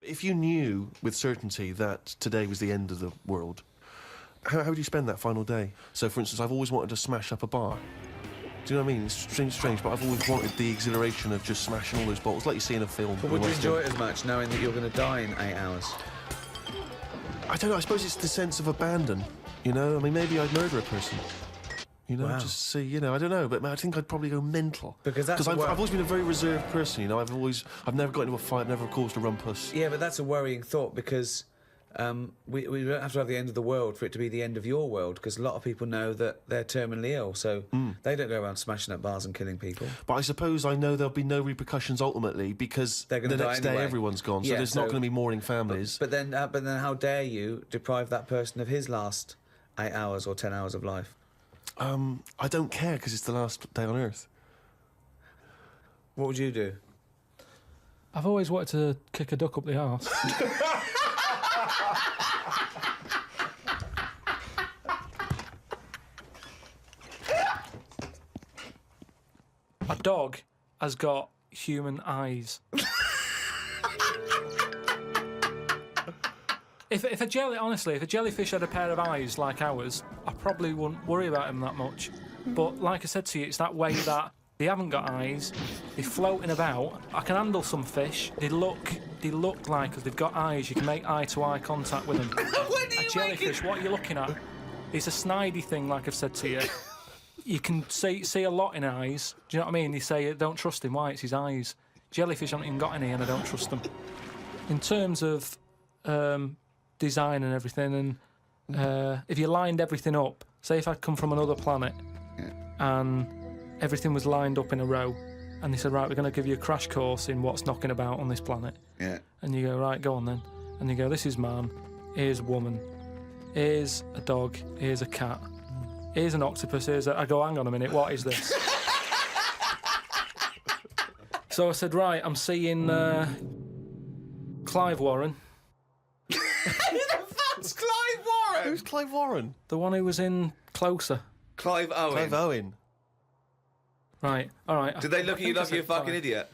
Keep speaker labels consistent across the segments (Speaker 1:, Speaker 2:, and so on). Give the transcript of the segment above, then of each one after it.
Speaker 1: If you knew with certainty that today was the end of the world, how would you spend that final day? So, for instance, I've always wanted to smash up a bar. Do you know what I mean? It's strange, but I've always wanted the exhilaration of just smashing all those bottles, like you see in a film.
Speaker 2: But would you enjoy it as much knowing that you're going to die in 8 hours?
Speaker 1: I don't know, I suppose it's the sense of abandon, you know? I mean, maybe I'd murder a person. You know,
Speaker 2: Wow.
Speaker 1: just see, you know, I don't know, but I think I'd probably go mental.
Speaker 2: Because
Speaker 1: I've always been a very reserved person, you know, I've never got into a fight, never caused a rumpus.
Speaker 2: Yeah, but that's a worrying thought because we don't have to have the end of the world for it to be the end of your world, because a lot of people know that they're terminally ill, so they don't go around smashing up bars and killing people.
Speaker 1: But I suppose I know there'll be no repercussions ultimately because
Speaker 2: They're gonna
Speaker 1: the
Speaker 2: die
Speaker 1: next day
Speaker 2: anyway.
Speaker 1: everyone's gone, so
Speaker 2: Yeah,
Speaker 1: there's not going to be mourning families.
Speaker 2: But then how dare you deprive that person of his last 8 hours or 10 hours of life?
Speaker 1: I don't care because it's the last day on Earth.
Speaker 2: What would you do?
Speaker 3: I've always wanted to kick a duck up the arse. A dog has got human eyes. If a jellyfish had a pair of eyes like ours, I probably wouldn't worry about him that much. But like I said to you, it's that way that they haven't got eyes, they're floating about. I can handle some fish. They look like, because they've got eyes, you can make eye-to-eye contact with them. A jellyfish, what are you looking at? It's a snidey thing, like I've said to you. You can see a lot in eyes. Do you know what I mean? They say, don't trust him. Why? It's his eyes. Jellyfish haven't even got any, and I don't trust them. In terms of design and everything, and if you lined everything up, say if I'd come from another planet and everything was lined up in a row, and they said, right, we're going to give you a crash course in what's knocking about on this planet.
Speaker 2: Yeah.
Speaker 3: And you go, right, go on then. And you go, this is man, here's woman, here's a dog, here's a cat, here's an octopus, I go, hang on a minute, what is this? So I said, right, I'm seeing Clive Warren.
Speaker 2: Who the fuck's Clive Warren?
Speaker 1: Who's Clive Warren?
Speaker 3: The one who was in Closer.
Speaker 2: Clive Owen.
Speaker 1: Clive Owen.
Speaker 3: Right, all right.
Speaker 2: Did they look at you like you're a fucking idiot?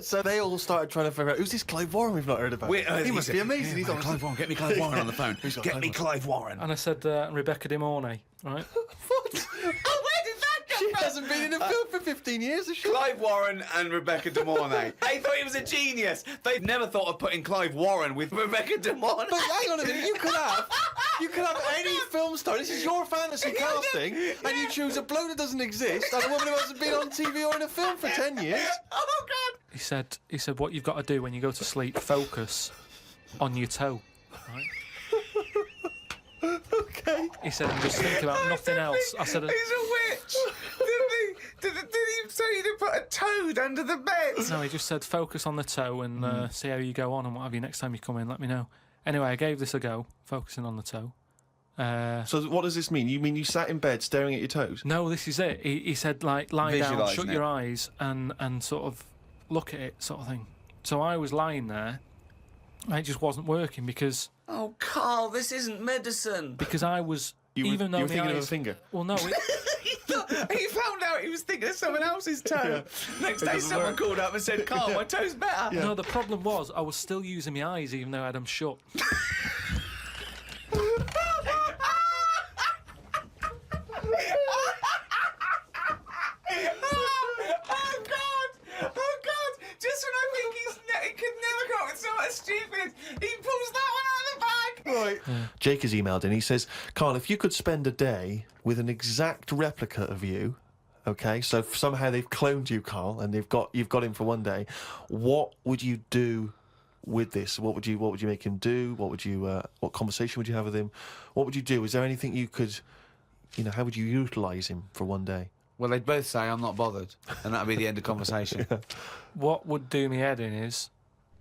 Speaker 1: So they all started trying to figure out, who's this Clive Warren we've not heard about? He must be amazing. He's on
Speaker 2: Clive Warren. Get me Clive Warren on the phone. Get me Clive Warren.
Speaker 3: And I said, Rebecca De Mornay, right?
Speaker 1: What?
Speaker 2: Oh, where did that come
Speaker 1: She
Speaker 2: from?
Speaker 1: hasn't been in a film for 15 years, has she?
Speaker 2: Clive Warren and Rebecca De Mornay. They thought he was a genius. They've never thought of putting Clive Warren with Rebecca De Mornay.
Speaker 1: But hang on a minute, you could have any film star. This is your fantasy casting, and you choose a bloke that doesn't exist and a woman who hasn't been on TV or in a film for 10 years.
Speaker 2: Oh, God.
Speaker 3: He said, what you've got to do when you go to sleep, focus on your toe, right?
Speaker 1: Okay.
Speaker 3: He said, and just think about nothing else. I said,
Speaker 2: He's a witch. Did he say you didn't put a toad under the bed?
Speaker 3: no, he just said, focus on the toe and see how you go on and what have you. Next time you come in, let me know. Anyway, I gave this a go, focusing on the toe.
Speaker 1: So what does this mean? You mean you sat in bed staring at your toes?
Speaker 3: No, this is it. He said, like, lie down,
Speaker 2: Visualising
Speaker 3: shut
Speaker 2: it.
Speaker 3: your eyes and sort of look at it, sort of thing. So I was lying there, and it just wasn't working because
Speaker 2: Oh, Carl, this isn't medicine.
Speaker 3: I was,
Speaker 1: You were
Speaker 3: even though my
Speaker 1: thinking of
Speaker 3: eyes,
Speaker 1: a finger.
Speaker 3: Well, no,
Speaker 2: He found out he was thinking of someone else's toe. Next day, someone called up and said, Carl, my toe's better.
Speaker 3: no, the problem was I was still using my eyes even though I had them shut.
Speaker 2: Oh, God. Just when I think he could never come up with something stupid, he pulls that one out of the bag.
Speaker 1: Right. Jake has emailed in. He says, Carl, if you could spend a day with an exact replica of you, okay, so somehow they've cloned you, Carl, and you've got him for one day, what would you do with this? What would you make him do? What conversation would you have with him? What would you do? Is there anything you could, how would you utilise him for one day?
Speaker 2: Well, they'd both say, I'm not bothered, and that'd be the end of conversation.
Speaker 3: What would do me head in is,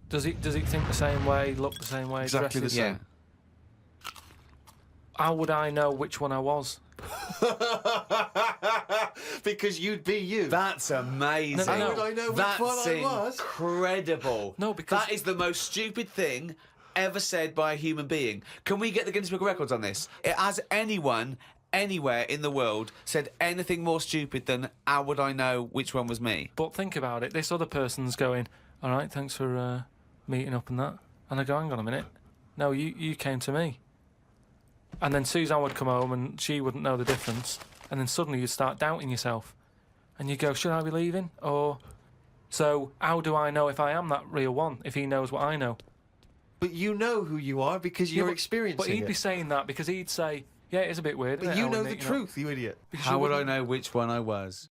Speaker 3: does he think the same way, look the same way,
Speaker 1: Exactly
Speaker 3: dress
Speaker 1: the same.
Speaker 2: Yeah.
Speaker 3: How would I know which one I was?
Speaker 1: Because you'd be you.
Speaker 2: That's amazing.
Speaker 3: No, no, no.
Speaker 1: How would I know which
Speaker 2: That's
Speaker 1: one I was?
Speaker 2: incredible.
Speaker 3: No, because-
Speaker 2: that is the most stupid thing ever said by a human being. Can we get the Guinness Book of Records on this? Has anyone anywhere in the world said anything more stupid than how would I know which one was me?
Speaker 3: But think about it, this other person's going, all right, thanks for meeting up and that. And I go, hang on a minute. No, you came to me. And then Suzanne would come home and she wouldn't know the difference. And then suddenly you'd start doubting yourself. And you go, should I be leaving? Or... So how do I know if I am that real one, if he knows what I know?
Speaker 1: But you know who you are because you're experiencing
Speaker 3: But he'd
Speaker 1: it.
Speaker 3: be saying that because he'd say, yeah, it is a bit weird, isn't
Speaker 1: But
Speaker 3: it,
Speaker 1: you
Speaker 3: Owen,
Speaker 1: know
Speaker 3: that
Speaker 1: the truth, you idiot.
Speaker 3: because
Speaker 2: How
Speaker 3: you
Speaker 2: would I
Speaker 3: wouldn't-
Speaker 2: know which one I was?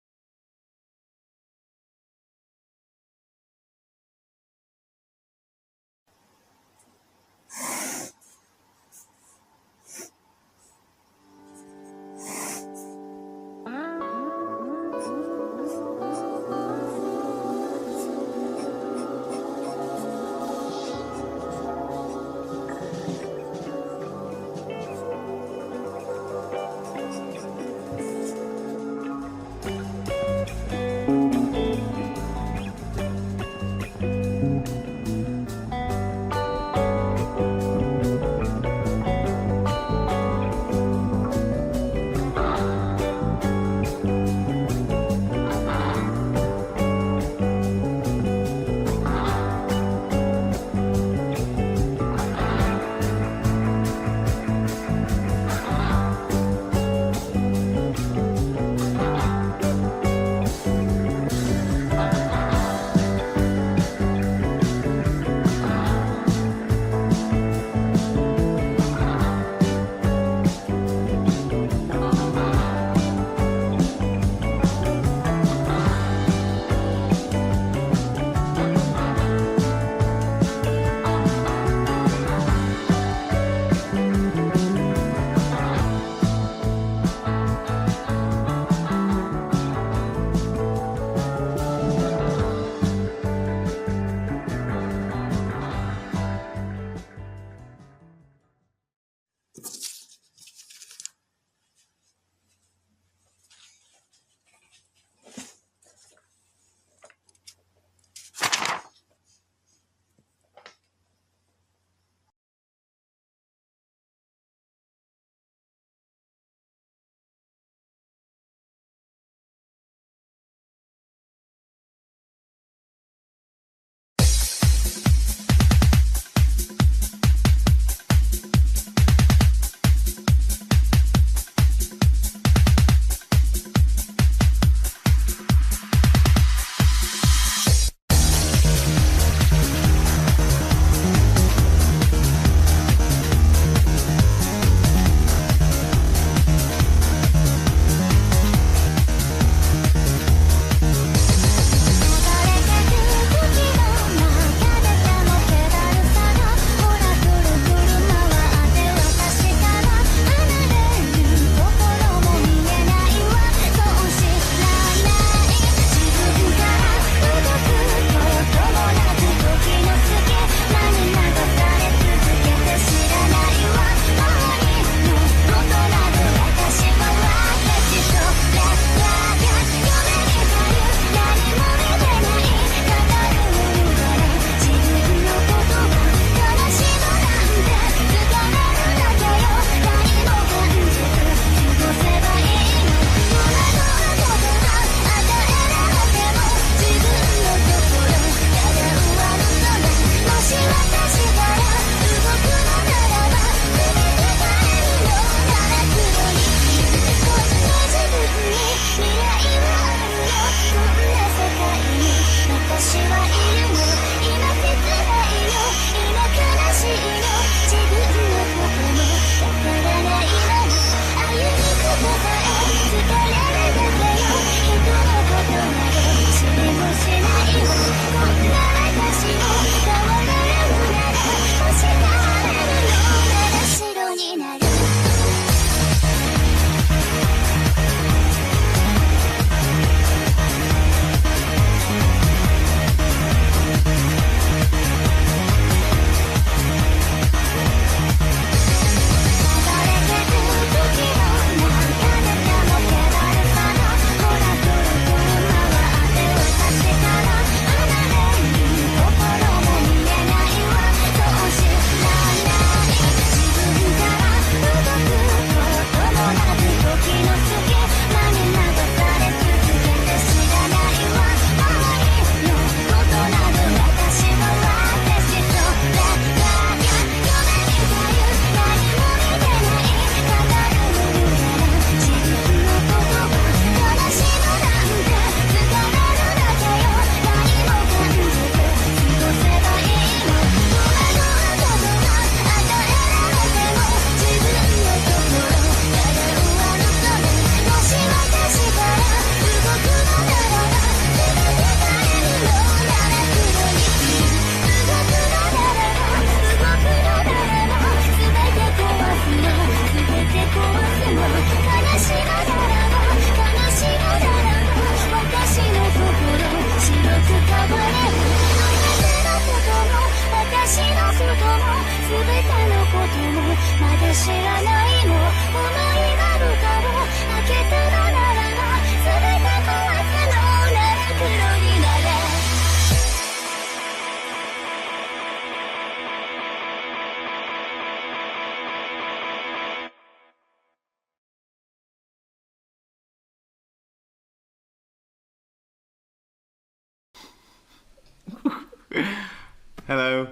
Speaker 4: Hello,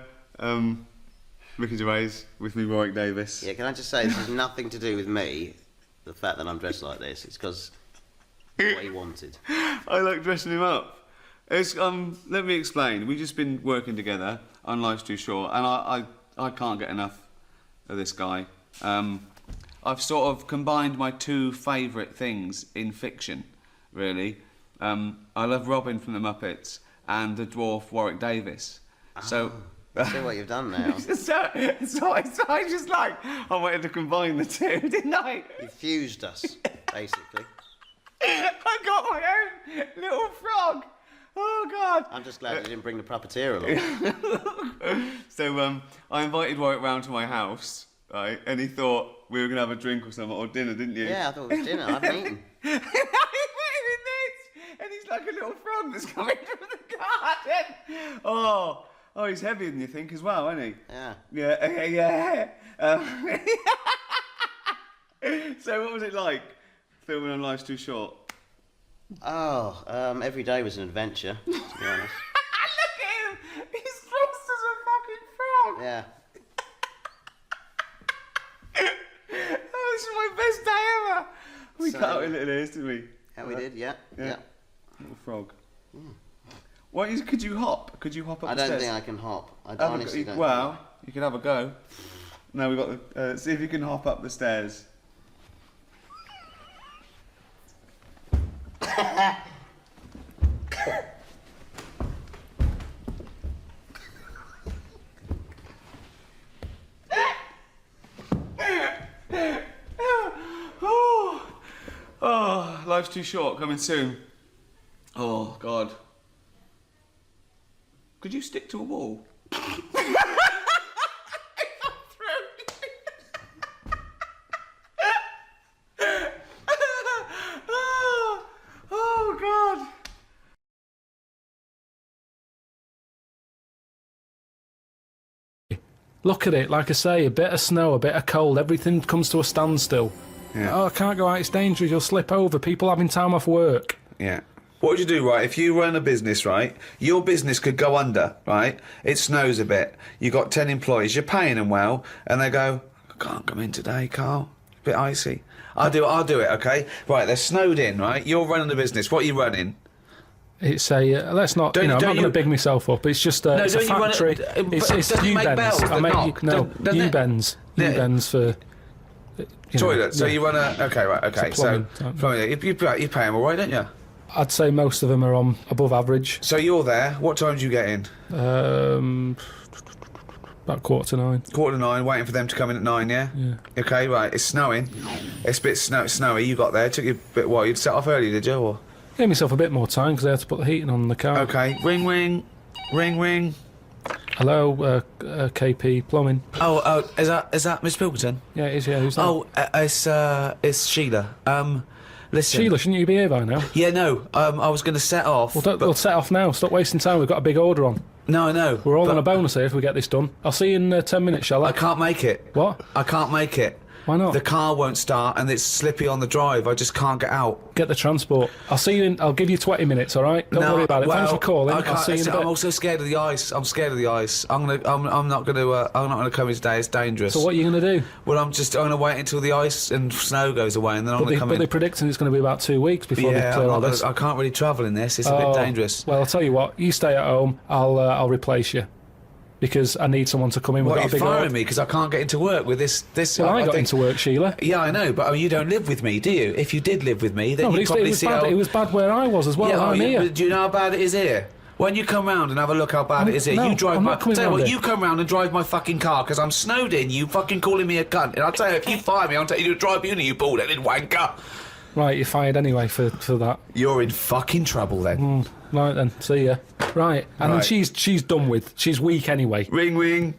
Speaker 4: Ricky Gervais, with me, Warwick Davis.
Speaker 5: Yeah, can I just say, this has nothing to do with me, the fact that I'm dressed like this. It's because what he wanted.
Speaker 4: I like dressing him up. It's, let me explain. We've just been working together on Life's Too Short, and I can't get enough of this guy. I've sort of combined my two favourite things in fiction, really. I love Robin from the Muppets and the dwarf Warwick Davis. So...
Speaker 5: I see what you've done now.
Speaker 4: so I just like, I wanted to combine the two, didn't I?
Speaker 5: You fused us, basically.
Speaker 4: I got my own little frog. Oh, God.
Speaker 5: I'm just glad you didn't bring the puppeteer along.
Speaker 4: So I invited Warwick round to my house, right? And he thought we were going to have a drink or something, or dinner, didn't you?
Speaker 5: Yeah, I thought it was dinner. I haven't eaten.
Speaker 4: And I invited him this, and he's like a little frog that's coming from the garden. Oh, he's heavier than you think as well, isn't he?
Speaker 5: Yeah.
Speaker 4: Yeah. So what was it like filming on Life's Too Short?
Speaker 5: Oh, every day was an adventure, to be honest.
Speaker 4: Look at him! He's dressed as a fucking frog!
Speaker 5: Yeah.
Speaker 4: Oh, this is my best day ever! We
Speaker 5: So-
Speaker 4: cut out a little ears, didn't we?
Speaker 5: Yeah, we did, yeah.
Speaker 4: Little frog. Could you hop? Could you hop up
Speaker 5: I
Speaker 4: the
Speaker 5: don't
Speaker 4: stairs?
Speaker 5: think I can hop. I
Speaker 4: Have a
Speaker 5: honestly
Speaker 4: go.
Speaker 5: don't.
Speaker 4: Well, you can have a go. Now we've got the... see if you can hop up the stairs. Oh, Life's Too Short, coming soon. Oh, God. Could you stick to a wall? Oh, God.
Speaker 3: Look at it, like I say, a bit of snow, a bit of cold, everything comes to a standstill.
Speaker 4: Yeah.
Speaker 3: Oh, I can't go out, it's dangerous, you'll slip over, people having time off work.
Speaker 4: Yeah. What would you do, right? If you run a business, right, your business could go under, right? It snows a bit. You got 10 employees. You're paying them well, and they go, "I can't come in today, Carl. It's a bit icy." I'll do it. Okay. Right. They're snowed in, right? You're running the business. What are you running?
Speaker 3: It's a, let's not, I'm not going to big myself up, it's just it's a
Speaker 4: don't you run
Speaker 3: factory,
Speaker 4: it-
Speaker 3: it's
Speaker 4: doesn't it make
Speaker 3: U-bends.
Speaker 4: bells that knock? Doesn't it?
Speaker 3: U-bends,
Speaker 4: Yeah.
Speaker 3: U-bends for...
Speaker 4: Toilet. So
Speaker 3: yeah.
Speaker 4: you run a... Okay, right, okay.
Speaker 3: plumbing
Speaker 4: So,
Speaker 3: type.
Speaker 4: plumbing, you pay them all right, don't you?
Speaker 3: I'd say most of them are on above average.
Speaker 4: So you're there. What time do you get in?
Speaker 3: About 9:15.
Speaker 4: 9:15, waiting for them to come in at 9, yeah?
Speaker 3: Yeah.
Speaker 4: Okay, right. It's snowing. It's a bit snowy. You got there. It took you a bit while. You'd set off early, did you? Or?
Speaker 3: Gave myself a bit more time because I had to put the heating on the car.
Speaker 4: Okay. Ring, ring. Ring, ring.
Speaker 3: Hello, KP Plumbing.
Speaker 4: Oh, is that Miss Pilkington?
Speaker 3: Yeah, it is, yeah, who's that?
Speaker 4: Oh, it's Sheila. Listen.
Speaker 3: Sheila, shouldn't you be here by now?
Speaker 4: Yeah, no. I was going to set off.
Speaker 3: We'll set off now, stop wasting time, we've got a big order on.
Speaker 4: No, I know.
Speaker 3: We're all
Speaker 4: but
Speaker 3: on a bonus here if we get this done. I'll see you in 10 minutes, shall I?
Speaker 4: I can't make it.
Speaker 3: What?
Speaker 4: I can't make it.
Speaker 3: Why not?
Speaker 4: The car won't start and it's slippy on the drive. I just can't get out.
Speaker 3: Get the transport. I'll see you in... I'll give you 20 minutes, all right? Don't worry about it. Thanks for calling. I'll see you in a bit.
Speaker 4: I'm also scared of the ice. I'm scared of the ice. I'm not gonna come in today. It's dangerous.
Speaker 3: So what are you going to do?
Speaker 4: Well, I'm gonna wait until the ice and snow goes away, and then I'm gonna come
Speaker 3: But
Speaker 4: in.
Speaker 3: they're predicting it's going to be about 2 weeks before they
Speaker 4: Yeah,
Speaker 3: clear all this.
Speaker 4: I can't really travel in this. It's a bit dangerous.
Speaker 3: Well, I'll tell you what. You stay at home. I'll replace you. Because I need someone to come in with
Speaker 4: What,
Speaker 3: a
Speaker 4: you're
Speaker 3: big
Speaker 4: firing
Speaker 3: order.
Speaker 4: me because I can't get into work with this.
Speaker 3: Well, I got
Speaker 4: think-
Speaker 3: into work, Sheila.
Speaker 4: Yeah, I know, but I mean, you don't live with me, do you? If you did live with me, then
Speaker 3: No, but
Speaker 4: you'd
Speaker 3: it
Speaker 4: probably
Speaker 3: was
Speaker 4: see
Speaker 3: bad.
Speaker 4: how...
Speaker 3: It was bad where I was as well.
Speaker 4: Yeah,
Speaker 3: I'm here.
Speaker 4: but do you know how bad it is here? When you come round and have a look how bad it is here,
Speaker 3: no,
Speaker 4: you drive
Speaker 3: I'm
Speaker 4: my...
Speaker 3: not coming
Speaker 4: Tell you
Speaker 3: round
Speaker 4: what,
Speaker 3: here.
Speaker 4: you come round and drive my fucking car because I'm snowed in, you fucking calling me a cunt. And I'll tell you, if you fire me, I'll take you to a tribunal, you bald-headed wanker.
Speaker 3: Right, you're fired anyway for that.
Speaker 4: You're in fucking trouble then.
Speaker 3: Right then, see ya. Right, and then
Speaker 4: Right.
Speaker 3: she's done with. She's weak anyway.
Speaker 4: Ring, ring.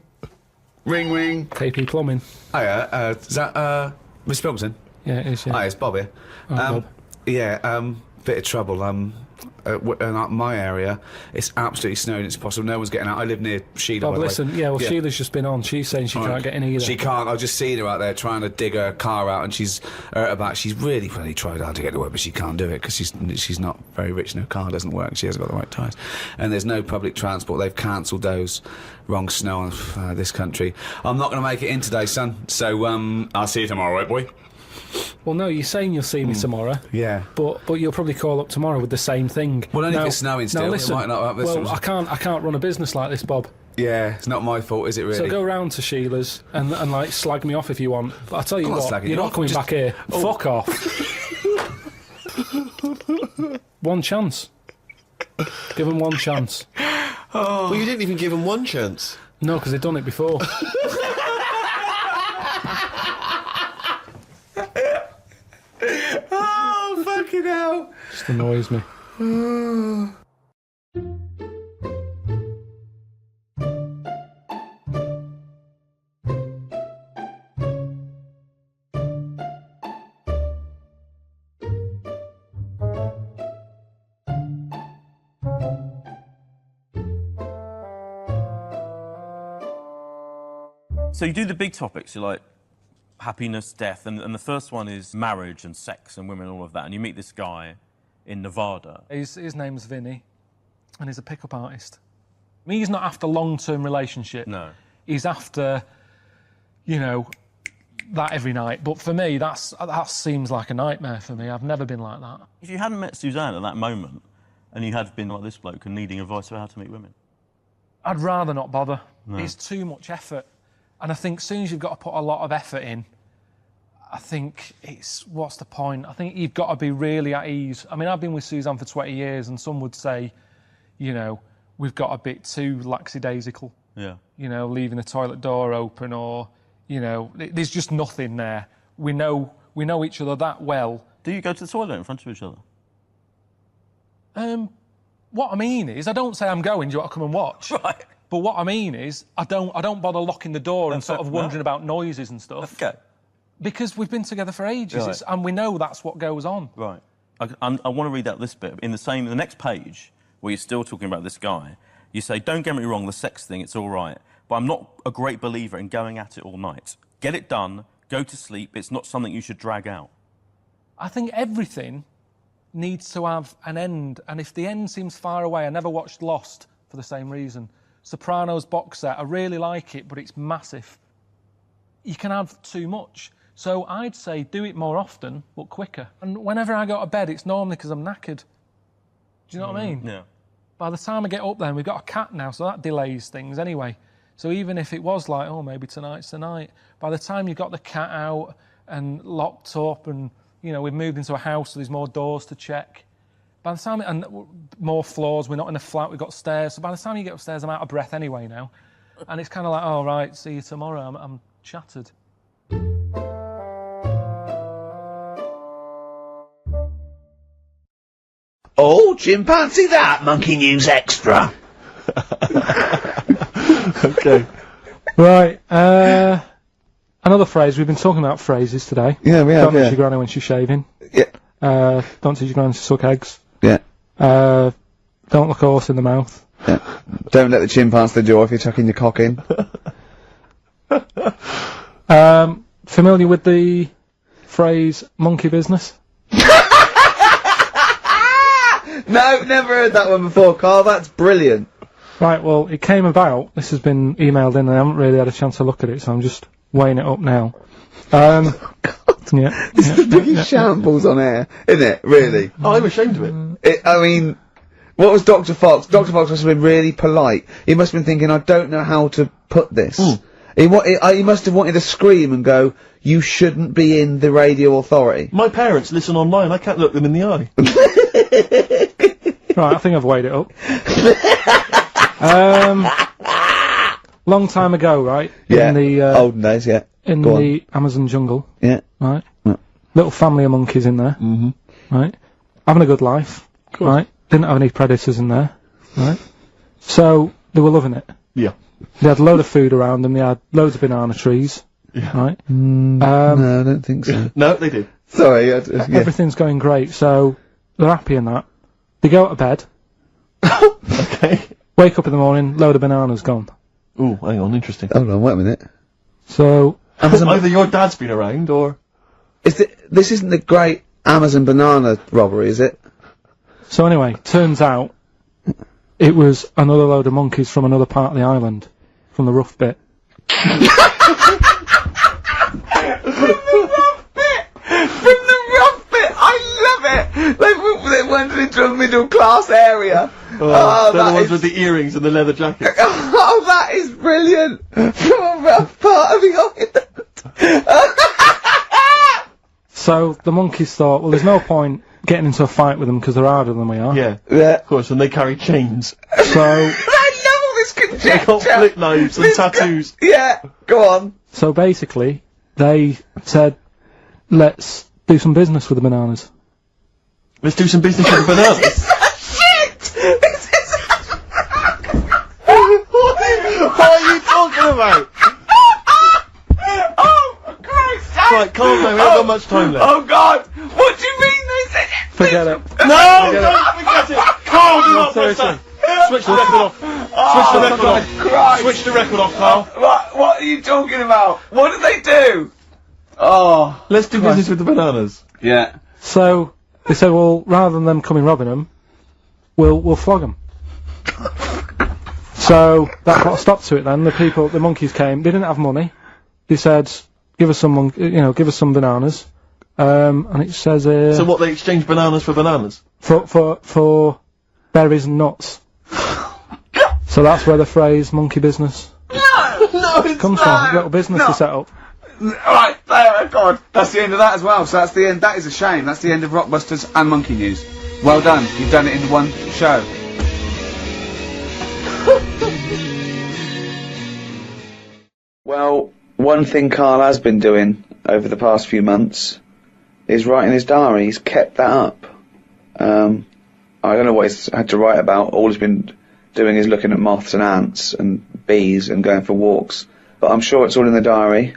Speaker 2: Ring, ring.
Speaker 3: KP Plumbing.
Speaker 2: Hiya, is that, Mr. Pilkington?
Speaker 3: Yeah, it is, yeah.
Speaker 2: Hi, it's Bob here.
Speaker 3: Oh, Bob.
Speaker 2: Yeah, bit of trouble. In my area, it's absolutely snowing. It's impossible. No one's getting out. I live near Sheila.
Speaker 3: Bob,
Speaker 2: by the way.
Speaker 3: listen, Sheila's just been on. She's saying she can't get in either.
Speaker 2: She can't. I've just seen her out there trying to dig her car out, and she's hurt her back. She's really tried hard to get to work, but she can't do it because she's not very rich and her car doesn't work. She hasn't got the right tyres, and there's no public transport. They've cancelled those. Wrong snow on this country. I'm not going to make it in today, son. So I'll see you tomorrow, right, boy?
Speaker 3: Well, no, you're saying you'll see me tomorrow.
Speaker 2: Yeah.
Speaker 3: But you'll probably call up tomorrow with the same thing.
Speaker 2: Well, only if it's snowing still.
Speaker 3: Now, listen,
Speaker 2: it might not have this
Speaker 3: well, I can't run a business like this, Bob.
Speaker 2: Yeah, it's not my fault, is it really?
Speaker 3: So go round to Sheila's and like slag me off if you want. But I tell you
Speaker 2: I'm not
Speaker 3: what,
Speaker 2: slagging
Speaker 3: you're
Speaker 2: you
Speaker 3: not
Speaker 2: off,
Speaker 3: coming
Speaker 2: just-
Speaker 3: back here. Fuck off. One chance. Give them one chance.
Speaker 1: Well, you didn't even give him one chance.
Speaker 3: No, because they've done it before.
Speaker 2: Oh, fucking hell.
Speaker 3: Just annoys me.
Speaker 6: So you do the big topics, you're like happiness, death, and the first one is marriage and sex and women and all of that. And you meet this guy in Nevada.
Speaker 3: His name's Vinny, and he's a pickup artist. I mean, he's not after long-term relationship.
Speaker 6: No.
Speaker 3: He's after, that every night. But for me, that seems like a nightmare for me. I've never been like that.
Speaker 6: If you hadn't met Suzanne at that moment, and you had been like this bloke and needing advice about how to meet women.
Speaker 3: I'd rather not bother.
Speaker 6: No.
Speaker 3: It's too much effort. And I think as soon as you've got to put a lot of effort in, I think what's the point? I think you've got to be really at ease. I mean, I've been with Suzanne for 20 years, and some would say, we've got a bit too lackadaisical.
Speaker 6: Yeah.
Speaker 3: Leaving the toilet door open, or, there's just nothing there. We know each other that well.
Speaker 6: Do you go to the toilet in front of each other?
Speaker 3: What I mean is, I don't say I'm going, do you want to come and watch?
Speaker 6: Right.
Speaker 3: But what I mean is, I don't bother locking the door and sort of wondering about noises and stuff.
Speaker 6: Okay.
Speaker 3: Because we've been together for ages,
Speaker 6: Right.
Speaker 3: and we know that's what goes on.
Speaker 6: Right. I want to read out this bit. In the next page, where you're still talking about this guy, you say, don't get me wrong, the sex thing, it's all right, but I'm not a great believer in going at it all night. Get it done, go to sleep, it's not something you should drag out.
Speaker 3: I think everything needs to have an end, and if the end seems far away, I never watched Lost for the same reason. Sopranos box set, I really like it, but it's massive. You can have too much. So I'd say do it more often, but quicker. And whenever I go to bed, it's normally because I'm knackered. Do you know what I mean?
Speaker 6: Yeah.
Speaker 3: By the time I get up there, and we've got a cat now, so that delays things anyway. So even if it was like, maybe tonight's the night, by the time you've got the cat out and locked up and, we've moved into a house, so there's more doors to check. By the time, and more floors, we're not in a flat, we've got stairs. So by the time you get upstairs, I'm out of breath anyway now. And it's kind of like, all right, see you tomorrow, I'm shattered.
Speaker 7: Oh, chimpanzee that, Monkey News Extra.
Speaker 1: Okay.
Speaker 3: Right, another phrase. We've been talking about phrases today.
Speaker 7: Yeah, we have,
Speaker 3: Don't teach
Speaker 7: yeah.
Speaker 3: your granny when she's shaving.
Speaker 7: Yeah.
Speaker 3: Don't teach your granny to suck eggs.
Speaker 7: Yeah.
Speaker 3: Don't look a horse in the mouth.
Speaker 7: Yeah. Don't let the chimpanzee the jaw if you're tucking your cock in.
Speaker 3: Familiar with the phrase monkey business?
Speaker 7: No, never heard that one before, Carl. That's brilliant.
Speaker 3: Right, well, it came about. This has been emailed in, and I haven't really had a chance to look at it, so I'm just weighing it up now.
Speaker 7: God.
Speaker 3: Yeah.
Speaker 7: This is the biggest shambles on air, isn't it? Really?
Speaker 1: I'm ashamed of it.
Speaker 7: I mean, what was Dr. Fox? Dr. Fox must have been really polite. He must have been thinking, I don't know how to put this. He must have wanted to scream and go, you shouldn't be in the radio authority.
Speaker 1: My parents listen online, I can't look them in the eye.
Speaker 3: Right, I think I've weighed it up. Long time ago, right?
Speaker 7: Yeah.
Speaker 3: In the
Speaker 7: olden days, yeah.
Speaker 3: in
Speaker 7: Go
Speaker 3: the Amazon jungle,
Speaker 7: Yeah.
Speaker 3: right?
Speaker 7: Yeah.
Speaker 3: Little family of monkeys in there, right? Having a good life, right? Didn't have any predators in there, right? So they were loving it.
Speaker 1: Yeah.
Speaker 3: They had a load of food around them. They had loads of banana trees. Right?
Speaker 7: No, I don't think so.
Speaker 1: No, they do.
Speaker 7: Sorry, yeah.
Speaker 3: Everything's going great, so they're happy in that. They go to bed.
Speaker 1: Okay.
Speaker 3: Wake up in the morning, load of bananas gone.
Speaker 1: Ooh, hang on, interesting.
Speaker 7: Hold on, wait a minute.
Speaker 3: So
Speaker 1: Either your dad's been around, or...
Speaker 7: This isn't the great Amazon banana robbery, is it?
Speaker 3: So anyway, turns out it was another load of monkeys from another part of the island, from the rough bit.
Speaker 7: From the rough bit! I love it! They went into a middle class area.
Speaker 1: Oh, they're the ones with the earrings and the leather jackets.
Speaker 7: Oh, that is brilliant! From a rough part of the island.
Speaker 3: So the monkeys thought, well, there's no point getting into a fight with them because they're harder than we are.
Speaker 1: Yeah,
Speaker 7: Yeah.
Speaker 1: of course, and they carry chains.
Speaker 3: So
Speaker 7: I love all this conjecture!
Speaker 1: They got flip knives and tattoos.
Speaker 7: Yeah, go on.
Speaker 3: So basically, they said, let's do some business with the bananas.
Speaker 1: Let's do some business with the bananas.
Speaker 7: Shit! This is...
Speaker 1: What are you talking about?
Speaker 7: Oh, for Christ's sake!
Speaker 1: Right, calm down, we haven't got much time left.
Speaker 7: Oh, God! What do you mean they said...
Speaker 3: Forget it.
Speaker 1: No, don't forget it! Carl, do not press
Speaker 3: seriously.
Speaker 1: that! Switch the record off. Switch the record off.
Speaker 7: Christ.
Speaker 1: Switch the record off, Carl.
Speaker 7: What are you talking about? What did they do? Oh.
Speaker 1: Let's do business with the bananas.
Speaker 7: Yeah.
Speaker 3: So they said, well, rather than them coming robbing them, we'll flog them. So that put a stop to it then. The monkeys came. They didn't have money. They said, give us some bananas. And it says
Speaker 1: So what, they exchange bananas for bananas?
Speaker 3: for berries and nuts. So that's where the phrase monkey business
Speaker 7: No, it's
Speaker 3: comes from. A little business they set up.
Speaker 7: Alright, there, God. That's the end of that as well. So that's the end. That is a shame. That's the end of Rockbusters and Monkey News. Well done. You've done it in one show. Well, one thing Karl has been doing over the past few months is writing his diary. He's kept that up. I don't know what he's had to write about. All he's been doing is looking at moths and ants and bees and going for walks. But I'm sure it's all in the diary.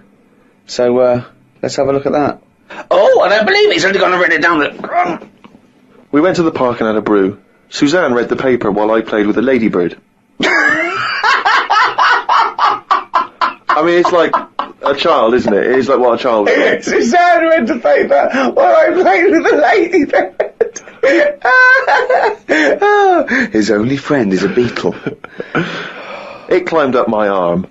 Speaker 7: So, let's have a look at that. Oh, I don't believe he's only going to write it down.
Speaker 1: We went to the park and had a brew. Suzanne read the paper while I played with a ladybird. I mean, it's like a child, isn't it? It is like what a child would do.
Speaker 7: Suzanne read the paper while I played with a ladybird. His only friend is a beetle.
Speaker 1: It climbed up my arm.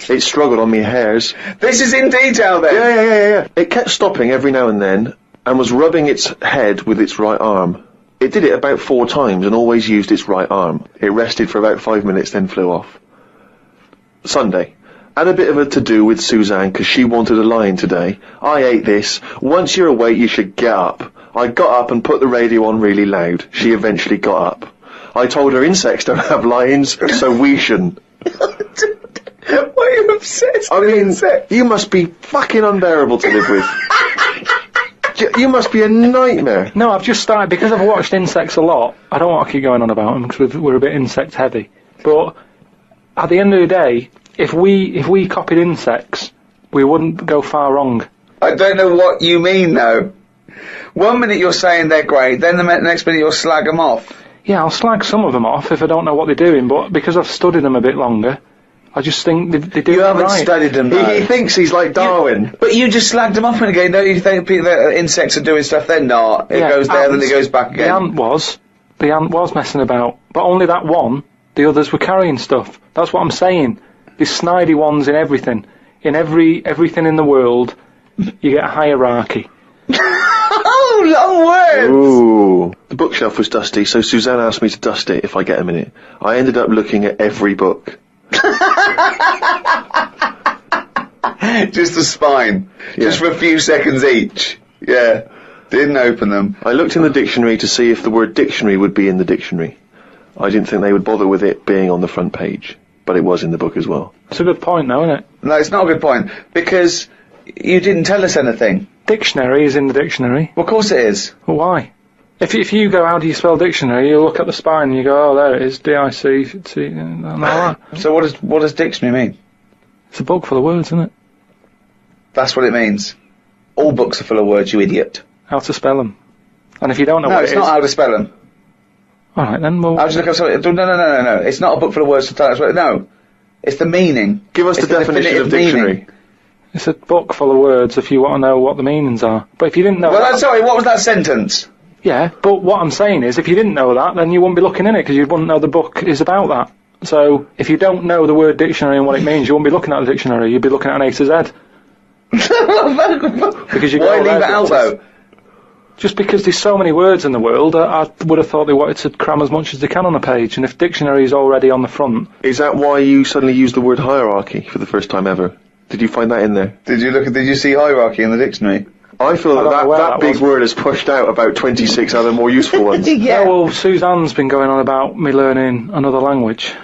Speaker 1: It struggled on me hairs.
Speaker 7: This is in detail then?
Speaker 1: Yeah. It kept stopping every now and then and was rubbing its head with its right arm. It did it about 4 times and always used its right arm. It rested for about 5 minutes, then flew off. Sunday. Had a bit of a to-do with Suzanne because she wanted a line today. I ate this. Once you're awake, you should get up. I got up and put the radio on really loud. She eventually got up. I told her insects don't have lines, so we shouldn't.
Speaker 7: Why are you obsessed
Speaker 1: I
Speaker 7: with
Speaker 1: mean,
Speaker 7: insects?
Speaker 1: you must be fucking unbearable to live with. You must be a nightmare.
Speaker 3: No, I've just started, because I've watched insects a lot, I don't want to keep going on about them because we're a bit insect heavy. But at the end of the day, if we copied insects, we wouldn't go far wrong.
Speaker 7: I don't know what you mean though. 1 minute you're saying they're great, then the next minute you'll slag them off.
Speaker 3: Yeah, I'll slag some of them off if I don't know what they're doing, but because I've studied them a bit longer, I just think they do
Speaker 7: You
Speaker 3: it
Speaker 7: haven't
Speaker 3: right.
Speaker 7: studied them though.
Speaker 1: He thinks he's like Darwin.
Speaker 7: But you just slagged them off and again, don't you think people that insects are doing stuff? They're not. It
Speaker 3: Yeah,
Speaker 7: goes there, then
Speaker 3: ants-
Speaker 7: it goes back
Speaker 3: The
Speaker 7: again.
Speaker 3: ant was messing about, but only that one. The others were carrying stuff. That's what I'm saying. These snidey ones in everything. In everything in the world, you get a hierarchy.
Speaker 7: Oh, long words!
Speaker 1: Ooh. The bookshelf was dusty, so Suzanne asked me to dust it if I get a minute. I ended up looking at every book.
Speaker 7: Just the spine. Just for a few seconds each. Yeah. Didn't open them.
Speaker 1: I looked in the dictionary to see if the word dictionary would be in the dictionary. I didn't think they would bother with it being on the front page, but it was in the book as well.
Speaker 3: It's a good point, though, isn't it?
Speaker 7: No, it's not a good point. Because you didn't tell us anything.
Speaker 3: Dictionary is in the dictionary.
Speaker 7: Well, of course it is.
Speaker 3: Well, why? If you go, how do you spell dictionary? You look at the spine and you go, oh, there it is, D-I-C-T, and all that.
Speaker 7: So what does dictionary mean?
Speaker 3: It's a book full of words, isn't it?
Speaker 7: That's what it means. All books are full of words, you idiot.
Speaker 3: How to spell them. And if you don't know
Speaker 7: No,
Speaker 3: what
Speaker 7: it's
Speaker 3: it is...
Speaker 7: not how to spell them.
Speaker 3: All right, then, well...
Speaker 7: I'll just look up something. No. It's not a book full of words to tell us what... No. It's the meaning.
Speaker 1: Give us
Speaker 7: It's
Speaker 1: the definition of
Speaker 7: definitive
Speaker 1: dictionary.
Speaker 7: meaning.
Speaker 3: It's a book full of words if you want to know what the meanings are. But if you didn't know
Speaker 7: Well, sorry, what was that sentence?
Speaker 3: Yeah, but what I'm saying is, if you didn't know that, then you wouldn't be looking in it, because you wouldn't know the book is about that. So, if you don't know the word dictionary and what it means, you wouldn't be looking at the dictionary, you'd be looking at an A to Z. Because you
Speaker 7: Why leave it out, though?
Speaker 3: Just because there's so many words in the world, I would have thought they wanted to cram as much as they can on a page, and if dictionary is already on the front...
Speaker 1: Is that why you suddenly used the word hierarchy for the first time ever? Did you find that in there?
Speaker 7: Did you see hierarchy in the dictionary?
Speaker 1: I feel
Speaker 3: I don't know where
Speaker 1: that
Speaker 3: that
Speaker 1: big
Speaker 3: was.
Speaker 1: word has pushed out about 26 other more useful ones.
Speaker 3: Yeah, well, Suzanne's been going on about me learning another language,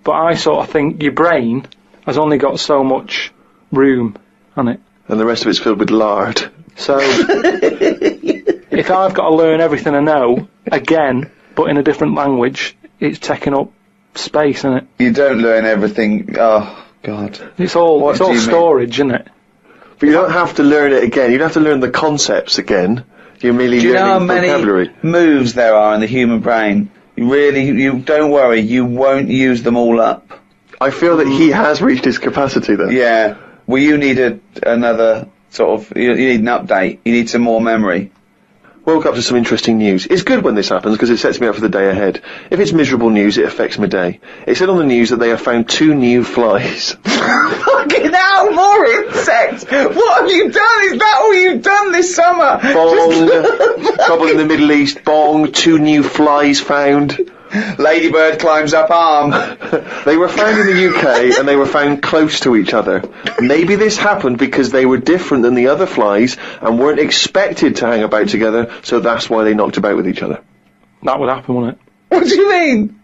Speaker 3: but I sort of think your brain has only got so much room on it.
Speaker 1: And the rest of it's filled with lard.
Speaker 3: So, if I've got to learn everything I know, again, but in a different language, it's taking up space, isn't it?
Speaker 7: You don't learn everything. Oh, God.
Speaker 3: It's all
Speaker 7: What do you mean?
Speaker 3: storage, isn't it?
Speaker 1: But you don't have to learn it again. You don't have to learn the concepts again. You're merely
Speaker 7: Do you know how
Speaker 1: learning
Speaker 7: many
Speaker 1: vocabulary.
Speaker 7: moves there are in the human brain? You don't worry, you won't use them all up.
Speaker 1: I feel that he has reached his capacity, though.
Speaker 7: Yeah. Well, you need another sort of... You need an update. You need some more memory.
Speaker 1: Woke up to some interesting news. It's good when this happens because it sets me up for the day ahead. If it's miserable news, it affects my day. It said on the news that they have found 2 new flies.
Speaker 7: Fucking hell, more insects! What have you done? Is that all you've done this summer?
Speaker 1: Bong! Trouble in the Middle East. Bong! 2 new flies found.
Speaker 7: Ladybird climbs up arm.
Speaker 1: They were found in the UK and they were found close to each other. Maybe this happened because they were different than the other flies and weren't expected to hang about together, so that's why they knocked about with each other.
Speaker 3: That would happen, wouldn't it?
Speaker 7: What do you mean?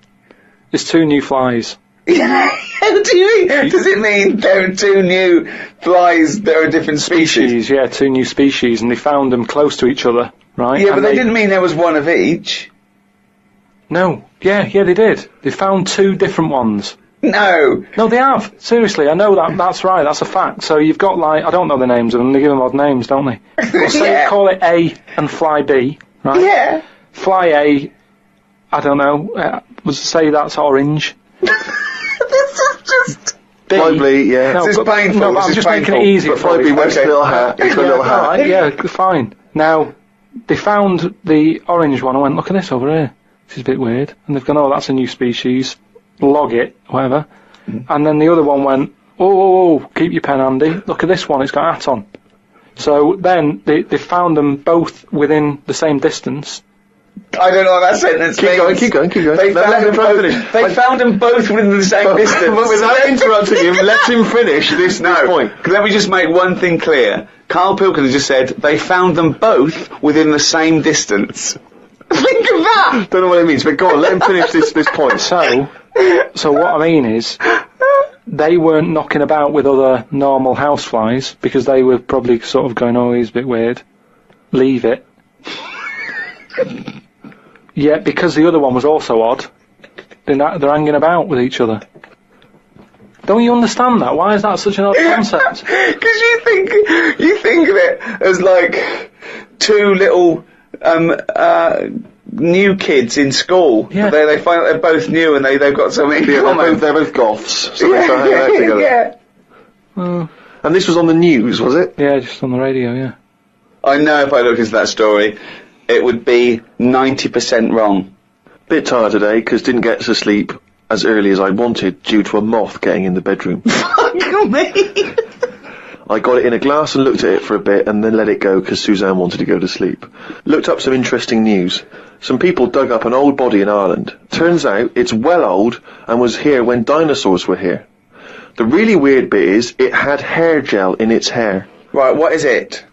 Speaker 3: There's 2 new flies.
Speaker 7: What do you mean? Does it mean there are 2 new flies that are a different species?
Speaker 3: Yeah, 2 new species, and they found them close to each other, right?
Speaker 7: Yeah,
Speaker 3: And
Speaker 7: but they didn't mean there was one of each.
Speaker 3: No. Yeah, they did. They found 2 different ones.
Speaker 7: No.
Speaker 3: No, they have. Seriously, I know that. That's right. That's a fact. So you've got, like, I don't know the names of them. They give them odd names, don't they? Well, say
Speaker 7: Yeah.
Speaker 3: call it A and fly B, right?
Speaker 7: Yeah.
Speaker 3: Fly A, I don't know. Say that's orange.
Speaker 7: This is just...
Speaker 3: B.
Speaker 1: Probably, yeah.
Speaker 3: No,
Speaker 7: This is
Speaker 3: but,
Speaker 7: painful,
Speaker 3: No, but
Speaker 7: this
Speaker 3: I'm
Speaker 7: is
Speaker 3: just
Speaker 7: painful.
Speaker 3: making it easier
Speaker 1: But
Speaker 3: for
Speaker 1: probably
Speaker 3: you.
Speaker 1: wears a little hat. He's got a little hat.
Speaker 3: All right, yeah, fine. Now, they found the orange one. I went, look at this over here. This is a bit weird. And they've gone, oh, that's a new species. Log it, whatever. And then the other one went, oh, keep your pen handy. Look at this one, it's got a hat on. So then they found them both within the same distance.
Speaker 7: I don't know what that sentence means.
Speaker 1: Keep going.
Speaker 7: They found them both. They found them both within the same distance.
Speaker 1: But without interrupting him, let him finish this point.
Speaker 7: Let me just make one thing clear. Karl Pilkington just said they found them both within the same distance. Think of that!
Speaker 1: Don't know what it means, but go on, let him finish this point.
Speaker 3: So what I mean is, they weren't knocking about with other normal houseflies, because they were probably sort of going, oh, he's a bit weird. Leave it. Yeah, because the other one was also odd, they're hanging about with each other. Don't you understand that? Why is that such an odd concept?
Speaker 7: Because you think of it as like 2 little new kids in school.
Speaker 3: Yeah.
Speaker 7: But they find that they're both new and they've got something in common.
Speaker 1: They're both goths, so they start hanging out together.
Speaker 7: Yeah.
Speaker 1: And this was on the news, was it?
Speaker 3: Yeah, just on the radio, yeah.
Speaker 7: I know if I looked into that story, it would be 90% wrong.
Speaker 1: Bit tired today, because didn't get to sleep as early as I wanted due to a moth getting in the bedroom.
Speaker 7: Fuck me!
Speaker 1: I got it in a glass and looked at it for a bit and then let it go because Suzanne wanted to go to sleep. Looked up some interesting news. Some people dug up an old body in Ireland. Turns out it's well old and was here when dinosaurs were here. The really weird bit is it had hair gel in its hair.
Speaker 7: Right, what is it?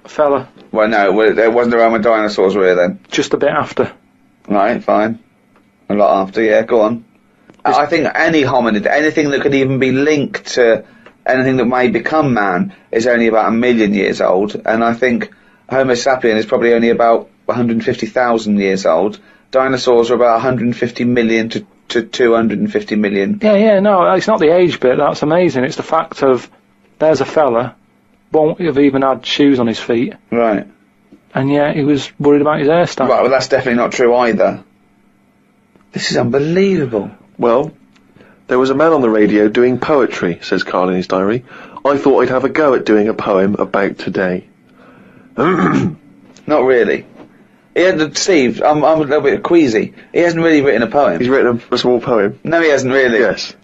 Speaker 3: Fella,
Speaker 7: Well, no, it wasn't around when dinosaurs were here then.
Speaker 3: just a bit after.
Speaker 7: Right, fine. A lot after, yeah, go on. I think any hominid, anything that could even be linked to anything that may become man, is only about 1 million years old, and I think Homo sapien is probably only about 150,000 years old. Dinosaurs are about 150 million to 250 million.
Speaker 3: Yeah, no, it's not the age bit that's amazing. It's the fact of there's a fella, won't have even had shoes on his feet,
Speaker 7: Right.
Speaker 3: and yet he was worried about his hairstyle.
Speaker 7: Right, well, that's definitely not true either. This is unbelievable.
Speaker 1: Well, there was a man on the radio doing poetry, says Karl in his diary. I thought I'd have a go at doing a poem about today.
Speaker 7: Not really. Steve, I'm a little bit queasy. He hasn't really written a poem.
Speaker 1: He's written a small poem.
Speaker 7: No, he hasn't really.
Speaker 1: Yes.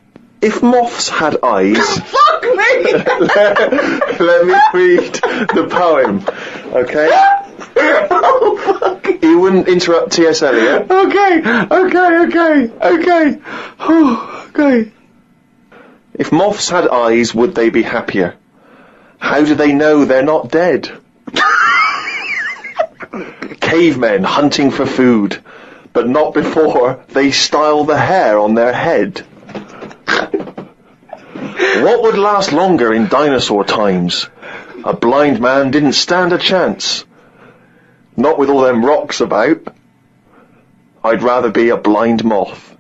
Speaker 1: If moths had eyes...
Speaker 7: Fuck me!
Speaker 1: let me read the poem, okay?
Speaker 7: Oh, fuck.
Speaker 1: You wouldn't interrupt T.S. Eliot.
Speaker 7: Okay. Okay.
Speaker 1: If moths had eyes, would they be happier? How do they know they're not dead? Cavemen hunting for food, but not before they style the hair on their head. What would last longer in dinosaur times? A blind man didn't stand a chance. Not with all them rocks about. I'd rather be a blind moth.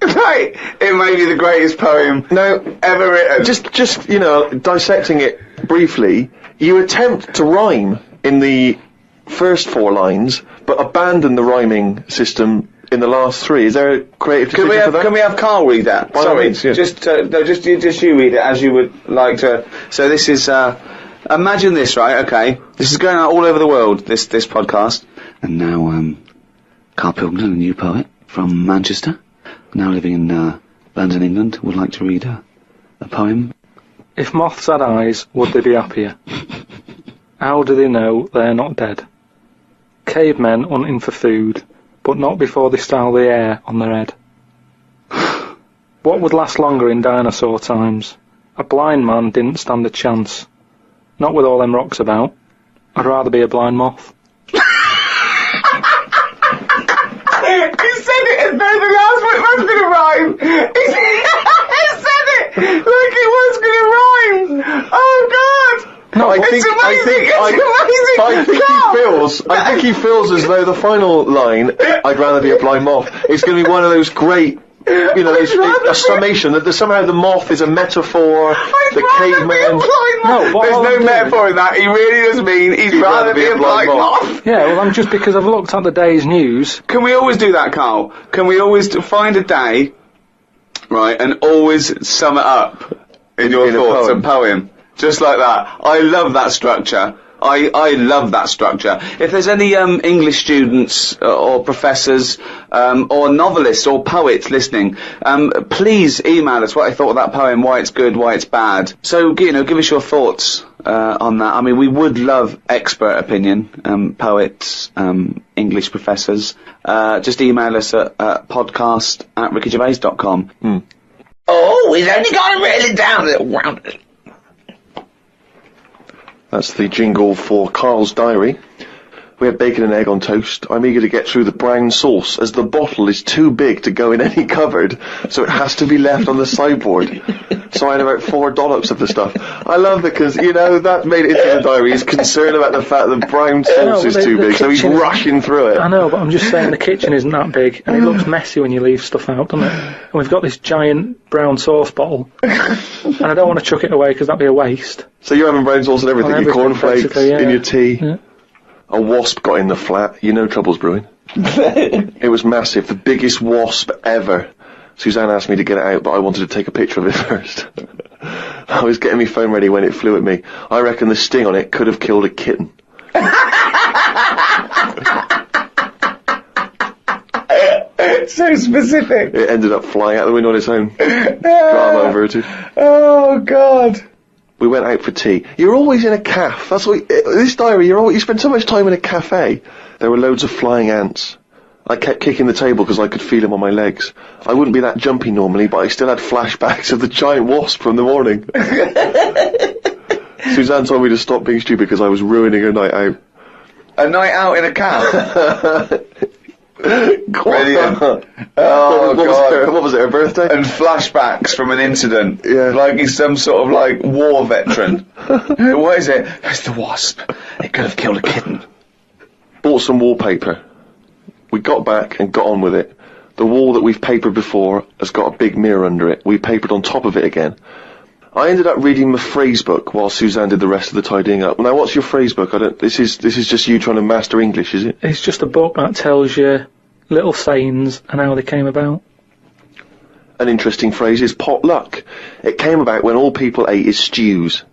Speaker 7: Right, it may be the greatest poem ever written.
Speaker 1: Just dissecting it briefly, you attempt to rhyme in the first 4 lines, but abandon the rhyming system in the last 3. Is there a creative decision for that?
Speaker 7: Can we have Karl read that?
Speaker 1: By all
Speaker 7: Sorry,
Speaker 1: means, yeah.
Speaker 7: just you read it as you would like to. So this is, imagine this, right? Okay, this is going out all over the world. This podcast, and now Karl Pilkington, a new poet from Manchester, now living in London, England, would like to read a poem.
Speaker 3: If moths had eyes, would they be happier? How do they know they're not dead? Cavemen hunting for food, but not before they style the hair on their head. What would last longer in dinosaur times? A blind man didn't stand a chance. Not with all them rocks about. I'd rather be a blind moth.
Speaker 7: He said it as though the last one was going to rhyme. He said it like it was going to rhyme. Oh, God.
Speaker 3: No,
Speaker 1: I think he feels as though the final line, I'd rather be a blind moth, is going to be one of those great, a summation that somehow the moth is a metaphor, the caveman.
Speaker 7: There's no metaphor in that. He really does mean he'd rather be a blind moth.
Speaker 3: Yeah, well, I'm just because I've looked at the day's news.
Speaker 7: Can we always do that, Karl? Can we always find a day, right, and always sum it up in your thoughts, a poem? Just like that. I love that structure. I love that structure. If there's any English students or professors or novelists or poets listening, please email us what I thought of that poem, why it's good, why it's bad. So, give us your thoughts on that. I mean, we would love expert opinion, poets, English professors. Just email us at podcast@rickygervais.com. Oh, he's only got to really down a little round.
Speaker 1: That's the jingle for Karl's diary. We have bacon and egg on toast. I'm eager to get through the brown sauce, as the bottle is too big to go in any cupboard, so it has to be left on the sideboard. So I had about 4 dollops of the stuff. I love that because, that made it into the diary. He's concerned about the fact that brown sauce is too big, so he's rushing through it.
Speaker 3: I know, but I'm just saying the kitchen isn't that big, and it looks messy when you leave stuff out, doesn't it? And we've got this giant brown sauce bottle, and I don't want to chuck it away because that'd be a waste.
Speaker 1: So you're having brown sauce and everything, your cornflakes, in your tea.
Speaker 3: Yeah.
Speaker 1: A wasp got in the flat. Trouble's brewing. It was massive, the biggest wasp ever. Suzanne asked me to get it out, but I wanted to take a picture of it first. I was getting my phone ready when it flew at me. I reckon the sting on it could have killed a kitten.
Speaker 7: So specific.
Speaker 1: It ended up flying out the window on its own. Drama averted.
Speaker 7: Oh, God.
Speaker 1: We went out for tea. You're always in a cafe. That's what this diary. You spend so much time in a cafe. There were loads of flying ants. I kept kicking the table because I could feel them on my legs. I wouldn't be that jumpy normally, but I still had flashbacks of the giant wasp from the morning. Suzanne told me to stop being stupid because I was ruining her night out.
Speaker 7: A night out in a cab. Brilliant.
Speaker 1: What was it, her birthday?
Speaker 7: And flashbacks from an incident.
Speaker 1: Yeah.
Speaker 7: Like he's some sort of, war veteran. What is it? It's the wasp. It could have killed a kitten.
Speaker 8: Bought some wallpaper. We got back and got on with it. The wall that we've papered before has got a big mirror under it. We papered on top of it again. I ended up reading my phrase book while Suzanne did the rest of the tidying up. Now, what's your phrase book? This is just you trying to master English, is it?
Speaker 3: It's just a book that tells you little sayings and how they came about.
Speaker 8: An interesting phrase is potluck. It came about when all people ate is stews.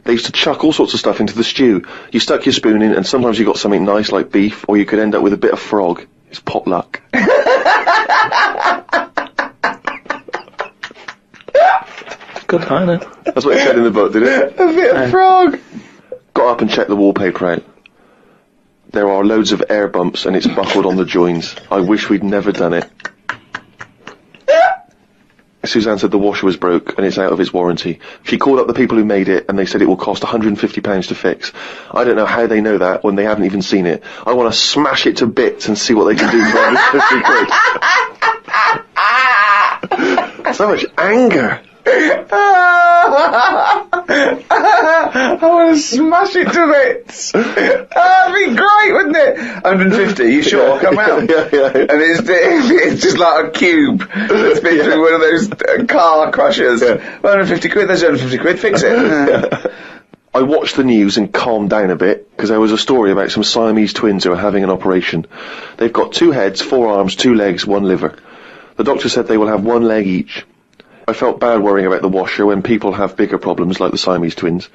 Speaker 8: They used to chuck all sorts of stuff into the stew. You stuck your spoon in, and sometimes you got something nice like beef, or you could end up with a bit of frog. It's potluck.
Speaker 3: Good, isn't it?
Speaker 8: That's what it said in the book, did it?
Speaker 7: A bit of frog.
Speaker 8: Got up and checked the wallpaper out. There are loads of air bumps and it's buckled on the joins. I wish we'd never done it. Suzanne said the washer was broke and it's out of its warranty. She called up the people who made it and they said it will cost £150 to fix. I don't know how they know that when they haven't even seen it. I want to smash it to bits and see what they can do for £150. So much anger.
Speaker 7: I want to smash it to bits. That'd be great, wouldn't it? 150, you sure? Come out.
Speaker 8: Yeah.
Speaker 7: And it's just like a cube that's been through one of those car crushers. 150 quid, there's 150 quid, fix it.
Speaker 8: I watched the news and calmed down a bit, because there was a story about some Siamese twins who are having an operation. They've got 2 heads, 4 arms, 2 legs, 1 liver. The doctor said they will have 1 leg each. I felt bad worrying about the washer when people have bigger problems like the Siamese twins.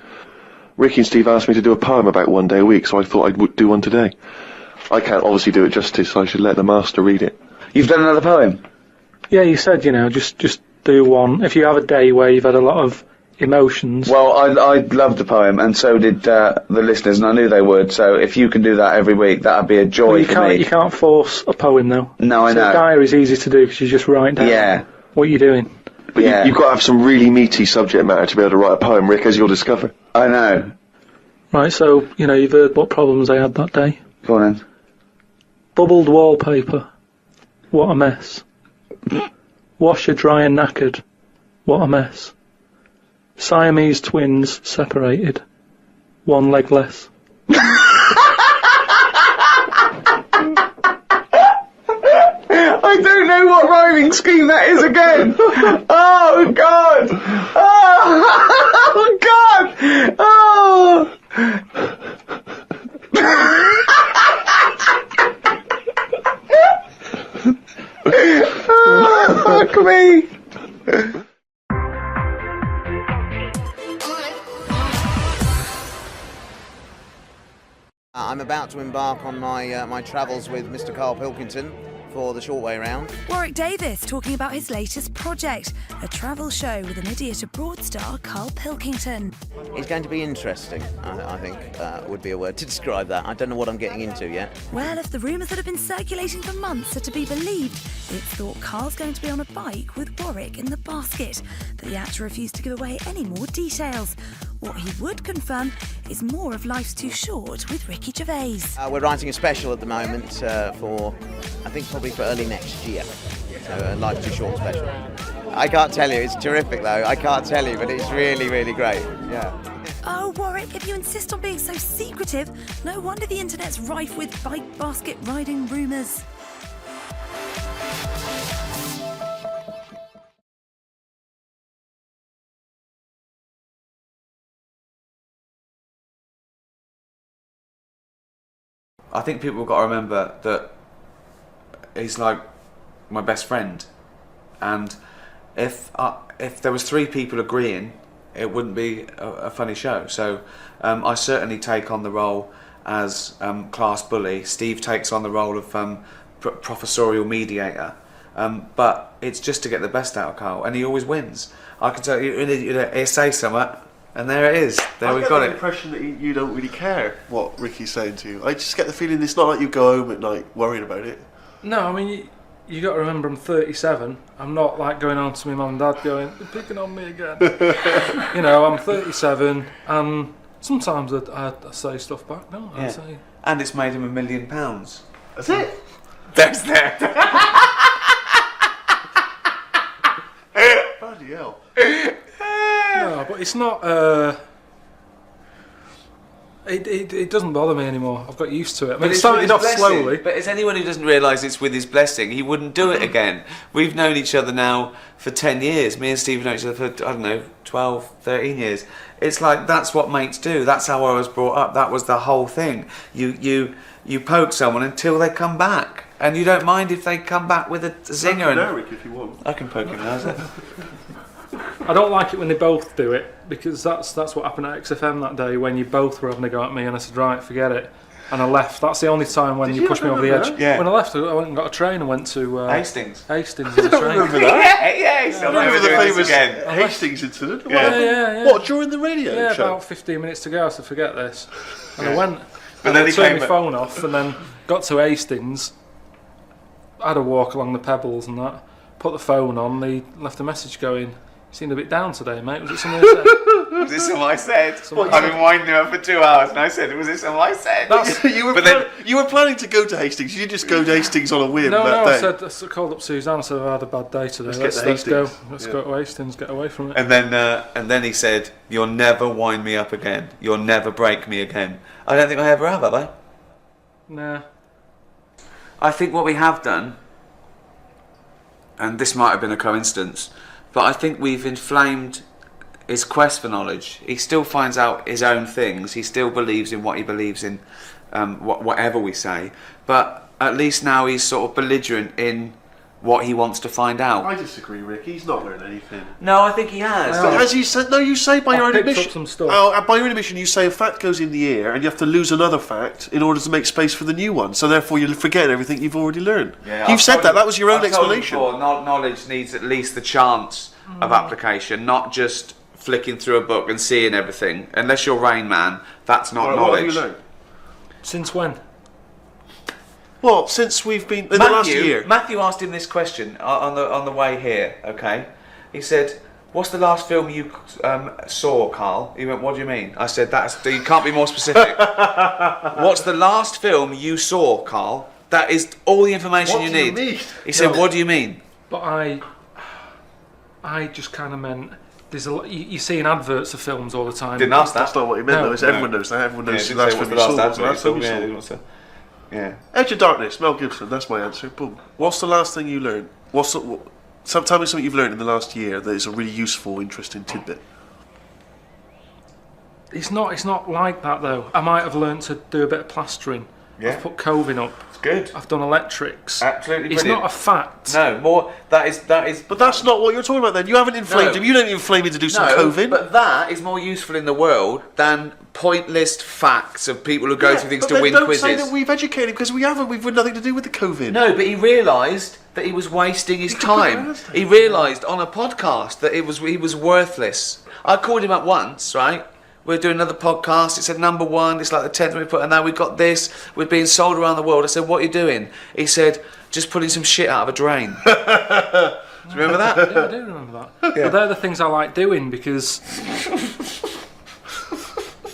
Speaker 8: Ricky and Steve asked me to do a poem about one day a week, so I thought I'd do one today. I can't obviously do it justice, so I should let the master read it.
Speaker 7: You've done another poem?
Speaker 3: Yeah, you said, just do one. If you have a day where you've had a lot of emotions.
Speaker 7: Well, I loved the poem, and so did the listeners, and I knew they would, so if you can do that every week, that would be a joy for me.
Speaker 3: You can't force a poem, though.
Speaker 7: No, I know.
Speaker 3: A diary's easy to do, because you just write down what you're doing.
Speaker 8: But you've got to have some really meaty subject matter to be able to write a poem, Rick, as you'll discover.
Speaker 7: I know.
Speaker 3: Right, so, you've heard what problems I had that day.
Speaker 7: Go on then.
Speaker 3: Bubbled wallpaper. What a mess. Washer dry and knackered. What a mess. Siamese twins separated. 1 leg less.
Speaker 7: I don't know what rhyming scheme that is again. Oh, God. Oh, God. Oh. Oh, fuck me.
Speaker 9: I'm about to embark on my travels with Mr. Karl Pilkington for the short way round.
Speaker 10: Warwick Davis talking about his latest project, a travel show with an idiot abroad star, Karl Pilkington.
Speaker 9: It's going to be interesting, I think would be a word to describe that. I don't know what I'm getting into yet.
Speaker 10: Well, if the rumours that have been circulating for months are to be believed, it's thought Karl's going to be on a bike with Warwick in the basket, but the actor refused to give away any more details. What he would confirm is more of Life's Too Short with Ricky Gervais.
Speaker 9: We're writing a special at the moment for, I think probably for early next year. So a Life Too Short special. I can't tell you, it's terrific though. I can't tell you, but it's really, really great. Yeah.
Speaker 10: Oh, Warwick, if you insist on being so secretive, no wonder the internet's rife with bike basket riding rumours.
Speaker 2: I think people have got to remember that he's like my best friend, and if there was 3 people agreeing, it wouldn't be a funny show. So I certainly take on the role as class bully. Steve takes on the role of professorial mediator. But it's just to get the best out of Karl, and he always wins. I can tell you, he'll say something, and there it is. There we've got it.
Speaker 1: I get the impression that you don't really care what Ricky's saying to you. I just get the feeling it's not like you go home at night worrying about it.
Speaker 3: No, I mean, you got to remember I'm 37. I'm not like going on to my mum and dad going, they're picking on me again. I'm 37, and sometimes I say stuff back. No, I say.
Speaker 2: And it's made him £1 million.
Speaker 1: That's it.
Speaker 2: That's that.
Speaker 1: Bloody hell.
Speaker 3: No, but it's not. It doesn't bother me anymore. I've got used to it. I mean,
Speaker 2: But
Speaker 3: it
Speaker 2: it's
Speaker 3: started
Speaker 2: with
Speaker 3: off
Speaker 2: his blessing.
Speaker 3: slowly.
Speaker 2: But it's anyone who doesn't realise it's with his blessing, he wouldn't do it again. We've known each other now for 10 years. Me and Steve have known each other for, I don't know, 12, 13 years. It's like, that's what mates do. That's how I was brought up. That was the whole thing. You poke someone until they come back. And you don't mind if they come back with a zinger.
Speaker 8: And Eric, if you want.
Speaker 2: I can poke him now, is it?
Speaker 3: I don't like it when they both do it, because that's what happened at XFM that day when you both were having a go at me, and I said, right, forget it. And I left. That's the only time when you pushed me over the edge.
Speaker 2: Yeah.
Speaker 3: When I left, I went and got a train and went to
Speaker 2: Hastings.
Speaker 3: Hastings on the train.
Speaker 8: Remember that?
Speaker 2: Yeah.
Speaker 8: I remember the famous Hastings incident.
Speaker 3: Yeah.
Speaker 8: What, during the radio
Speaker 3: Yeah,
Speaker 8: show?
Speaker 3: about 15 minutes to go, so forget this. And I went,
Speaker 2: But then he
Speaker 3: turned
Speaker 2: came
Speaker 3: my phone off, and then got to Hastings, had a walk along the pebbles and that, put the phone on, they left a message going, you seemed a bit down today, mate. Was it something I said?
Speaker 2: Was it something I said? I've been winding him up for 2 hours and I said, was it something I said?
Speaker 8: You were planning to go to Hastings. You didn't just go to Hastings on a whim
Speaker 3: No,
Speaker 8: that day.
Speaker 3: I called up Suzanne, I said, I've had a bad day today.
Speaker 8: Let's
Speaker 3: Let's go.
Speaker 8: Hastings.
Speaker 3: Let's go to Hastings, get away from it.
Speaker 2: And then he said, you'll never wind me up again. You'll never break me again. I don't think I ever have I?
Speaker 3: Nah.
Speaker 2: I think what we have done, and this might have been a coincidence, but I think we've inflamed his quest for knowledge. He still finds out his own things. He still believes in what he believes in, whatever we say. But at least now he's sort of belligerent in what he wants to find out.
Speaker 8: I disagree, Rick. He's not learned anything.
Speaker 2: No, I think he has.
Speaker 8: As you said, no, you say by your own
Speaker 3: picked up
Speaker 8: admission.
Speaker 3: some stuff.
Speaker 8: By your own admission, you say a fact goes in the air, and you have to lose another fact in order to make space for the new one. So therefore, you'll forget everything you've already learned.
Speaker 2: Yeah,
Speaker 8: You've said that. That was your own explanation.
Speaker 2: Knowledge needs at least the chance of application, not just flicking through a book and seeing everything. Unless you're Rain Man, that's not knowledge.
Speaker 8: What have you learned?
Speaker 3: Since when?
Speaker 8: Well, since we've been in the last year.
Speaker 2: Matthew asked him this question on the way here. Okay, he said, "What's the last film you saw, Carl?" He went, "What do you mean?" I said, "You can't be more specific." What's the last film you saw, Carl? That is all the information you need.
Speaker 8: What do you mean?
Speaker 2: He said, "What do you mean?"
Speaker 3: But I just kind of meant there's a lot. You see in adverts of films all the time.
Speaker 2: Didn't ask that.
Speaker 8: That's not what he meant,
Speaker 3: No.
Speaker 8: though. Everyone knows that. Everyone knows
Speaker 2: Yeah,
Speaker 8: the last film you saw.
Speaker 2: last
Speaker 8: Last film you
Speaker 2: film,
Speaker 8: saw.
Speaker 2: yeah.
Speaker 8: Edge of Darkness, Mel Gibson. That's my answer. Boom. What's the last thing you learned? Tell me something you've learned in the last year that is a really useful, interesting tidbit.
Speaker 3: It's not like that though. I might have learnt to do a bit of plastering.
Speaker 2: Yeah.
Speaker 3: I've put coving up.
Speaker 2: It's good.
Speaker 3: I've done electrics.
Speaker 2: Absolutely
Speaker 3: It's
Speaker 2: brilliant.
Speaker 3: not a fact.
Speaker 2: No, more. That is.
Speaker 8: But that's not what you're talking about then. You haven't inflamed him. You don't inflame him to do some coving.
Speaker 2: But that is more useful in the world than pointless facts of people who go through things
Speaker 8: but
Speaker 2: to
Speaker 8: then
Speaker 2: win
Speaker 8: don't
Speaker 2: quizzes.
Speaker 8: say that we've educated him, because we haven't. We've got nothing to do with the coving.
Speaker 2: No, but he realised that he was wasting his time. He realised on a podcast that he was worthless. I called him up once, right? We're doing another podcast. It's at #1. It's like the 10th we put, and now we've got this. We're being sold around the world. I said, "What are you doing?" He said, "Just putting some shit out of a drain." Do you remember that?
Speaker 3: Yeah, I do remember that. But they're the things I like doing because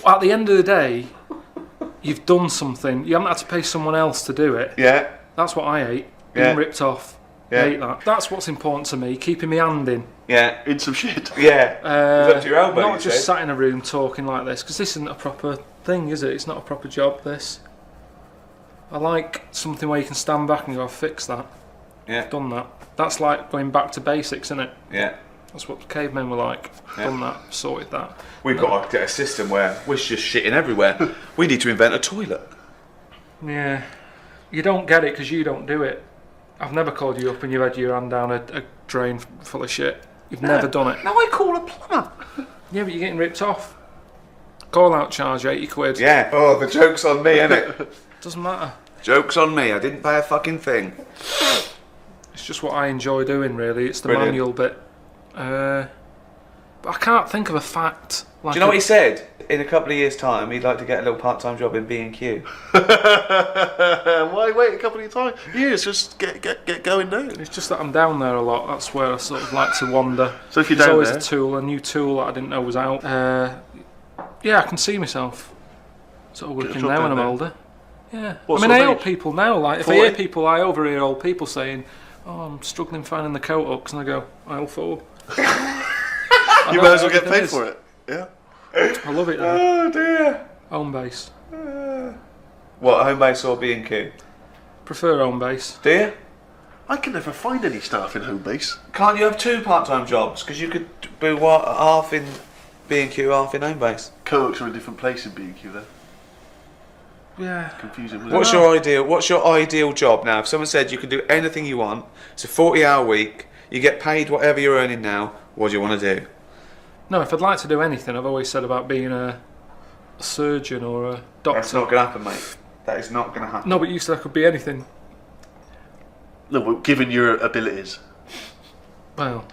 Speaker 3: at the end of the day, you've done something. You haven't had to pay someone else to do it.
Speaker 2: Yeah.
Speaker 3: That's what I ate.
Speaker 2: Yeah.
Speaker 3: Being ripped off.
Speaker 2: Yeah.
Speaker 3: I ate that. That's what's important to me. Keeping my hand in.
Speaker 2: Yeah.
Speaker 8: In some shit.
Speaker 2: Yeah. Up to your elbow,
Speaker 3: Not
Speaker 2: you
Speaker 3: just
Speaker 2: said.
Speaker 3: sat in a room talking like this, because this isn't a proper thing, is it? It's not a proper job, this. I like something where you can stand back and go, I've fixed that.
Speaker 2: Yeah.
Speaker 3: I've done that. That's like going back to basics, isn't it?
Speaker 2: Yeah.
Speaker 3: That's what cavemen were like. Done that, sorted that.
Speaker 2: We've got a system where we're just shitting everywhere. We need to invent a toilet.
Speaker 3: Yeah. You don't get it because you don't do it. I've never called you up and you've had your hand down a drain full of shit. You've never done it.
Speaker 2: No, I call a plumber.
Speaker 3: Yeah, but you're getting ripped off. Call out charge, 80 quid.
Speaker 2: Yeah. Oh, the joke's on me, innit?
Speaker 3: Doesn't matter.
Speaker 2: Joke's on me. I didn't pay a fucking thing.
Speaker 3: It's just what I enjoy doing, really. It's the
Speaker 2: Brilliant.
Speaker 3: manual bit. But I can't think of a fact. Like
Speaker 2: Do you know what he said? In a couple of years' time, he'd like to get a little part-time job in B&Q.
Speaker 8: Why wait a couple of years? Just get going now.
Speaker 3: It's just that I'm down there a lot. That's where I sort of like to wander.
Speaker 8: So if you're
Speaker 3: There's
Speaker 8: down
Speaker 3: always
Speaker 8: there,
Speaker 3: a new tool that I didn't know was out. Yeah, I can see myself sort of working
Speaker 8: job
Speaker 3: there when
Speaker 8: down
Speaker 3: I'm
Speaker 8: there.
Speaker 3: older. Yeah.
Speaker 8: What
Speaker 3: I mean,
Speaker 8: sort
Speaker 3: I
Speaker 8: of
Speaker 3: help
Speaker 8: age?
Speaker 3: people now. Like, if I
Speaker 8: 40?
Speaker 3: hear people, I overhear old people saying, "Oh, I'm struggling finding the coat hooks," and I go, "Aisle 4."
Speaker 8: you might as well get paid for it. Yeah.
Speaker 3: I love it. Though.
Speaker 2: Oh dear.
Speaker 3: Home base.
Speaker 2: What, home base or B&Q?
Speaker 3: Prefer home base.
Speaker 2: Do you?
Speaker 8: I can never find any staff in home base.
Speaker 2: Can't you have 2 part-time jobs? Because you could do what, half in B&Q, half in home base.
Speaker 8: Co-ops are a different place in B&Q then.
Speaker 3: Yeah.
Speaker 8: Confusing.
Speaker 2: What's your ideal job now? If someone said you can do anything you want, it's a 40-hour week, you get paid whatever you're earning now, what do you want to do?
Speaker 3: No, if I'd like to do anything, I've always said about being a surgeon or a doctor.
Speaker 2: That's not going to happen, mate. That is not going to happen.
Speaker 3: No, but you said I could be anything.
Speaker 8: No, but given your abilities.
Speaker 3: Well.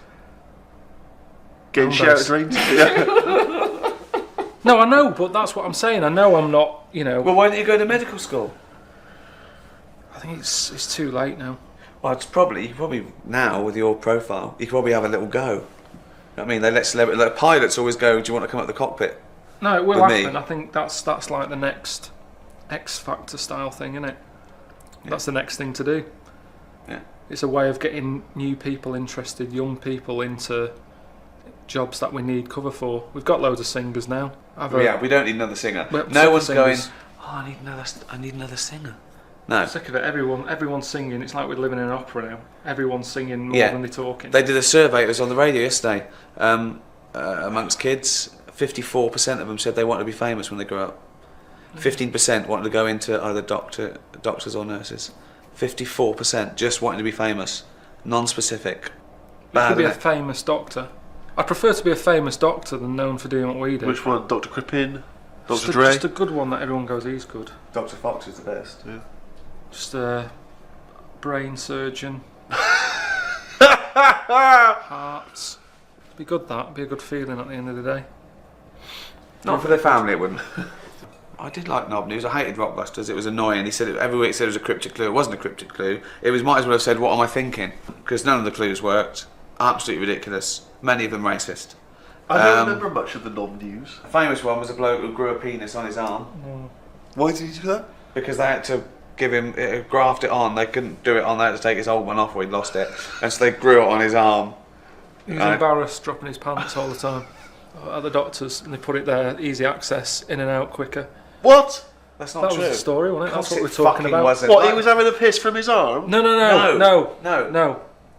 Speaker 8: Getting shouted range. Yeah.
Speaker 3: No, I know, but that's what I'm saying. I know I'm not, you know.
Speaker 2: Well, why don't you go to medical school?
Speaker 3: I think it's too late now.
Speaker 2: Well, you probably now with your profile, you could probably have a little go. You know what I mean? They let celebrities, like pilots always go, do you want to come up the cockpit?
Speaker 3: No, it will
Speaker 2: with
Speaker 3: happen.
Speaker 2: me?
Speaker 3: I think that's like the next X Factor style thing, isn't it?
Speaker 2: Yeah.
Speaker 3: That's the next thing to do.
Speaker 2: Yeah.
Speaker 3: It's a way of getting new people interested, young people into jobs that we need cover for. We've got loads of singers now.
Speaker 2: Yeah, we don't need another singer. No one's going, oh, I need another singer. No.
Speaker 3: I'm sick of it. Everyone's singing. It's like we're living in an opera now. Everyone's singing more than they're talking.
Speaker 2: They did a survey, it was on the radio yesterday, amongst kids. 54% of them said they want to be famous when they grow up. 15% wanted to go into either doctors or nurses. 54% just wanting to be famous. Non-specific.
Speaker 3: You could be a famous doctor. I prefer to be a famous doctor than known for doing what we do.
Speaker 8: Which one? Dr. Crippen? Dr.
Speaker 3: Dre? Just a good one that everyone goes, he's good.
Speaker 2: Dr. Fox is the best.
Speaker 8: Yeah.
Speaker 3: Just a brain surgeon. Hearts. Be good, that. Be a good feeling at the end of the day.
Speaker 2: Not for their family, it wouldn't. I did like Knob News. I hated Rockbusters. It was annoying. He said every week said it was a cryptic clue. It wasn't a cryptic clue. It was might as well have said, "What am I thinking?" Because none of the clues worked. Absolutely ridiculous. Many of them racist.
Speaker 8: I don't remember much of the Knob News.
Speaker 2: A famous one was a bloke who grew a penis on his arm.
Speaker 8: Why did he do that?
Speaker 2: Because they had to give him graft it on. They couldn't do it on. They had to take his old one off, or he'd lost it, and so they grew it on his arm.
Speaker 3: He was embarrassed, dropping his pants all the time at the doctors, and they put it there, easy access, in and out quicker.
Speaker 8: What?
Speaker 2: That's not
Speaker 3: that
Speaker 2: true.
Speaker 3: That was the story, wasn't it? That's what we're
Speaker 2: fucking
Speaker 3: talking about.
Speaker 2: wasn't.
Speaker 8: What, he was having a piss from his arm?
Speaker 3: No.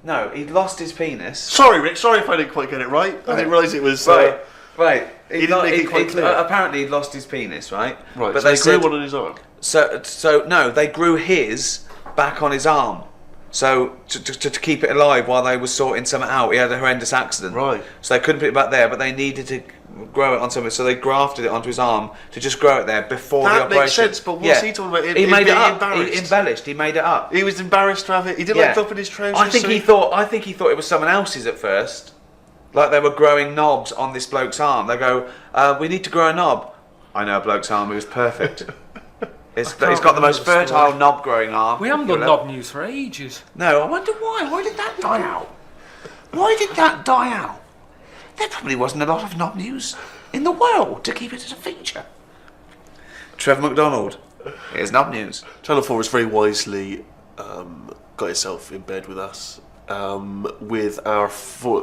Speaker 2: No, he'd lost his penis.
Speaker 8: Sorry, Rick, sorry if I didn't quite get it right. I didn't realise it was...
Speaker 2: Right.
Speaker 8: He didn't make it quite clear.
Speaker 2: Apparently he'd lost his penis, right?
Speaker 8: Right,
Speaker 2: but
Speaker 8: so they grew one on his arm?
Speaker 2: So no, they grew his back on his arm. So to keep it alive while they were sorting something out, he had a horrendous accident.
Speaker 8: Right.
Speaker 2: So they couldn't put it back there, but they needed to grow it on something, so they grafted it onto his arm to just grow it there before the operation.
Speaker 8: That makes sense, but what's he talking about?
Speaker 2: He made it up.
Speaker 8: Embarrassed?
Speaker 2: He embellished. He made it up.
Speaker 8: He was embarrassed to have it. He didn't like dropping his trousers.
Speaker 2: I think he thought it was someone else's at first. Like they were growing knobs on this bloke's arm. They go, we need to grow a knob. I know a bloke's arm. It was perfect. He's got the most fertile knob growing arm.
Speaker 3: We haven't done knob news for ages.
Speaker 2: No, I wonder why. Why did that die out? Why did that die out? There probably wasn't a lot of knob news in the world to keep it as a feature. Trevor McDonald, here's knob news.
Speaker 8: Channel 4 has very wisely got itself in bed with us with our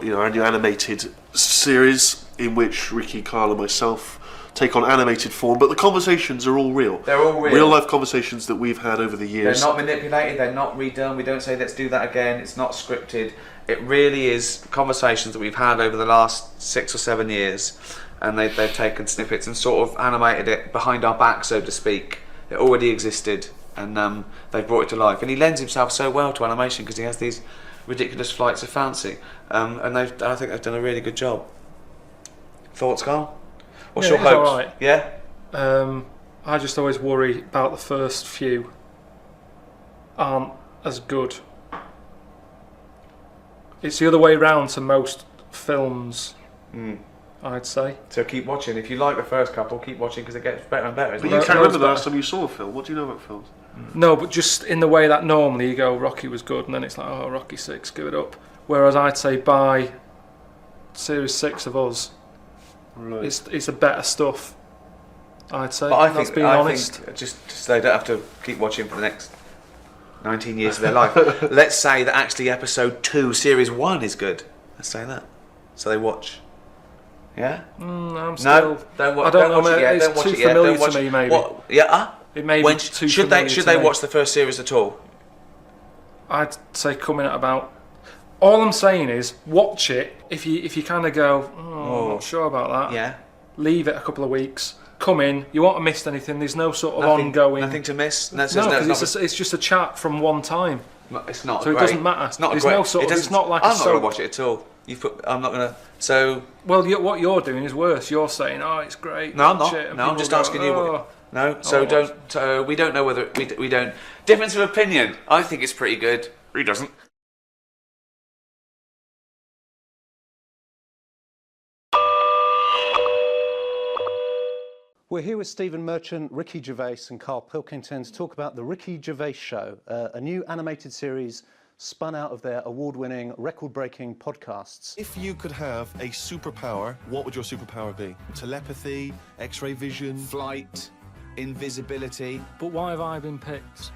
Speaker 8: new animated series in which Ricky, Karl and myself take on animated form, but the conversations are all real.
Speaker 2: They're all real.
Speaker 8: Real life conversations that we've had over the years.
Speaker 2: They're not manipulated, they're not redone, we don't say let's do that again, it's not scripted. It really is conversations that we've had over the last 6 or 7 years, and they've taken snippets and sort of animated it behind our back, so to speak. It already existed, and they've brought it to life. And he lends himself so well to animation because he has these ridiculous flights of fancy, and I think they've done a really good job. Thoughts, Karl? What's your hopes?
Speaker 3: Right.
Speaker 2: Yeah?
Speaker 3: I just always worry about the first few aren't as good. It's the other way round to most films, I'd say.
Speaker 2: So keep watching. If you like the first couple, keep watching because it gets better and better.
Speaker 8: But you can't remember the last time you saw a film. What do you know about films?
Speaker 3: No, but just in the way that normally you go, Rocky was good, and then it's like, oh, Rocky 6, give it up. Whereas I'd say by Series 6 of Us,
Speaker 8: right,
Speaker 3: it's the better stuff, I'd say.
Speaker 2: But I
Speaker 3: That's
Speaker 2: think,
Speaker 3: being honest.
Speaker 2: think just they don't have to keep watching for the next 19 years of their life. Let's say that actually Episode 2, Series 1 is good. Let's say that. So they watch. Yeah?
Speaker 3: I'm
Speaker 2: No,
Speaker 3: still...
Speaker 2: don't,
Speaker 3: I don't
Speaker 2: don't watch
Speaker 3: know,
Speaker 2: it yet.
Speaker 3: it's
Speaker 2: Don't watch
Speaker 3: too
Speaker 2: it yet.
Speaker 3: familiar
Speaker 2: Don't watch
Speaker 3: to me,
Speaker 2: it.
Speaker 3: maybe.
Speaker 2: What? Yeah?
Speaker 3: It may be too
Speaker 2: should
Speaker 3: familiar
Speaker 2: they
Speaker 3: to me.
Speaker 2: watch the first series at all?
Speaker 3: I'd say coming at about... All I'm saying is, watch it. If you kind of go, I'm not sure about that.
Speaker 2: Yeah.
Speaker 3: Leave it a couple of weeks. Come in. You won't have missed anything. There's no sort of ongoing...
Speaker 2: Nothing to miss?
Speaker 3: No, because it's just a chat from one time.
Speaker 2: It's not
Speaker 3: So
Speaker 2: great.
Speaker 3: it doesn't matter.
Speaker 2: It's not
Speaker 3: There's
Speaker 2: great.
Speaker 3: no sort of... It's not like
Speaker 2: I'm
Speaker 3: a
Speaker 2: not going to watch it at all. I'm not going to... So...
Speaker 3: Well, what you're doing is worse. You're saying, it's great.
Speaker 2: No, I'm
Speaker 3: watch
Speaker 2: not.
Speaker 3: it, and
Speaker 2: No, I'm
Speaker 3: people
Speaker 2: just
Speaker 3: go,
Speaker 2: asking you.
Speaker 3: "Oh."
Speaker 2: No, so don't... we don't know whether... We don't... Difference of opinion. I think it's pretty good. He doesn't.
Speaker 11: We're here with Stephen Merchant, Ricky Gervais and Karl Pilkington to talk about the Ricky Gervais Show, a new animated series spun out of their award-winning, record-breaking podcasts.
Speaker 1: If you could have a superpower, what would your superpower be? Telepathy, X-ray vision,
Speaker 2: Flight, invisibility.
Speaker 3: But why have I been picked?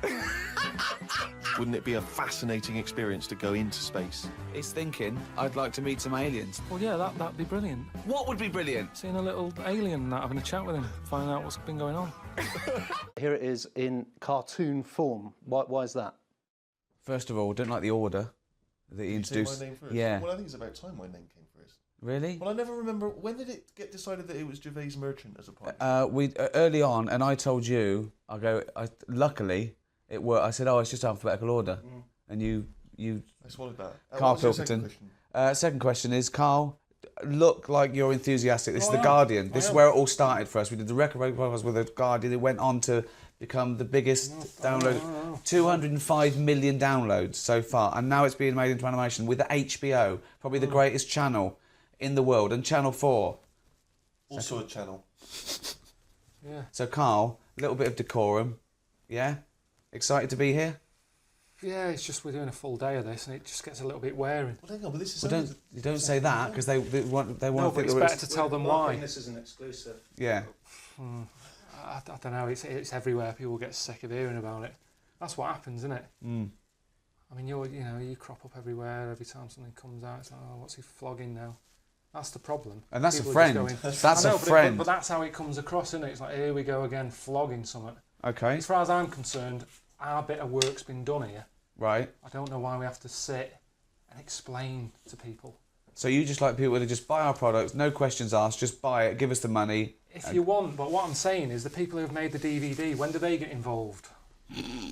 Speaker 1: Wouldn't it be a fascinating experience to go into space?
Speaker 2: He's thinking, I'd like to meet some aliens.
Speaker 3: Well, yeah, that'd be brilliant.
Speaker 2: What would be brilliant?
Speaker 3: Seeing a little alien and that, having a chat with him, finding out what's been going on.
Speaker 11: Here it is in cartoon form. Why is that?
Speaker 2: First of all, I don't like the order that he introduced.
Speaker 1: My name first?
Speaker 2: Yeah.
Speaker 1: Well, I think it's about time my name came first.
Speaker 2: Really?
Speaker 1: Well, I never remember, when did it get decided that it was Gervais Merchant as a part?
Speaker 2: Early on, and I told you, luckily, it worked. I said, it's just alphabetical order. And you
Speaker 1: I swallowed that.
Speaker 2: Karl
Speaker 1: What was your
Speaker 2: Pilkington.
Speaker 1: second question?
Speaker 2: Second question is, Karl, look like you're enthusiastic. This is The Guardian. This is where it all started for us. We did the record podcast with The Guardian. It went on to become the biggest download. 205 million downloads so far. And now it's being made into animation with HBO, probably the greatest channel in the world, and Channel 4.
Speaker 1: Also a channel.
Speaker 3: Yeah.
Speaker 2: So, Karl, a little bit of decorum. Yeah? Excited to be here?
Speaker 3: Yeah, it's just we're doing a full day of this, and it just gets a little bit wearing.
Speaker 1: Well, hang on, but this is...
Speaker 2: Well, don't say that, because they want to
Speaker 3: No, but
Speaker 2: think
Speaker 3: it's better to tell them why.
Speaker 11: This is an exclusive.
Speaker 2: Yeah.
Speaker 3: I don't know. It's everywhere. People get sick of hearing about it. That's what happens, isn't it? I mean, you crop up everywhere every time something comes out. It's like, what's he flogging now? That's the problem.
Speaker 2: And that's
Speaker 3: People
Speaker 2: a
Speaker 3: are just
Speaker 2: friend.
Speaker 3: going,
Speaker 2: That's
Speaker 3: I know,
Speaker 2: a friend.
Speaker 3: But that's how it comes across, isn't it? It's like, here we go again, flogging something.
Speaker 2: Okay.
Speaker 3: As far as I'm concerned, our bit of work's been done here.
Speaker 2: Right.
Speaker 3: I don't know why we have to sit and explain to people.
Speaker 2: So you just like people to just buy our products, no questions asked, just buy it, give us the money.
Speaker 3: If you want, but what I'm saying is the people who have made the DVD, when do they get involved?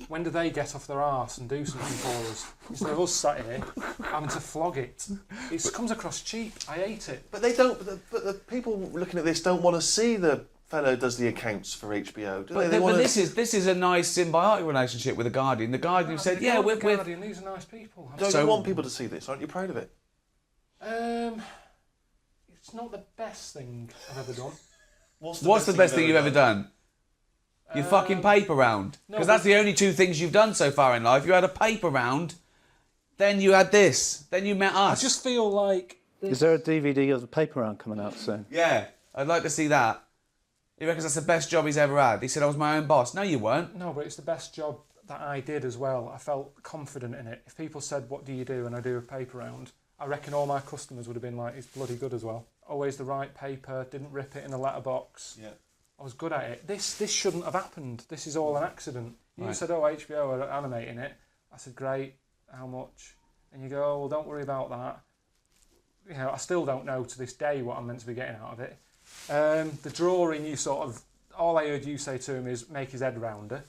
Speaker 3: When do they get off their arse and do something for us? Instead of us sat here having to flog it. It comes across cheap. I hate it.
Speaker 1: But they don't... But the people looking at this don't want to see the fellow who does the accounts for HBO, do they?
Speaker 2: But this is a nice symbiotic relationship with The Guardian. The Guardian said, we're...
Speaker 3: Guardian, these are nice people.
Speaker 1: Don't you want people to see this? Aren't you proud of it?
Speaker 3: It's not the best thing I've ever done.
Speaker 2: What's the best thing you've ever done? Your fucking paper round. Because that's the only two things you've done so far in life. You had a paper round, then you had this, then you met us.
Speaker 3: I just feel like...
Speaker 11: Is there a DVD of the paper round coming out soon?
Speaker 2: Yeah, I'd like to see that. He reckons that's the best job he's ever had. He said I was my own boss. No, you weren't.
Speaker 3: No, but it's the best job that I did as well. I felt confident in it. If people said, what do you do? And I do a paper round, I reckon all my customers would have been like, it's bloody good as well. Always the right paper, didn't rip it in a letterbox.
Speaker 1: Yeah.
Speaker 3: I was good at it. This shouldn't have happened. This is all an accident. You
Speaker 2: Right.
Speaker 3: said, HBO are animating it. I said, great, how much? And you go, well, don't worry about that. I still don't know to this day what I'm meant to be getting out of it. The drawing, all I heard you say to him is make his head rounder.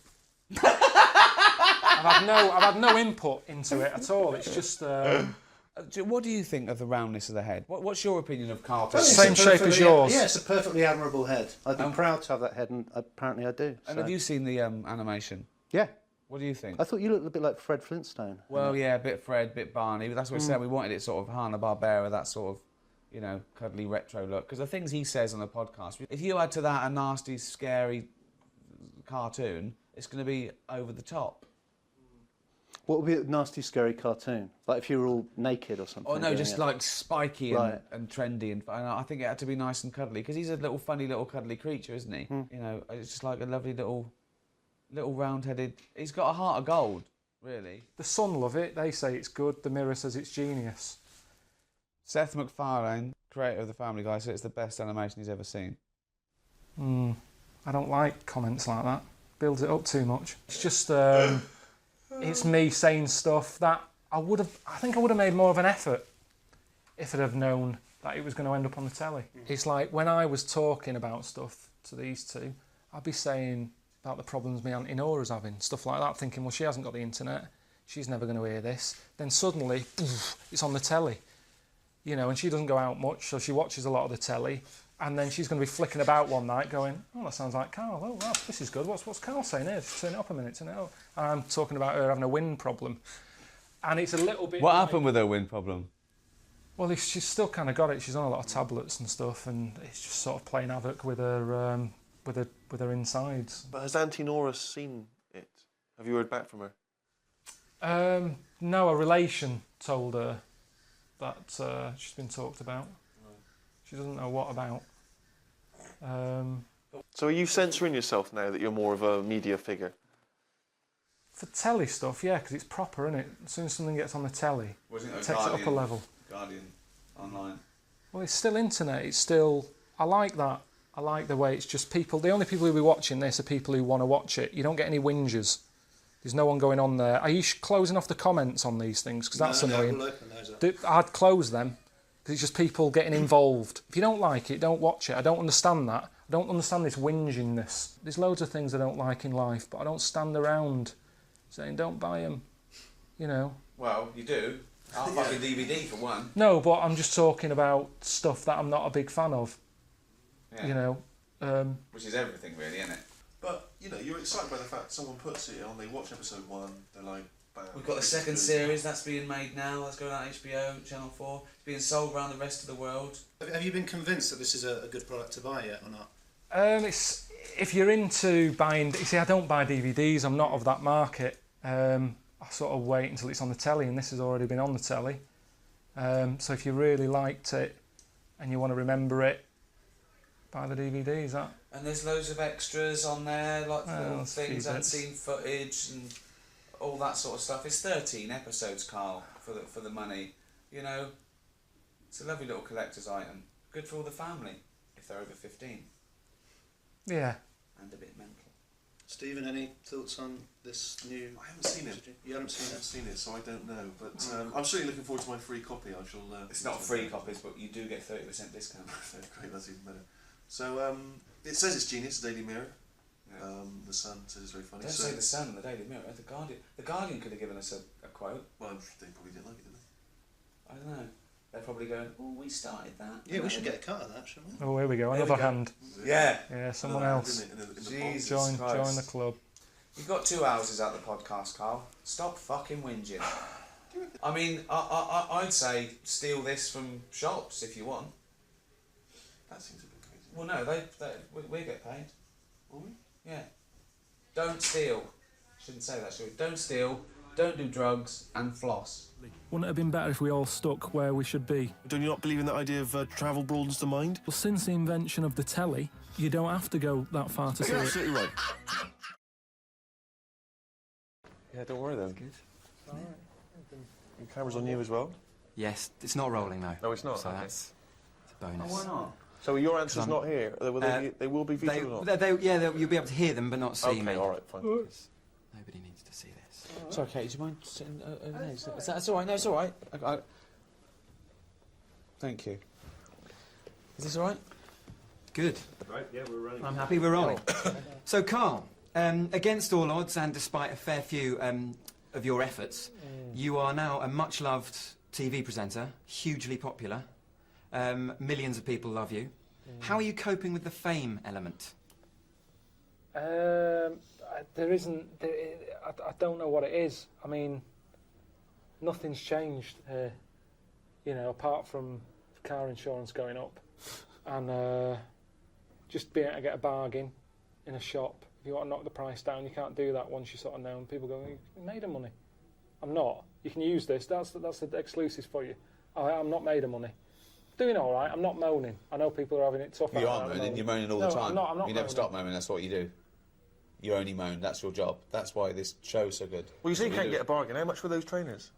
Speaker 3: I've had no input into it at all. It's just...
Speaker 2: What do you think of the roundness of the head? What's your opinion of Karl?
Speaker 3: Same shape as yours.
Speaker 11: Yeah, it's a perfectly admirable head. I'd be proud to have that head, and apparently I do.
Speaker 2: And have you seen the animation?
Speaker 11: Yeah.
Speaker 2: What do you think?
Speaker 11: I thought you looked a bit like Fred Flintstone.
Speaker 2: Well, yeah, a bit Fred, bit Barney, but that's what we said. We wanted it sort of Hanna-Barbera, that sort of, cuddly retro look. Because the things he says on the podcast, if you add to that a nasty, scary cartoon, it's going to be over the top.
Speaker 11: What would be a nasty, scary cartoon? Like if you were all naked or something?
Speaker 2: Oh no, just like spiky
Speaker 11: Right.
Speaker 2: and trendy, and I think it had to be nice and cuddly because he's a funny little cuddly creature, isn't he? It's just like a lovely little round-headed. He's got a heart of gold, really.
Speaker 3: The Sun love it. They say it's good. The Mirror says it's genius.
Speaker 2: Seth MacFarlane, creator of The Family Guy, said it's the best animation he's ever seen.
Speaker 3: I don't like comments like that. Builds it up too much. It's just, it's me saying stuff that I think I would have made more of an effort if I'd have known that it was going to end up on the telly. It's like when I was talking about stuff to these two, I'd be saying about the problems my Auntie Nora's having, stuff like that, thinking, well, she hasn't got the internet, she's never going to hear this. Then suddenly, it's on the telly, you know, and she doesn't go out much, so she watches a lot of the telly, and then she's going to be flicking about one night going, oh, that sounds like Karl, oh, wow, this is good, what's Karl saying here? Just turn it up a minute, turn it up. And I'm talking about her having a wind problem. And it's a little bit
Speaker 2: What happened with her wind problem?
Speaker 3: Well, she's still kind of got it. She's on a lot of tablets and stuff, and it's just sort of playing havoc with her, with her insides.
Speaker 1: But has Auntie Nora seen it? Have you heard back from her?
Speaker 3: No, a relation told her that she's been talked about. She doesn't know what about.
Speaker 1: So are you censoring yourself now that you're more of a media figure?
Speaker 3: For telly stuff, yeah, because it's proper, isn't it? As soon as something gets on the telly, it takes it up a level.
Speaker 2: Guardian online.
Speaker 3: Well, it's still internet. It's still... I like that. I like the way it's just people... The only people who'll be watching this are people who want to watch it. You don't get any whingers. There's no one going on there. Are you closing off the comments on these things? Because that's annoying.
Speaker 11: We'll open those up.
Speaker 3: I'd close them, because it's just people getting involved. If you don't like it, don't watch it. I don't understand that. I don't understand this whingingness. There's loads of things I don't like in life, but I don't stand around saying, don't buy them, you know.
Speaker 2: Well, you do. I'll buy the DVD for one.
Speaker 3: No, but I'm just talking about stuff that I'm not a big fan of, you know.
Speaker 2: Which is everything, really, isn't it?
Speaker 1: But, you know, you're excited by the fact someone puts it on, they watch episode 1, they're like, bam.
Speaker 2: We've got the second series, that's being made now, that's going out HBO, Channel 4. It's being sold around the rest of the world.
Speaker 11: Have you been convinced that this is a good product to buy yet or not?
Speaker 3: If you're into buying... You see, I don't buy DVDs, I'm not of that market. I sort of wait until it's on the telly, and this has already been on the telly. So if you really liked it and you want to remember it, buy the DVDs.
Speaker 2: And there's loads of extras on there, like little things, unseen footage, and all that sort of stuff. It's 13 episodes, Karl, for the money. You know, it's a lovely little collector's item. Good for all the family if they're over 15.
Speaker 3: Yeah.
Speaker 2: And a bit mental.
Speaker 11: Stephen, any thoughts on this new...
Speaker 1: I haven't seen it.
Speaker 11: You haven't seen it?
Speaker 1: I haven't seen it, so I don't know. But I'm certainly looking forward to my free copy. I shall...
Speaker 2: It's not free copies, but you do get 30% discount.
Speaker 1: Great, that's even better. So, it says it's genius, the Daily Mirror.
Speaker 2: Yeah.
Speaker 1: The Sun says it's very funny.
Speaker 2: Don't say the Sun and the Daily Mirror, the Guardian. The Guardian could have given us a quote.
Speaker 1: Well, they probably didn't like it, did they?
Speaker 2: I don't know. They're probably going, oh, we started that.
Speaker 11: Yeah, we should get a cut of that, shouldn't we?
Speaker 3: Oh, here we go, another hand.
Speaker 2: Yeah.
Speaker 3: Yeah, someone else.
Speaker 2: Jesus
Speaker 3: join
Speaker 2: Christ.
Speaker 3: the club.
Speaker 2: You've got 2 houses out the podcast, Karl. Stop fucking whinging. I mean, I'd say steal this from shops if you want.
Speaker 1: That seems a bit crazy.
Speaker 2: Well, no, we get paid.
Speaker 1: Will we?
Speaker 2: Yeah. Don't steal. Shouldn't say that, should we? Don't steal, don't do drugs, and floss.
Speaker 3: Wouldn't it have been better if we all stuck where we should be?
Speaker 1: Do you not believe in that idea of travel broadens the mind?
Speaker 3: Well, since the invention of the telly, you don't have to go that far to see
Speaker 1: You're
Speaker 3: it.
Speaker 1: absolutely right. Yeah, don't worry then.
Speaker 12: Good.
Speaker 1: All right. The camera's on you as well?
Speaker 12: Yes, it's not rolling though.
Speaker 1: No, it's not.
Speaker 12: So
Speaker 1: Okay.
Speaker 12: that's a bonus.
Speaker 2: Oh, why not?
Speaker 1: So your answer's not here? They will be featured or not?
Speaker 12: You'll be able to hear them, but not see me.
Speaker 1: Okay, all right, fine.
Speaker 12: Nobody needs to see this. Sorry, Kate, do you mind sitting over there? That's all right. No, it's all right.
Speaker 2: Thank you.
Speaker 12: Is this all right? Good.
Speaker 1: Right, yeah, we're running.
Speaker 12: I'm happy we're rolling. So, Karl, against all odds and despite a fair few of your efforts, you are now a much-loved TV presenter, hugely popular. Millions of people love you. How are you coping with the fame element?
Speaker 3: There isn't... I don't know what it is. I mean, nothing's changed here, you know, apart from car insurance going up and just being able to get a bargain in a shop. If you want to knock the price down, you can't do that once you're sort of known. People go, you made of money. I'm not. You can use this. That's the exclusives for you. I'm not made of money. Doing all right. I'm not moaning. I know people are having it tough.
Speaker 2: You are moaning. You're moaning all the time.
Speaker 3: I'm not
Speaker 2: you never
Speaker 3: moaning.
Speaker 2: stop moaning. That's what you do. You only moan. That's your job. That's why this show's so good.
Speaker 1: Well, you say you can't get a bargain. How much were those trainers?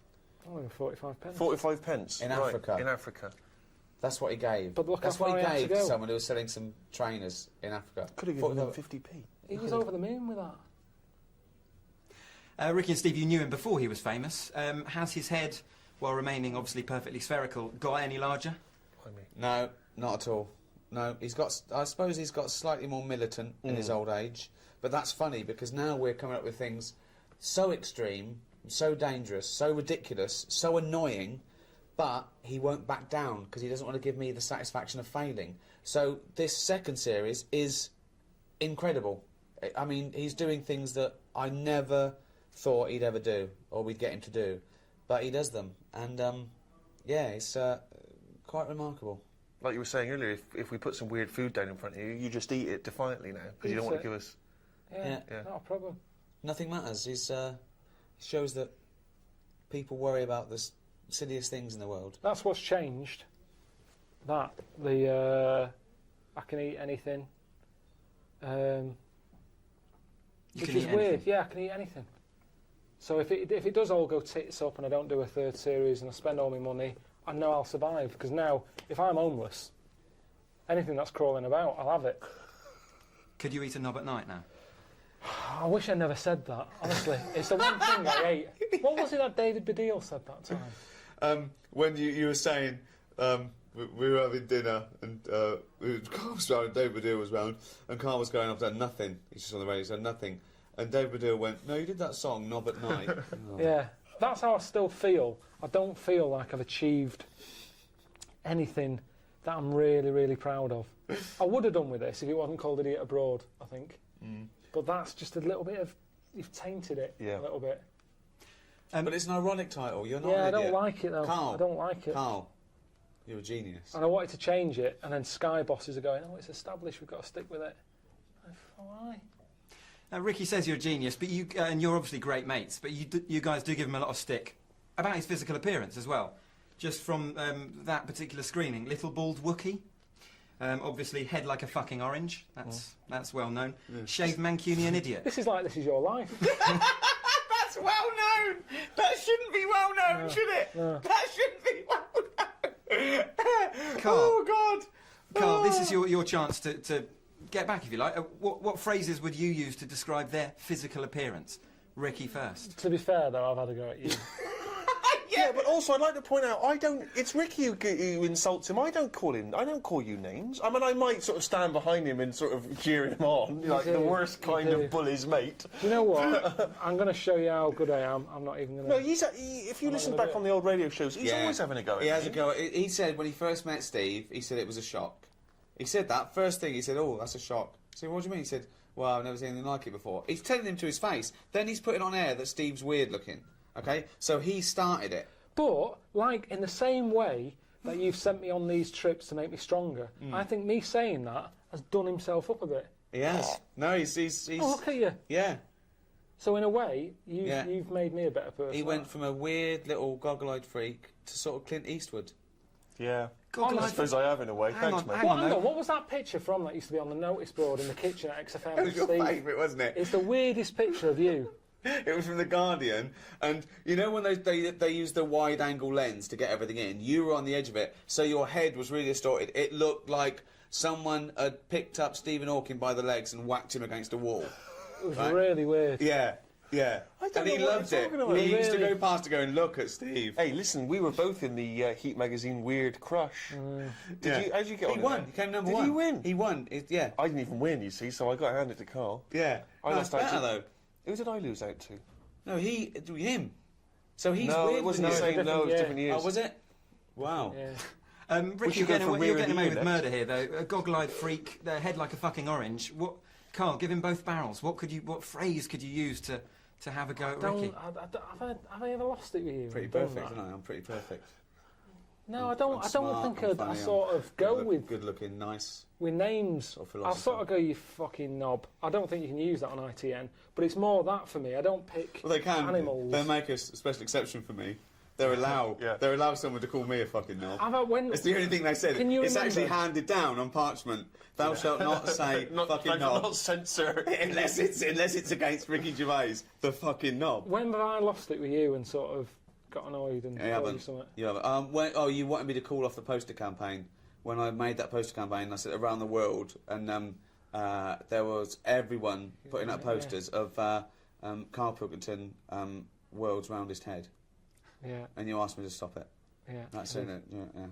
Speaker 3: Only 45 pence.
Speaker 1: 45 pence?
Speaker 2: In
Speaker 1: Right,
Speaker 2: Africa.
Speaker 1: In Africa.
Speaker 2: That's what he gave.
Speaker 3: But look
Speaker 2: That's
Speaker 3: how
Speaker 2: what
Speaker 3: far
Speaker 2: he
Speaker 3: he had
Speaker 2: gave
Speaker 3: to
Speaker 2: to
Speaker 3: go.
Speaker 2: someone who was selling some trainers in Africa.
Speaker 1: Could have given them 50p.
Speaker 3: He was over the moon with that.
Speaker 12: Ricky and Steve, you knew him before he was famous. Has his head, while remaining obviously perfectly spherical, got any larger?
Speaker 2: No, not at all. No, he's got. I suppose he's got slightly more militant in his old age, but that's funny because now we're coming up with things so extreme, so dangerous, so ridiculous, so annoying, but he won't back down because he doesn't want to give me the satisfaction of failing. So this second series is incredible. I mean, he's doing things that I never thought he'd ever do, or we'd get him to do, but he does them, and yeah, it's quite remarkable.
Speaker 1: Like you were saying earlier, if we put some weird food down in front of you, you just eat it defiantly now because you don't want to give us.
Speaker 3: Yeah, not a problem.
Speaker 2: Nothing matters. He shows that people worry about the silliest things in the world.
Speaker 3: That's what's changed. I can eat anything. Which is weird. Yeah, I can eat anything. So if it does all go tits up and I don't do a third series and I spend all my money, I know I'll survive, because now, if I'm homeless, anything that's crawling about, I'll have it.
Speaker 12: Could you eat a knob at night now?
Speaker 3: I wish I never said that, honestly. It's the one thing I ate. What was it that David Baddiel said that time?
Speaker 4: When you were saying we were having dinner and Carl was round and David Baddiel was round and Carl was going, I've done nothing. He's just on the radio, he said nothing. And David Baddiel went, no, you did that song, Knob at Night.
Speaker 3: Yeah, that's how I still feel. I don't feel like I've achieved anything that I'm really, really proud of. I would have done with this if it wasn't called Idiot Abroad, I think. But that's just a little bit of... You've tainted it a little bit.
Speaker 2: But it's an ironic title. You're not
Speaker 3: Yeah,
Speaker 2: an
Speaker 3: I don't
Speaker 2: idiot.
Speaker 3: like it, though.
Speaker 2: Carl,
Speaker 3: I don't like it.
Speaker 2: Carl, you're a genius.
Speaker 3: And I wanted to change it, and then Sky bosses are going, oh, it's established, we've got to stick with it. Why?
Speaker 12: Ricky says you're a genius, but you and you're obviously great mates, but you guys do give him a lot of stick about his physical appearance as well. Just from that particular screening, little bald Wookie, obviously head like a fucking orange. That's well known. Shaved Mancunian idiot.
Speaker 3: This is your life.
Speaker 2: That's well known. That shouldn't be well known, should it?
Speaker 3: No.
Speaker 2: That shouldn't be well known.
Speaker 12: Carl,
Speaker 2: oh God.
Speaker 12: Carl, this is your chance to get back, if you like. What phrases would you use to describe their physical appearance? Ricky first.
Speaker 3: To be fair, though, I've had a go at you.
Speaker 1: Yeah, but also I'd like to point out, it's Ricky who insults him. I don't call you names. I mean, I might sort of stand behind him and sort of cheer him on, like the worst kind of bully's mate.
Speaker 3: Do you know what? I'm going to show you how good I am. I'm not even going to...
Speaker 1: No, if you listen back on the old radio shows, he's always having a go at
Speaker 2: He has
Speaker 1: me.
Speaker 2: a go. He said when he first met Steve, he said it was a shock. He said that first thing. He said, "Oh, that's a shock." I said, "What do you mean?" He said, "Well, I've never seen anything like it before." He's telling him to his face. Then he's putting on air that Steve's weird looking. Okay, so he started it.
Speaker 3: But, like, in the same way that you've sent me on these trips to make me stronger, I think me saying that has done himself up a bit.
Speaker 2: He has. No, he's.
Speaker 3: Oh, look at you.
Speaker 2: Yeah.
Speaker 3: So, in a way, you've made me a better person.
Speaker 2: He went from a weird little goggle-eyed freak to sort of Clint Eastwood.
Speaker 1: Yeah.
Speaker 3: God,
Speaker 1: I suppose I have in a way. Thanks, mate.
Speaker 3: Hang on, what was that picture from that used to be on the notice board in the kitchen at XFM?
Speaker 2: It was your favourite, wasn't it?
Speaker 3: It's the weirdest picture of you.
Speaker 4: It was from The Guardian, and you know when they use the wide-angle lens to get everything in, you were on the edge of it, so your head was really distorted. It looked like someone had picked up Stephen Hawking by the legs and whacked him against a wall.
Speaker 3: It was really weird.
Speaker 4: Yeah. And he loved it. He used to go past to go and look at Steve.
Speaker 1: Hey, listen, we were both in the Heat magazine Weird Crush. How did you get on?
Speaker 4: He won. He came number one.
Speaker 1: Did he win?
Speaker 4: He won. Yeah.
Speaker 1: I didn't even win, you see, so I got to hand it to Carl.
Speaker 4: Yeah.
Speaker 1: I lost
Speaker 4: better
Speaker 1: out to...
Speaker 4: though.
Speaker 1: Who did I lose out to?
Speaker 4: No, him. So he's
Speaker 1: no,
Speaker 4: weird.
Speaker 1: It wasn't the same. No, it was different years.
Speaker 4: Oh, was it? Wow.
Speaker 3: Yeah.
Speaker 12: Ricky, you're getting away with murder here, though. A goggle-eyed freak, their head like a fucking orange. What, Carl? Give him both barrels. What phrase could you use to have a go at Ricky?
Speaker 3: Have I ever lost it with you?
Speaker 4: Pretty perfect, isn't I? I'm pretty perfect.
Speaker 3: No, I don't think
Speaker 4: I'm
Speaker 3: I sort of go with
Speaker 4: good-looking, nice.
Speaker 3: With names. I'll sort of go, you fucking knob. I don't think you can use that on ITN, but it's more that for me. I don't pick
Speaker 4: Well, they can.
Speaker 3: animals.
Speaker 4: They make a special exception for me. They allow someone to call me a fucking knob. It's the only thing they said. It's actually handed down on parchment. Thou shalt not say fucking knob.
Speaker 1: Not censor.
Speaker 4: unless it's against Ricky Gervais, the fucking knob.
Speaker 3: When have I lost it with you and sort of got annoyed and
Speaker 4: You
Speaker 3: told you
Speaker 4: haven't.
Speaker 3: something?
Speaker 4: You haven't. You wanted me to call off the poster campaign. When I made that poster campaign, I said around the world, and there was everyone putting up posters of Karl Pilkington, world's roundest head.
Speaker 3: Yeah.
Speaker 4: And you asked me to stop it.
Speaker 3: Yeah.
Speaker 4: That's it. Yeah.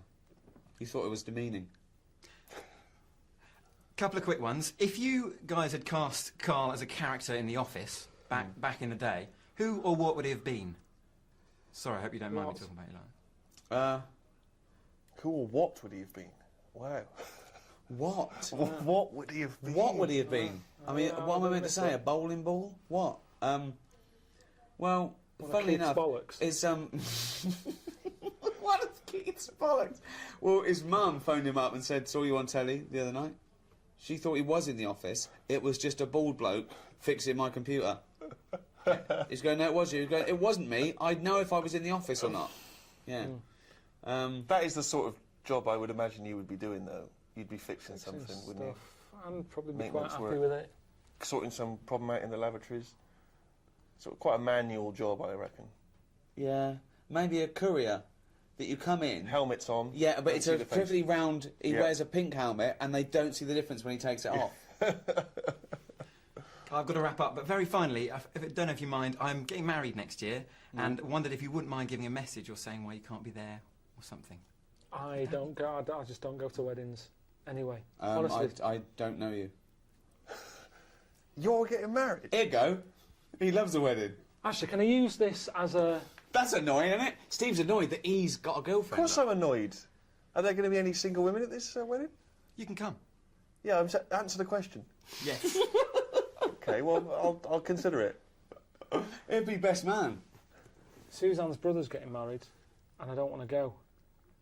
Speaker 4: You thought it was demeaning.
Speaker 12: Couple of quick ones. If you guys had cast Karl as a character in The Office back in the day, who or what would he have been? Sorry, I hope you don't mind me talking about you like that.
Speaker 1: Who or what would he have been? Wow.
Speaker 4: What?
Speaker 1: What would he have been?
Speaker 4: What would he have been? I mean, what am I meant to say? A bowling ball? What? Well, funnily enough, is what a kid's bollocks. Well, his mum phoned him up and said, "Saw you on telly the other night." She thought he was in the office. It was just a bald bloke fixing my computer. He's going, "No, it was you." He's going, "It wasn't me. I'd know if I was in the office or not." Yeah.
Speaker 1: That is the sort of job I would imagine you would be doing, though. You'd be fixing something, wouldn't you?
Speaker 3: I'd probably be quite
Speaker 1: Maintenance
Speaker 3: happy
Speaker 1: work.
Speaker 3: with it.
Speaker 1: Sorting some problem out in the lavatories. Sort of quite a manual job, I reckon.
Speaker 4: Yeah. Maybe a courier that you come in.
Speaker 1: Helmet's on.
Speaker 4: Yeah, but
Speaker 1: Don't
Speaker 4: it's
Speaker 1: see
Speaker 4: a
Speaker 1: the face.
Speaker 4: perfectly round. He wears a pink helmet, and they don't see the difference when he takes it off.
Speaker 12: I've got to wrap up, but very finally, I don't know if you mind, I'm getting married next year, and wondered if you wouldn't mind giving a message or saying why you can't be there or something.
Speaker 3: I don't go. I just don't go to weddings. Anyway, honestly,
Speaker 4: I don't know you.
Speaker 1: You're getting married?
Speaker 4: Here you go. He loves a wedding.
Speaker 3: Actually, can I use this as a...
Speaker 4: That's annoying, isn't it? Steve's annoyed that he's got a girlfriend.
Speaker 1: Of course I'm annoyed. Are there going to be any single women at this wedding?
Speaker 12: You can come.
Speaker 1: Yeah, answer the question.
Speaker 12: Yes.
Speaker 1: Okay, well, I'll consider it.
Speaker 4: He'd be best man.
Speaker 3: Suzanne's brother's getting married, and I don't want to go.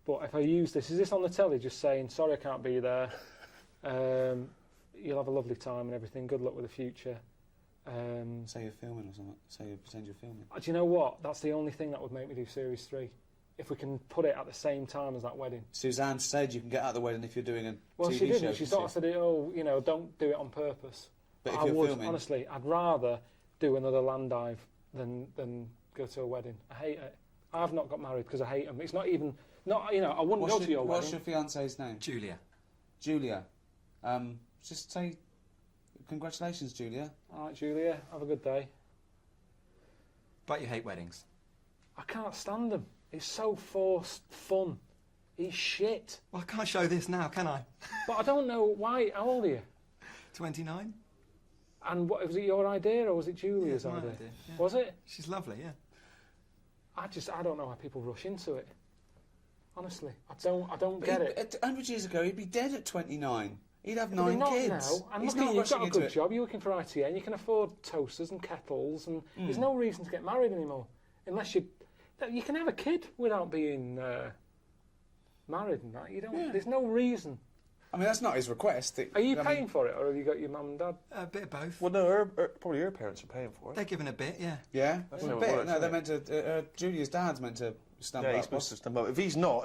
Speaker 3: But if I use this, is this on the telly just saying, "Sorry, I can't be there. You'll have a lovely time and everything. Good luck with the future."
Speaker 4: Say you're filming or something. Say you pretend you're filming.
Speaker 3: Do you know what? That's the only thing that would make me do Series 3. If we can put it at the same time as that wedding.
Speaker 4: Suzanne said you can get out of the wedding if you're doing a
Speaker 3: Well,
Speaker 4: TV
Speaker 3: she didn't.
Speaker 4: show.
Speaker 3: She sort of said, "Oh, you know, don't do it on purpose."
Speaker 4: But if
Speaker 3: I
Speaker 4: you're
Speaker 3: would,
Speaker 4: filming...
Speaker 3: honestly, I'd rather do another land dive than go to a wedding. I hate it. I've not got married because I hate them. It's not even... I wouldn't go to your wedding.
Speaker 4: What's your fiance's name?
Speaker 12: Julia.
Speaker 4: Julia. Just say congratulations, Julia.
Speaker 3: All right, Julia, have a good day.
Speaker 12: But you hate weddings.
Speaker 3: I can't stand them. It's so forced fun. It's shit.
Speaker 12: Well, I can't show this now, can I?
Speaker 3: But I don't know why. How old are you?
Speaker 12: 29.
Speaker 3: And what, was it your idea or was it Julia's
Speaker 12: my
Speaker 3: idea?
Speaker 12: idea, yeah.
Speaker 3: Was it?
Speaker 12: She's lovely, yeah.
Speaker 3: I don't know why people rush into it. Honestly, I don't get it.
Speaker 4: 100 years ago, he'd be dead at 29. He'd have
Speaker 3: But
Speaker 4: 9
Speaker 3: not
Speaker 4: kids.
Speaker 3: now. And
Speaker 4: He's
Speaker 3: look at
Speaker 4: not
Speaker 3: you, you've got
Speaker 4: rushing
Speaker 3: a
Speaker 4: into
Speaker 3: good
Speaker 4: it.
Speaker 3: job. You're working for ITN. You can afford toasters and kettles, and there's no reason to get married anymore, unless you can have a kid without being married and that. You don't.
Speaker 4: Yeah.
Speaker 3: There's no reason.
Speaker 4: I mean, that's not his request.
Speaker 3: Are you paying for it, or have you got your mum and dad?
Speaker 12: A bit of both.
Speaker 1: Well, no, probably her parents are paying for it.
Speaker 12: They're giving a bit, yeah.
Speaker 4: Yeah?
Speaker 1: That's
Speaker 4: Well,
Speaker 1: how
Speaker 4: a
Speaker 1: it
Speaker 4: bit.
Speaker 1: works,
Speaker 4: No,
Speaker 1: isn't
Speaker 4: they're
Speaker 1: it?
Speaker 4: meant to... Julia's dad's meant to stump
Speaker 1: Yeah,
Speaker 4: up.
Speaker 1: he's supposed to stump up. If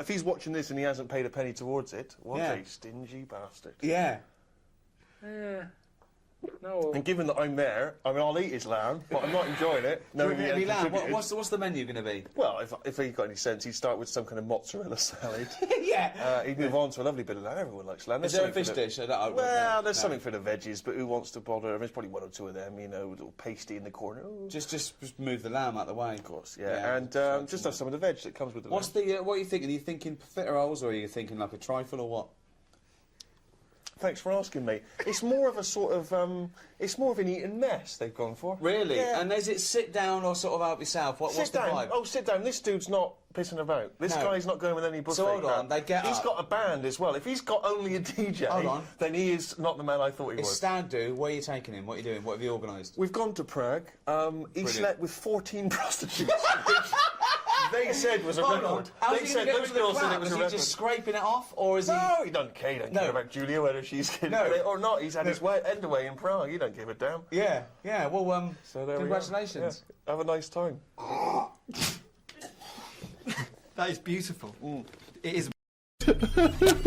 Speaker 1: he's watching this and he hasn't paid a penny towards it, what
Speaker 4: Yeah.
Speaker 1: a stingy bastard.
Speaker 4: Yeah.
Speaker 3: Yeah. No.
Speaker 1: And given that I'm there, I mean, I'll eat his lamb, but I'm not enjoying it. No,
Speaker 4: What's the menu going to be?
Speaker 1: Well, if he got any sense, he'd start with some kind of mozzarella salad.
Speaker 4: Yeah.
Speaker 1: He'd move on to a lovely bit of lamb. Everyone likes lamb.
Speaker 4: Is there a fish dish?
Speaker 1: Well, there's something for the veggies, but who wants to bother? There's probably one or two of them, you know, a little pasty in the corner. Oh.
Speaker 4: Just move the lamb out the way.
Speaker 1: Of course, yeah. And just have some of the veg that comes with the
Speaker 4: What's
Speaker 1: lamb.
Speaker 4: what are you thinking? Are you thinking profiteroles or are you thinking like a trifle or what?
Speaker 1: Thanks for asking, mate. It's more of a sort of, it's more of an eating mess they've gone for.
Speaker 4: Really?
Speaker 1: Yeah.
Speaker 4: And is it sit down or sort of help yourself? What's the
Speaker 1: down.
Speaker 4: vibe?
Speaker 1: Oh, sit down. This dude's not pissing about. This
Speaker 4: No.
Speaker 1: guy's not going with any buffet.
Speaker 4: So hold on,
Speaker 1: crap.
Speaker 4: they get
Speaker 1: He's
Speaker 4: up.
Speaker 1: got a band as well. If he's got only a DJ,
Speaker 4: Hold on.
Speaker 1: then he is not the man I thought he
Speaker 4: It's
Speaker 1: was.
Speaker 4: stag do. Where are you taking him? What are you doing? What have you organised?
Speaker 1: We've gone to Prague. He slept with 14 prostitutes. They said was a
Speaker 4: Hold
Speaker 1: record.
Speaker 4: on. How's
Speaker 1: They
Speaker 4: he
Speaker 1: said
Speaker 4: going to
Speaker 1: those
Speaker 4: get rid
Speaker 1: girls
Speaker 4: of the
Speaker 1: said
Speaker 4: crap?
Speaker 1: it was
Speaker 4: Is
Speaker 1: a
Speaker 4: he
Speaker 1: record.
Speaker 4: just scraping it off, or is he?
Speaker 1: No, he doesn't care. He don't care about Julia, whether she's getting it or not. He's had his end away in Prague. He don't give a damn.
Speaker 4: Yeah, yeah. Well,
Speaker 1: So there
Speaker 4: congratulations.
Speaker 1: We go. Yeah. Have a nice time.
Speaker 12: That is beautiful. It is.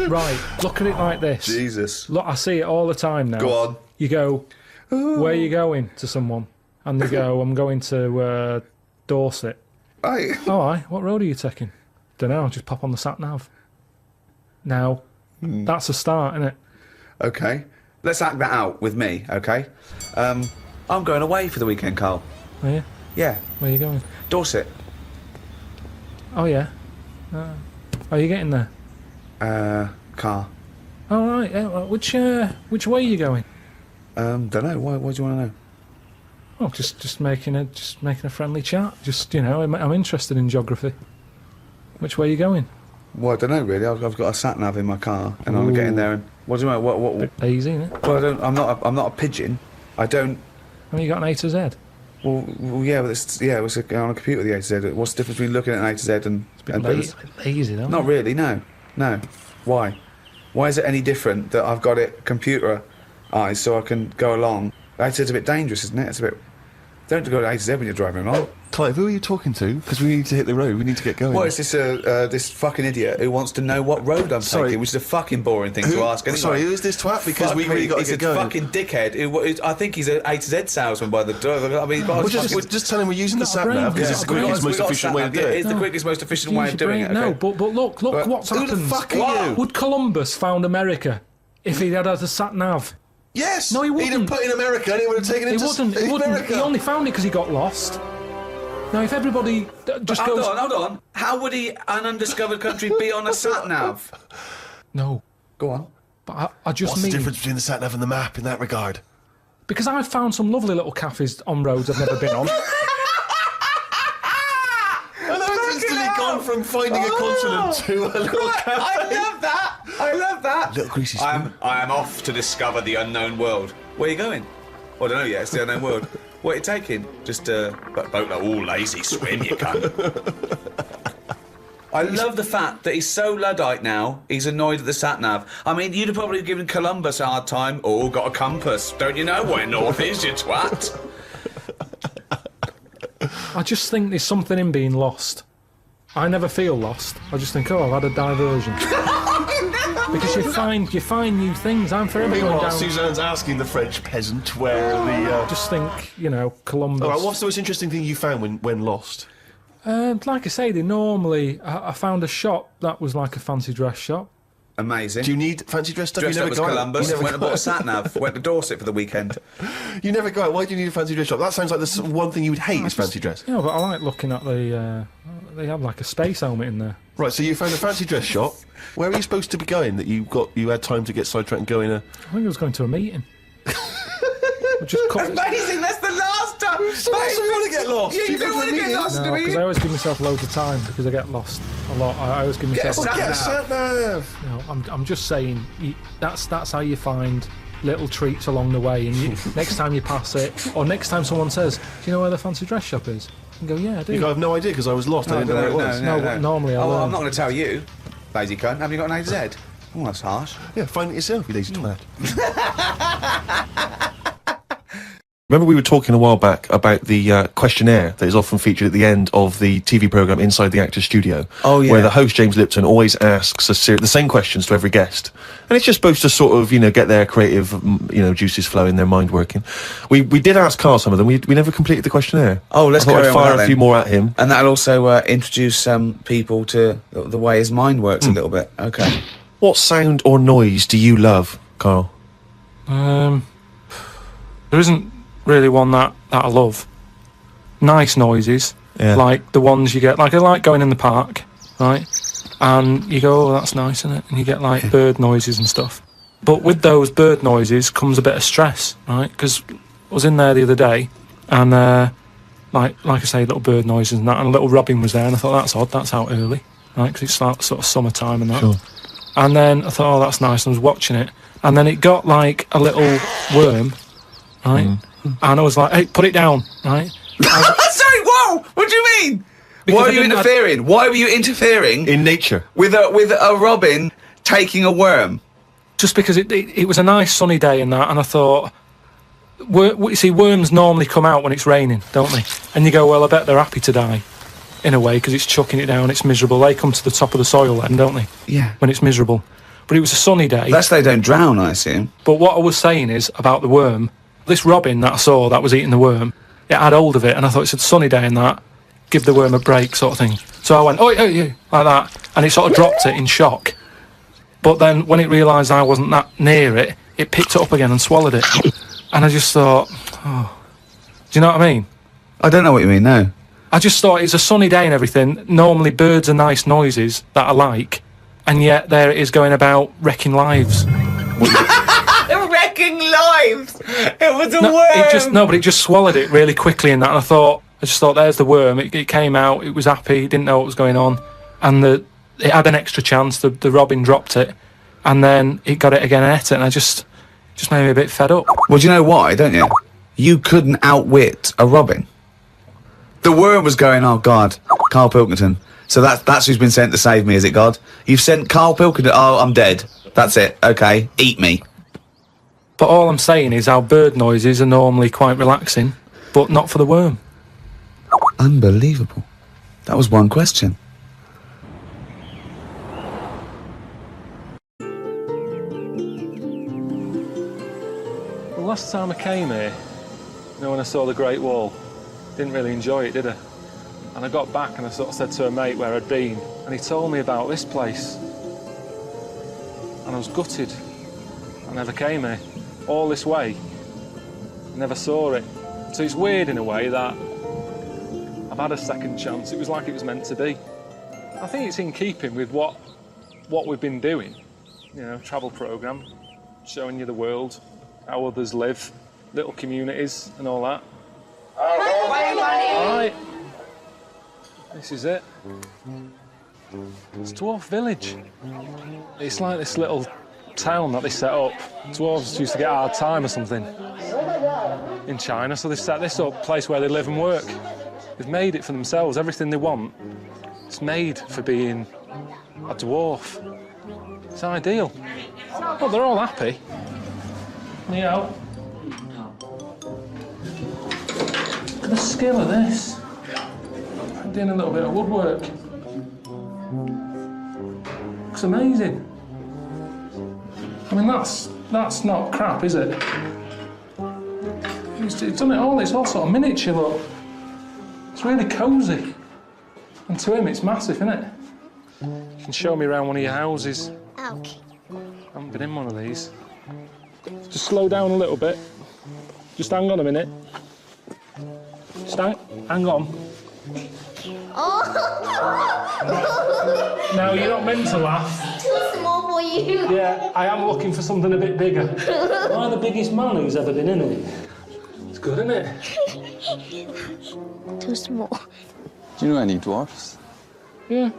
Speaker 3: Right, look at it like this.
Speaker 2: Jesus.
Speaker 3: Look, I see it all the time now.
Speaker 2: Go on.
Speaker 3: You go, where are you going to someone? And they go, I'm going to Dorset.
Speaker 2: Right.
Speaker 3: Oh, aye. What road are you taking? Don't know. Just pop on the sat nav. Now, that's a start, isn't it?
Speaker 2: Okay. Let's act that out with me, okay? I'm going away for the weekend, Carl.
Speaker 3: Are you?
Speaker 2: Yeah.
Speaker 3: Where are you going?
Speaker 2: Dorset.
Speaker 3: Oh, yeah. Are you getting there?
Speaker 2: Car.
Speaker 3: Oh, right. Yeah, well, which way are you going?
Speaker 2: Don't know. Why do you want to know?
Speaker 3: Oh, just making a friendly chat. Just, you know, I'm interested in geography. Which way are you going?
Speaker 2: Well, I don't know really. I've got a sat nav in my car, and I'm getting there. And what do you mean? What?
Speaker 3: Easy, isn't it?
Speaker 2: Well, I'm not a pigeon. I don't.
Speaker 3: Have you got an A to Z?
Speaker 2: Well, yeah, but it's on a computer the A to Z. What's the difference between looking at an A to Z and?
Speaker 3: It's a bit lazy, though.
Speaker 2: Not really. No. Why? Why is it any different that I've got it computer eyes so I can go along? A to Z's a bit dangerous, isn't it? It's a bit. Don't go to A to Z when you're driving along.
Speaker 1: Clive, who are you talking to? Because we need to hit the road. We need to get going.
Speaker 2: What is this? This fucking idiot who wants to know what road I'm taking, which is a fucking boring thing to ask. Anyway.
Speaker 1: Sorry, who is this twat? Because we really got to get going.
Speaker 2: He's a fucking dickhead. I think he's an A to Z salesman by the door. I mean,
Speaker 1: just tell him we're using the sat nav because it's the quickest, most efficient way to do it.
Speaker 2: It's the quickest, most efficient way of doing it.
Speaker 3: No, but look what's happened.
Speaker 1: Who the fuck are you?
Speaker 3: Would Columbus found America if he had a sat nav?
Speaker 1: Yes.
Speaker 3: No, he wouldn't.
Speaker 1: He'd have put in America and he would have taken it to
Speaker 3: He wouldn't.
Speaker 1: America.
Speaker 3: He only found it because he got lost. Now, if everybody just goes...
Speaker 2: Hold on. How would an undiscovered country be on a sat-nav?
Speaker 3: No.
Speaker 2: Go on.
Speaker 3: But I just
Speaker 1: What's
Speaker 3: mean...
Speaker 1: the difference between the sat-nav and the map in that regard?
Speaker 3: Because I've found some lovely little cafes on roads I've never been on.
Speaker 1: And I've instantly gone from finding a continent to a little cafe.
Speaker 2: I love that.
Speaker 1: Little greasy
Speaker 2: spoon. I am off to discover the unknown world. Where are you going? Well, I don't know yet. It's the unknown world. What are you taking? Just a boat like all lazy swim, you cunt. I love the fact that he's so Luddite now, he's annoyed at the sat-nav. I mean, you'd have probably given Columbus a hard time. Oh, got a compass. Don't you know where north is, you twat?
Speaker 3: I just think there's something in being lost. I never feel lost. I just think, oh, I've had a diversion. Because you find new things. I'm forever going down...
Speaker 1: Suzanne's asking the French peasant where the...
Speaker 3: Just think, you know, Columbus...
Speaker 1: All right, what's the most interesting thing you found when lost?
Speaker 3: Like I say, I found a shop that was like a fancy dress shop.
Speaker 2: Amazing.
Speaker 1: Do you need fancy dress stuff?
Speaker 2: Dressed up as Columbus, went and bought a sat-nav, went to Dorset for the weekend.
Speaker 1: You never go out. Why do you need a fancy dress shop? That sounds like the one thing you would hate is fancy dress.
Speaker 3: Yeah, but I like looking at they have like a space helmet in there.
Speaker 1: Right, so you found a fancy dress shop. Where were you supposed to be going that you had time to get sidetracked and go in a...
Speaker 3: I think I was going to a meeting.
Speaker 2: Amazing, that's the last time!
Speaker 1: So you want to get lost?
Speaker 2: Yeah, you don't want to get lost,
Speaker 3: No, because I always give myself loads of time because I get lost a lot. I always give myself...
Speaker 1: Get a sat-nav!
Speaker 3: No, I'm just saying, that's how you find little treats along the way, and next time you pass it, or next time someone says, do you know where the fancy dress shop is? You go, yeah, I do.
Speaker 1: You go, I have no idea because I was lost. I didn't know where it was.
Speaker 3: No, normally I learn.
Speaker 2: I'm not going to tell you, lazy cunt. Have you got an A to Z? Oh, that's harsh.
Speaker 1: Yeah, find it yourself, you lazy twat. Remember we were talking a while back about the questionnaire that is often featured at the end of the TV programme Inside the Actors Studio.
Speaker 2: Oh, yeah.
Speaker 1: Where the host, James Lipton, always asks the same questions to every guest. And it's just supposed to sort of, get their creative, juices flowing, their mind working. We did ask Carl some of them. We never completed the questionnaire.
Speaker 2: Oh, let's
Speaker 1: I'd fire a few more at him.
Speaker 2: And that'll also introduce people to the way his mind works a little bit. Okay.
Speaker 1: What sound or noise do you love, Carl?
Speaker 3: There isn't really one that I love. Nice noises, like the ones you get, like I like going in the park, right? And you go, oh, that's nice, isn't it? And you get like bird noises and stuff. But with those bird noises comes a bit of stress, right? Because I was in there the other day, and like I say, little bird noises and that, and a little robin was there, and I thought, that's odd, that's out early, right? Because it's like sort of summertime and that.
Speaker 1: Sure.
Speaker 3: And then I thought, oh, that's nice, and I was watching it, and then it got like a little worm, right? And I was like, hey, put it down, right?
Speaker 2: Sorry, whoa! What do you mean?
Speaker 3: Because
Speaker 2: Why were you interfering? Why were you interfering
Speaker 1: in nature
Speaker 2: with a robin taking a worm?
Speaker 3: Just because it was a nice sunny day and that, and I thought, you see, worms normally come out when it's raining, don't they? And you go, well, I bet they're happy to die, in a way, because it's chucking it down, it's miserable. They come to the top of the soil then, don't they?
Speaker 2: Yeah.
Speaker 3: When it's miserable. But it was a sunny day.
Speaker 2: That's they don't drown, I assume.
Speaker 3: But what I was saying is, about the worm, this robin that I saw that was eating the worm, it had hold of it, and I thought it's a sunny day and that, give the worm a break sort of thing. So I went, oi, like that, and it sort of dropped it in shock. But then when it realised I wasn't that near it, it picked it up again and swallowed it. And I just thought, oh, do you know what I mean?
Speaker 2: I don't know what you mean, no.
Speaker 3: I just thought it's a sunny day and everything. Normally birds are nice noises that I like, and yet there it is going about wrecking lives.
Speaker 9: Wrecking lives! It was a worm!
Speaker 3: But it just swallowed it really quickly in that, and I just thought, there's the worm. It came out, it was happy, it didn't know what was going on, and it had an extra chance, the robin dropped it, and then it got it again and ate it, and I just made me a bit fed up.
Speaker 2: Well, do you know why, don't you? You couldn't outwit a robin. The worm was going, oh, God, Karl Pilkington. So that's who's been sent to save me, is it, God? You've sent Karl Pilkington, oh, I'm dead. That's it, okay, eat me.
Speaker 3: But all I'm saying is our bird noises are normally quite relaxing, but not for the worm.
Speaker 2: Unbelievable. That was one question.
Speaker 3: The last time I came here, when I saw the Great Wall, didn't really enjoy it, did I? And I got back and I sort of said to a mate where I'd been, and he told me about this place. And I was gutted. I never came here. All this way. I never saw it. So it's weird in a way that I've had a second chance. It was like it was meant to be. I think it's in keeping with what we've been doing. Travel programme, showing you the world, how others live, little communities and all that. Right. This is it. It's Dwarf Village. It's like this little town that they set up. Dwarves used to get a hard time or something in China, so they've set this up, place where they live and work. They've made it for themselves. Everything they want, it's made for being a dwarf. It's ideal. Well, they're all happy. Look at the skill of this. I'm doing a little bit of woodwork. Looks amazing. I mean, that's not crap, is it? It's done it all. It's all sort of miniature, look. It's really cosy. And to him, it's massive, isn't it? You can show me around one of your houses.
Speaker 13: Okay.
Speaker 3: I haven't been in one of these. Just slow down a little bit. Just hang on a minute. Just hang on.
Speaker 13: Oh!
Speaker 3: No, you're not meant to laugh.
Speaker 13: Too small for you.
Speaker 3: Yeah, I am looking for something a bit bigger. Am I the biggest man who's ever been in it? It's good, isn't it?
Speaker 13: Too small.
Speaker 14: Do you know any dwarfs?
Speaker 3: Yeah.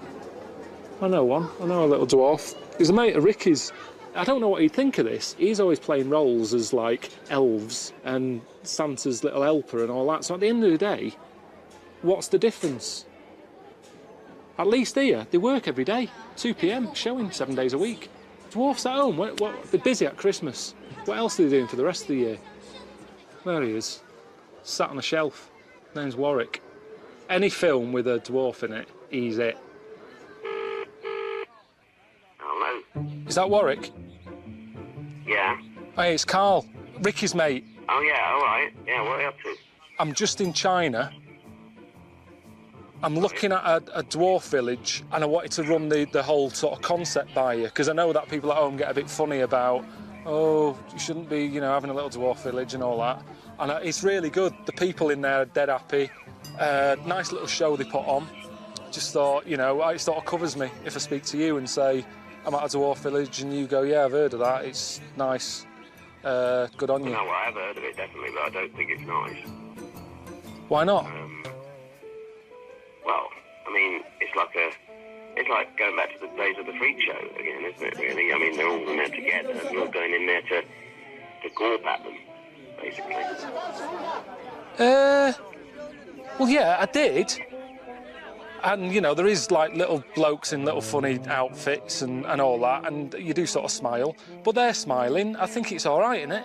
Speaker 3: I know one. I know a little dwarf. He's a mate of Ricky's. I don't know what he'd think of this. He's always playing roles as, like, elves and Santa's little helper and all that. So at the end of the day, what's the difference? At least here, they work every day. 2 p.m, showing 7 days a week. Dwarfs at home. They're busy at Christmas. What else are they doing for the rest of the year? There he is. Sat on a shelf. His name's Warwick. Any film with a dwarf in it, he's it.
Speaker 15: Hello?
Speaker 3: Is that Warwick?
Speaker 15: Yeah.
Speaker 3: Hey, it's Karl, Ricky's mate.
Speaker 15: Oh, yeah, all right. Yeah, what are you up to?
Speaker 3: I'm just in China. I'm looking at a dwarf village, and I wanted to run the whole sort of concept by you, because I know that people at home get a bit funny about, oh, you shouldn't be, having a little dwarf village and all that. And it's really good. The people in there are dead happy. Nice little show they put on. Just thought, it sort of covers me if I speak to you and say, I'm at a dwarf village, and you go, yeah, I've heard of that. It's nice. Good on you.
Speaker 15: No, I have heard of it, definitely, but I don't think it's nice.
Speaker 3: Why not?
Speaker 15: Well, I mean, it's like going back to the days of the freak show again, isn't it, really? I mean, they're all in there together, and you're going in there to gawp at them, basically.
Speaker 3: Well, yeah, I did. And, there is, like, little blokes in little funny outfits and all that, and you do sort of smile. But they're smiling. I think it's all right, isn't it?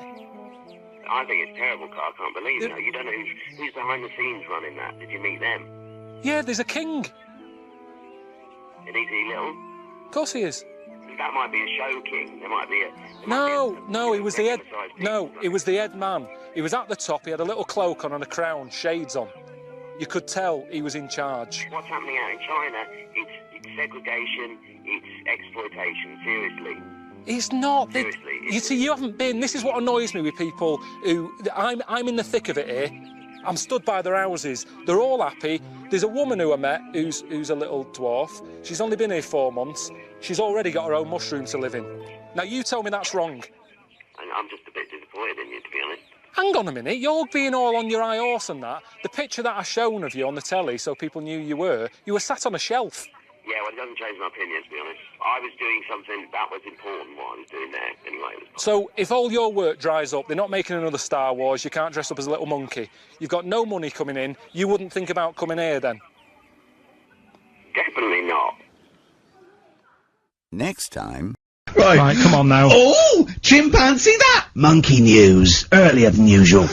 Speaker 15: I think it's terrible, Carl. I can't believe it. You don't know who's behind the scenes running that. Did you meet them?
Speaker 3: Yeah, there's a king.
Speaker 15: And is he little?
Speaker 3: Of course he is.
Speaker 15: That might be a show king. There might be a...
Speaker 3: No, he was the head... No, he was the head man. He was at the top, he had a little cloak on and a crown, shades on. You could tell he was in charge.
Speaker 15: What's happening out in China, it's segregation, it's exploitation, seriously.
Speaker 3: It's not.
Speaker 15: Seriously.
Speaker 3: You see, you haven't been. This is what annoys me with people who... I'm in the thick of it here. I'm stood by their houses. They're all happy. There's a woman who I met who's a little dwarf. She's only been here 4 months. She's already got her own mushroom to live in. Now, you tell me that's wrong.
Speaker 15: And I'm just a bit disappointed in you, to be honest.
Speaker 3: Hang on a minute. You're being all on your high horse and that. The picture that I shown of you on the telly so people knew you were sat on a shelf.
Speaker 15: Yeah, well, it doesn't change my opinion, to be honest. I was doing something that was important, what I was doing there, anyway.
Speaker 3: So, if all your work dries up, they're not making another Star Wars, you can't dress up as a little monkey, you've got no money coming in, you wouldn't think about coming here then?
Speaker 15: Definitely not.
Speaker 16: Next time...
Speaker 3: Right, come on now.
Speaker 7: Oh, chimpanzee that!
Speaker 16: Monkey news, earlier than usual.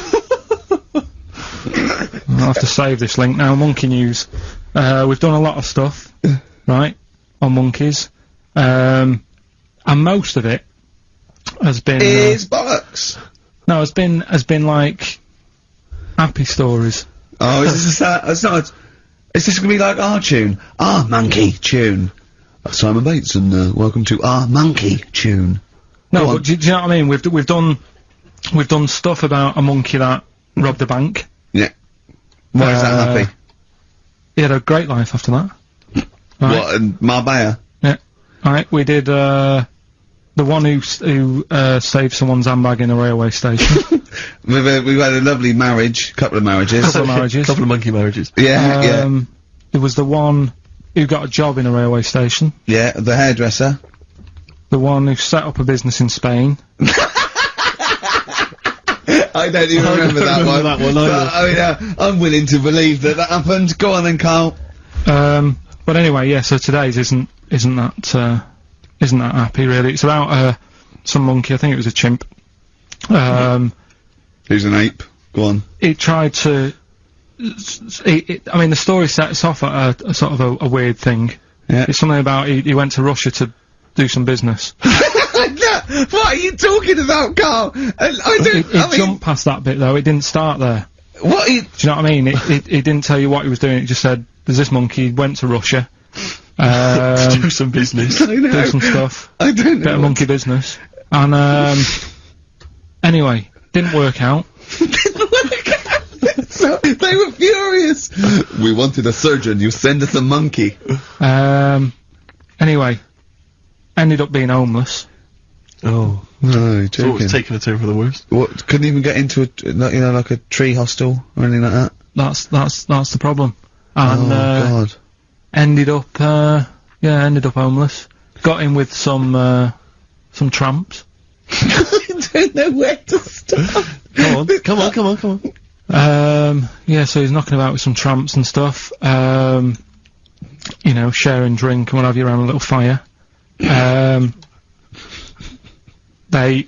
Speaker 3: I'll have to save this link now, monkey news. We've done a lot of stuff, right, on monkeys. And most of it has been...
Speaker 7: Is bollocks.
Speaker 3: No, has been like happy stories.
Speaker 7: Oh, is this it's not... Is this gonna be like our tune? Our monkey tune. Simon Bates, and welcome to our monkey tune.
Speaker 3: No, but do you know what I mean? We've done stuff about a monkey that robbed a bank.
Speaker 7: Yeah. Why is that happy?
Speaker 3: He had a great life after that. Right.
Speaker 7: What, in Marbella?
Speaker 3: Yeah. Alright, we did, the one who saved someone's handbag in a railway station.
Speaker 7: We've had a lovely marriage, couple of marriages.
Speaker 3: Couple of
Speaker 1: monkey marriages.
Speaker 7: Yeah, yeah.
Speaker 3: It was the one who got a job in a railway station.
Speaker 7: Yeah, the hairdresser.
Speaker 3: The one who set up a business in Spain.
Speaker 7: I don't even remember that one. But, I'm willing to believe that happened. Go on then, Carl.
Speaker 3: But anyway, yeah, so today's isn't that happy, really. It's about, some monkey, I think it was a chimp.
Speaker 7: Who's an ape? Go on.
Speaker 3: It tried to... I mean, the story sets off at a sort of a weird thing.
Speaker 7: Yeah.
Speaker 3: It's something about he went to Russia to do some business.
Speaker 7: What are you talking about, Carl?
Speaker 3: It jumped past that bit, though. It didn't start there.
Speaker 7: What?
Speaker 3: Do you know what I mean? It didn't tell you what he was doing. It just said, there's this monkey, went to Russia.
Speaker 1: To do some business.
Speaker 3: Do some stuff.
Speaker 7: I don't know.
Speaker 3: Bit of monkey business. And, anyway, didn't work out.
Speaker 7: So, they were furious. We wanted a surgeon, you send us a monkey.
Speaker 3: Anyway, ended up being homeless.
Speaker 1: Oh.
Speaker 7: No,
Speaker 1: So it was taking a turn for the worst.
Speaker 7: What, couldn't even get into like a tree hostel or anything like that?
Speaker 3: That's the problem. And,
Speaker 7: God.
Speaker 3: ended up homeless. Got in with some tramps.
Speaker 7: I don't know where to start.
Speaker 1: Come on.
Speaker 3: Yeah, so he's knocking about with some tramps and stuff. You know, sharing drink and what have you around a little fire. They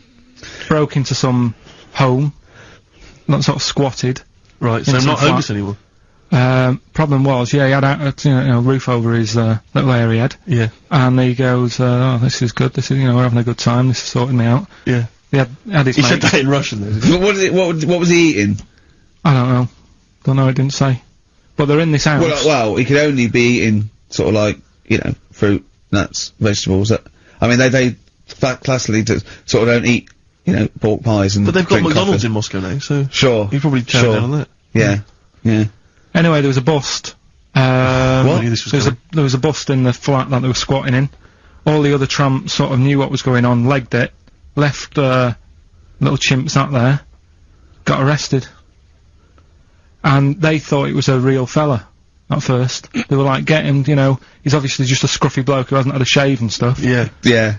Speaker 3: broke into some home, not sort of squatted.
Speaker 1: Right, so I'm not homeless anymore.
Speaker 3: Problem was, yeah, he had a roof over his little area.
Speaker 1: Yeah.
Speaker 3: And he goes, oh, this is good. This is, we're having a good time. This is sorting me out.
Speaker 1: Yeah.
Speaker 3: He had his
Speaker 1: He
Speaker 3: mate.
Speaker 1: said that in Russian, though.
Speaker 7: What was he eating?
Speaker 3: I don't know. Don't know. It didn't say. But they're in this house.
Speaker 7: Well, he could only be eating sort of like fruit, nuts, vegetables. I mean, they classically sort of don't eat pork pies and.
Speaker 1: But they've got
Speaker 7: drink
Speaker 1: McDonald's
Speaker 7: coffee.
Speaker 1: in Moscow now, so
Speaker 7: sure.
Speaker 1: You probably turned down on that.
Speaker 7: Yeah.
Speaker 3: Anyway, there was a bust.
Speaker 1: What?
Speaker 3: There was a bust in the flat that they were squatting in. All the other tramps sort of knew what was going on, legged it, left little chimps out there, got arrested. And they thought it was a real fella at first. They were like, get him, he's obviously just a scruffy bloke who hasn't had a shave and stuff.
Speaker 7: Yeah.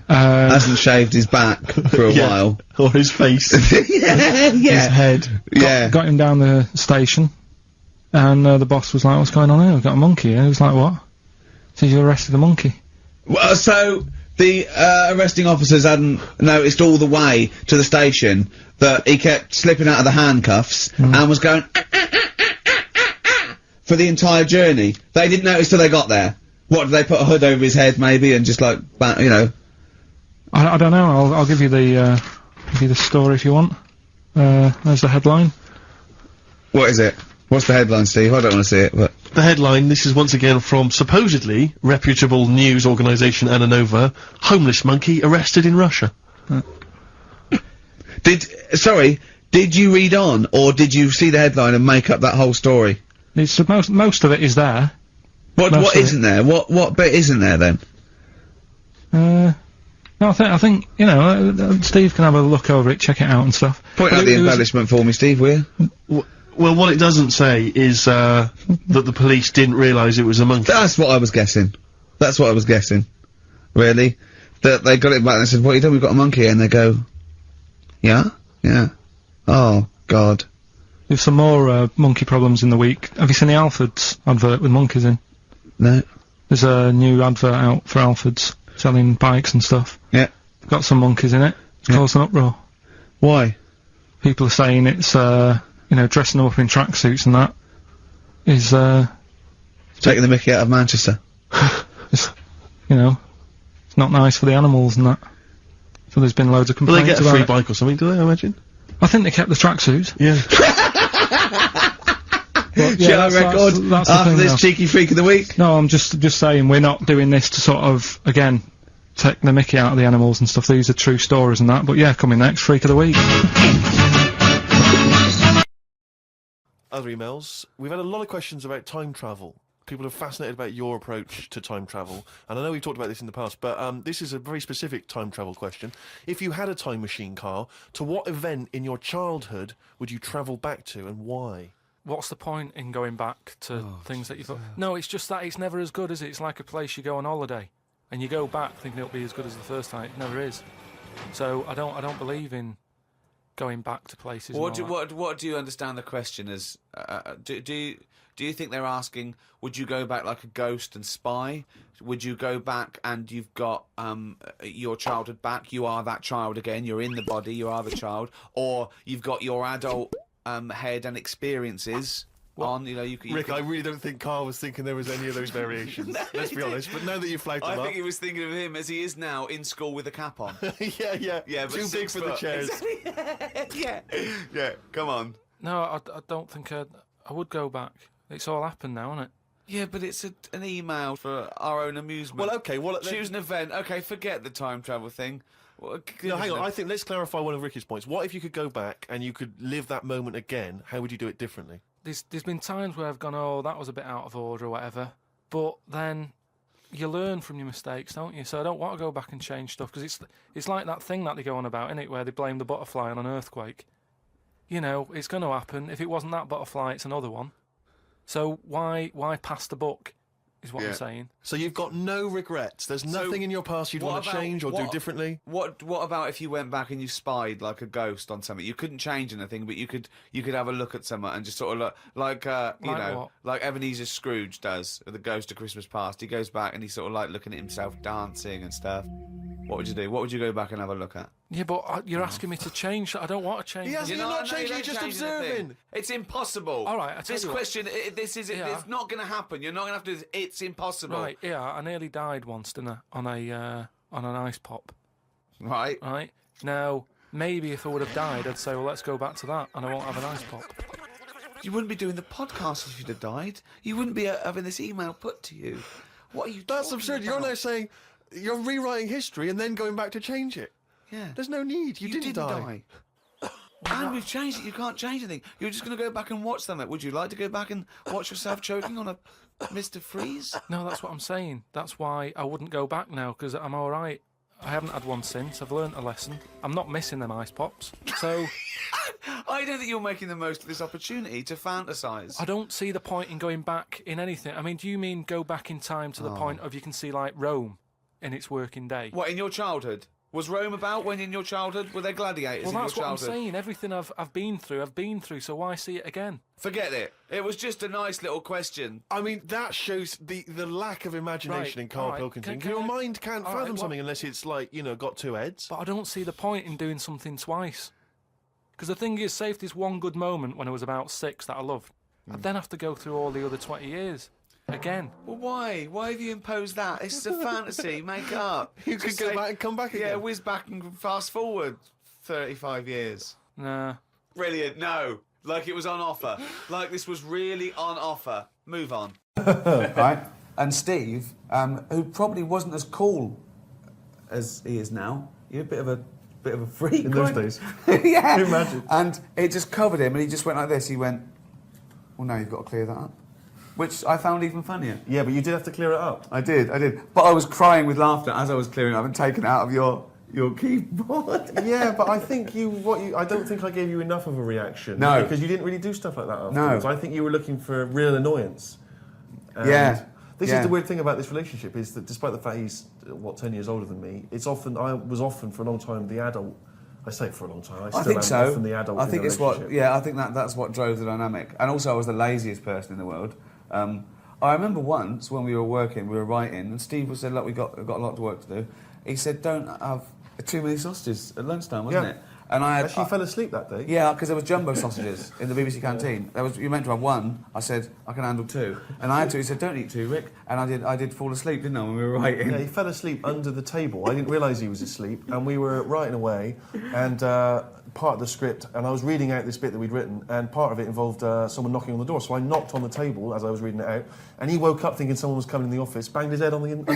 Speaker 7: Hasn't shaved his back for a while.
Speaker 1: Or his face.
Speaker 7: Yeah.
Speaker 1: His head.
Speaker 3: Got him down the station. And the boss was like, what's going on here? We've got a monkey here. He was like, what? Said you arrested a monkey.
Speaker 7: Well, so the arresting officers hadn't noticed all the way to the station that he kept slipping out of the handcuffs and was going for the entire journey. They didn't notice till they got there. What, did they put a hood over his head maybe and just like,
Speaker 3: I don't know. I'll give you the story if you want. There's the headline.
Speaker 7: What is it? What's the headline, Steve? I don't want to see it, but...
Speaker 1: The headline, this is once again from supposedly reputable news organisation Ananova, homeless monkey arrested in Russia.
Speaker 7: Did you read on, or did you see the headline and make up that whole story?
Speaker 3: It's most of it is there.
Speaker 7: What isn't there? What bit isn't there then?
Speaker 3: No, I think you know. Steve can have a look over it, check it out and stuff.
Speaker 7: Point out the embellishment for me, Steve, will you?
Speaker 1: Well, what it doesn't say is that the police didn't realise it was a monkey.
Speaker 7: That's what I was guessing. That's what I was guessing. Really? That they got it back and they said, "What you done? We've got a monkey here," and they go, "Yeah, yeah." Oh God.
Speaker 3: There's some more monkey problems in the week. Have you seen the Alfords advert with monkeys in?
Speaker 7: No.
Speaker 3: There's a new advert out for Alfords selling bikes and stuff.
Speaker 7: Yeah.
Speaker 3: Got some monkeys in it. It's caused an uproar.
Speaker 7: Why?
Speaker 3: People are saying it's you know, dressing them up in tracksuits and that is
Speaker 7: taking the mickey out of Manchester.
Speaker 3: It's, you know, it's not nice for the animals and that. So there's been loads of complaints.
Speaker 1: Will they get a free bike or something, do they, I imagine?
Speaker 3: I think they kept the tracksuits.
Speaker 1: Yeah.
Speaker 3: But,
Speaker 7: yeah, that's record
Speaker 3: that's the
Speaker 7: after
Speaker 3: thing
Speaker 7: this
Speaker 3: now.
Speaker 7: cheeky freak of the week.
Speaker 3: No, I'm just saying we're not doing this to sort of, again, take the mickey out of the animals and stuff. These are true stories and that. But yeah, coming next, freak of the week.
Speaker 1: Other emails. We've had a lot of questions about time travel. People are fascinated about your approach to time travel. And I know we've talked about this in the past, but this is a very specific time travel question. If you had a time machine, Carl, to what event in your childhood would you travel back to and why?
Speaker 3: What's the point in going back to things that you thought? No, it's just that it's never as good, is it? It's like a place you go on holiday and you go back thinking it'll be as good as the first time. It never is. So I don't believe in going back to places.
Speaker 2: What do you understand the question as? Do you think they're asking, would you go back like a ghost and spy? Would you go back and you've got your childhood back? You are that child again. You're in the body. You are the child, or you've got your adult head and experiences on. You know,
Speaker 1: Rick, I really don't think Carl was thinking there was any of those variations. Let's be honest. But now that you've flagged them up,
Speaker 2: I think he was thinking of him as he is now in school with a cap on.
Speaker 1: yeah.
Speaker 2: But
Speaker 1: Too big for the chairs.
Speaker 2: yeah. Come on.
Speaker 3: No, I don't think I would go back. It's all happened now, isn't it?
Speaker 2: Yeah, but it's an email for our own amusement.
Speaker 1: Well, okay. Well,
Speaker 2: choose an event. Okay, forget the time travel thing. Well,
Speaker 1: no, hang on. I think let's clarify one of Ricky's points. What if you could go back and you could live that moment again? How would you do it differently?
Speaker 3: There's been times where I've gone, oh, that was a bit out of order or whatever. But then you learn from your mistakes, don't you? So I don't want to go back and change stuff because it's like that thing that they go on about, isn't it, where they blame the butterfly on an earthquake. You know, it's going to happen. If it wasn't that butterfly, it's another one. So why pass the buck, is what I'm saying.
Speaker 1: So you've got no regrets. There's nothing in your past you'd want to change or do differently?
Speaker 2: What about if you went back and you spied like a ghost on something? You couldn't change anything, but you could have a look at someone and just sort of look like like Ebenezer Scrooge does with the Ghost of Christmas Past. He goes back and he's sort of like looking at himself dancing and stuff. What would you do? What would you go back and have a look at?
Speaker 3: Yeah, but you're asking me to change. I don't want to change.
Speaker 1: You're not changing. You're just observing.
Speaker 2: It's impossible.
Speaker 3: All right,
Speaker 2: this question, it's not going to happen. You're not going to have to do this. It's impossible.
Speaker 3: Right? Yeah, I nearly died once, didn't I? On an ice pop.
Speaker 2: Right.
Speaker 3: Right. Now, maybe if I would have died, I'd say, well, let's go back to that, and I won't have an ice pop.
Speaker 2: You wouldn't be doing the podcast if you'd have died. You wouldn't be having this email put to you. What are you?
Speaker 1: That's absurd. You're now saying you're rewriting history and then going back to change it.
Speaker 2: Yeah.
Speaker 1: There's no need. You didn't die.
Speaker 2: And we've changed it. You can't change anything. You're just going to go back and watch them. Would you like to go back and watch yourself choking on a Mr. Freeze?
Speaker 3: No, that's what I'm saying. That's why I wouldn't go back now, because I'm all right. I haven't had one since. I've learnt a lesson. I'm not missing them ice pops. So
Speaker 2: I don't think you're making the most of this opportunity to fantasise.
Speaker 3: I don't see the point in going back in anything. I mean, do you mean go back in time to the point of you can see, like, Rome in its working day?
Speaker 2: What, in your childhood? Was Rome about when in your childhood? Were there gladiators in your childhood?
Speaker 3: Well, that's what I'm saying. Everything I've been through, so why see it again?
Speaker 2: Forget it. It was just a nice little question.
Speaker 1: I mean, that shows the lack of imagination in Karl Pilkington. Your mind can't fathom something unless it's, like, you know, got two heads.
Speaker 3: But I don't see the point in doing something twice. Because the thing is, say if there's one good moment when I was about 6 that I loved, I'd then have to go through all the other 20 years. Again.
Speaker 2: Well, why? Why have you imposed that? It's a fantasy. Make it up.
Speaker 1: You could go back and come back again.
Speaker 2: Yeah, whiz back and fast forward 35 years.
Speaker 3: Nah.
Speaker 2: Brilliant. No. Like it was on offer. Like this was really on offer. Move on. Right? And Steve, who probably wasn't as cool as he is now, you're a bit of a freak.
Speaker 1: In those days.
Speaker 2: Yeah.
Speaker 1: Imagine.
Speaker 2: And it just covered him, and he just went like this. He went, well, now you've got to clear that up. Which I found even funnier.
Speaker 1: Yeah, but you did have to clear it up.
Speaker 2: I did. But I was crying with laughter as I was clearing it up and taking it out of your keyboard.
Speaker 1: Yeah, but I think I don't think I gave you enough of a reaction.
Speaker 2: No.
Speaker 1: Because you didn't really do stuff like that afterwards.
Speaker 2: No.
Speaker 1: I think you were looking for real annoyance. And
Speaker 2: Yeah.
Speaker 1: This
Speaker 2: Yeah.
Speaker 1: is the weird thing about this relationship, is that despite the fact he's, 10 years older than me, I was often for a long time the adult. I say it for a long time. I
Speaker 2: think
Speaker 1: am
Speaker 2: so.
Speaker 1: often the adult.
Speaker 2: I think
Speaker 1: in the
Speaker 2: it's what.
Speaker 1: relationship.
Speaker 2: Yeah, I think that's what drove the dynamic. And also, I was the laziest person in the world. I remember once when we were working, we were writing, and Steve said, "Look, we've got a lot of work to do." He said, "Don't have too many sausages at lunchtime," wasn't it? And I
Speaker 1: actually fell asleep that day.
Speaker 2: Yeah, because there was jumbo sausages in the BBC canteen. You meant to have one. I said, "I can handle two," and I had two. He said, "Don't eat two, Rick." And I did fall asleep, didn't I, when we were writing?
Speaker 1: Yeah, he fell asleep under the table. I didn't realise he was asleep, and we were writing away, and part of the script, and I was reading out this bit that we'd written, and part of it involved someone knocking on the door. So I knocked on the table as I was reading it out, and he woke up thinking someone was coming in the office, banged his head on the side of the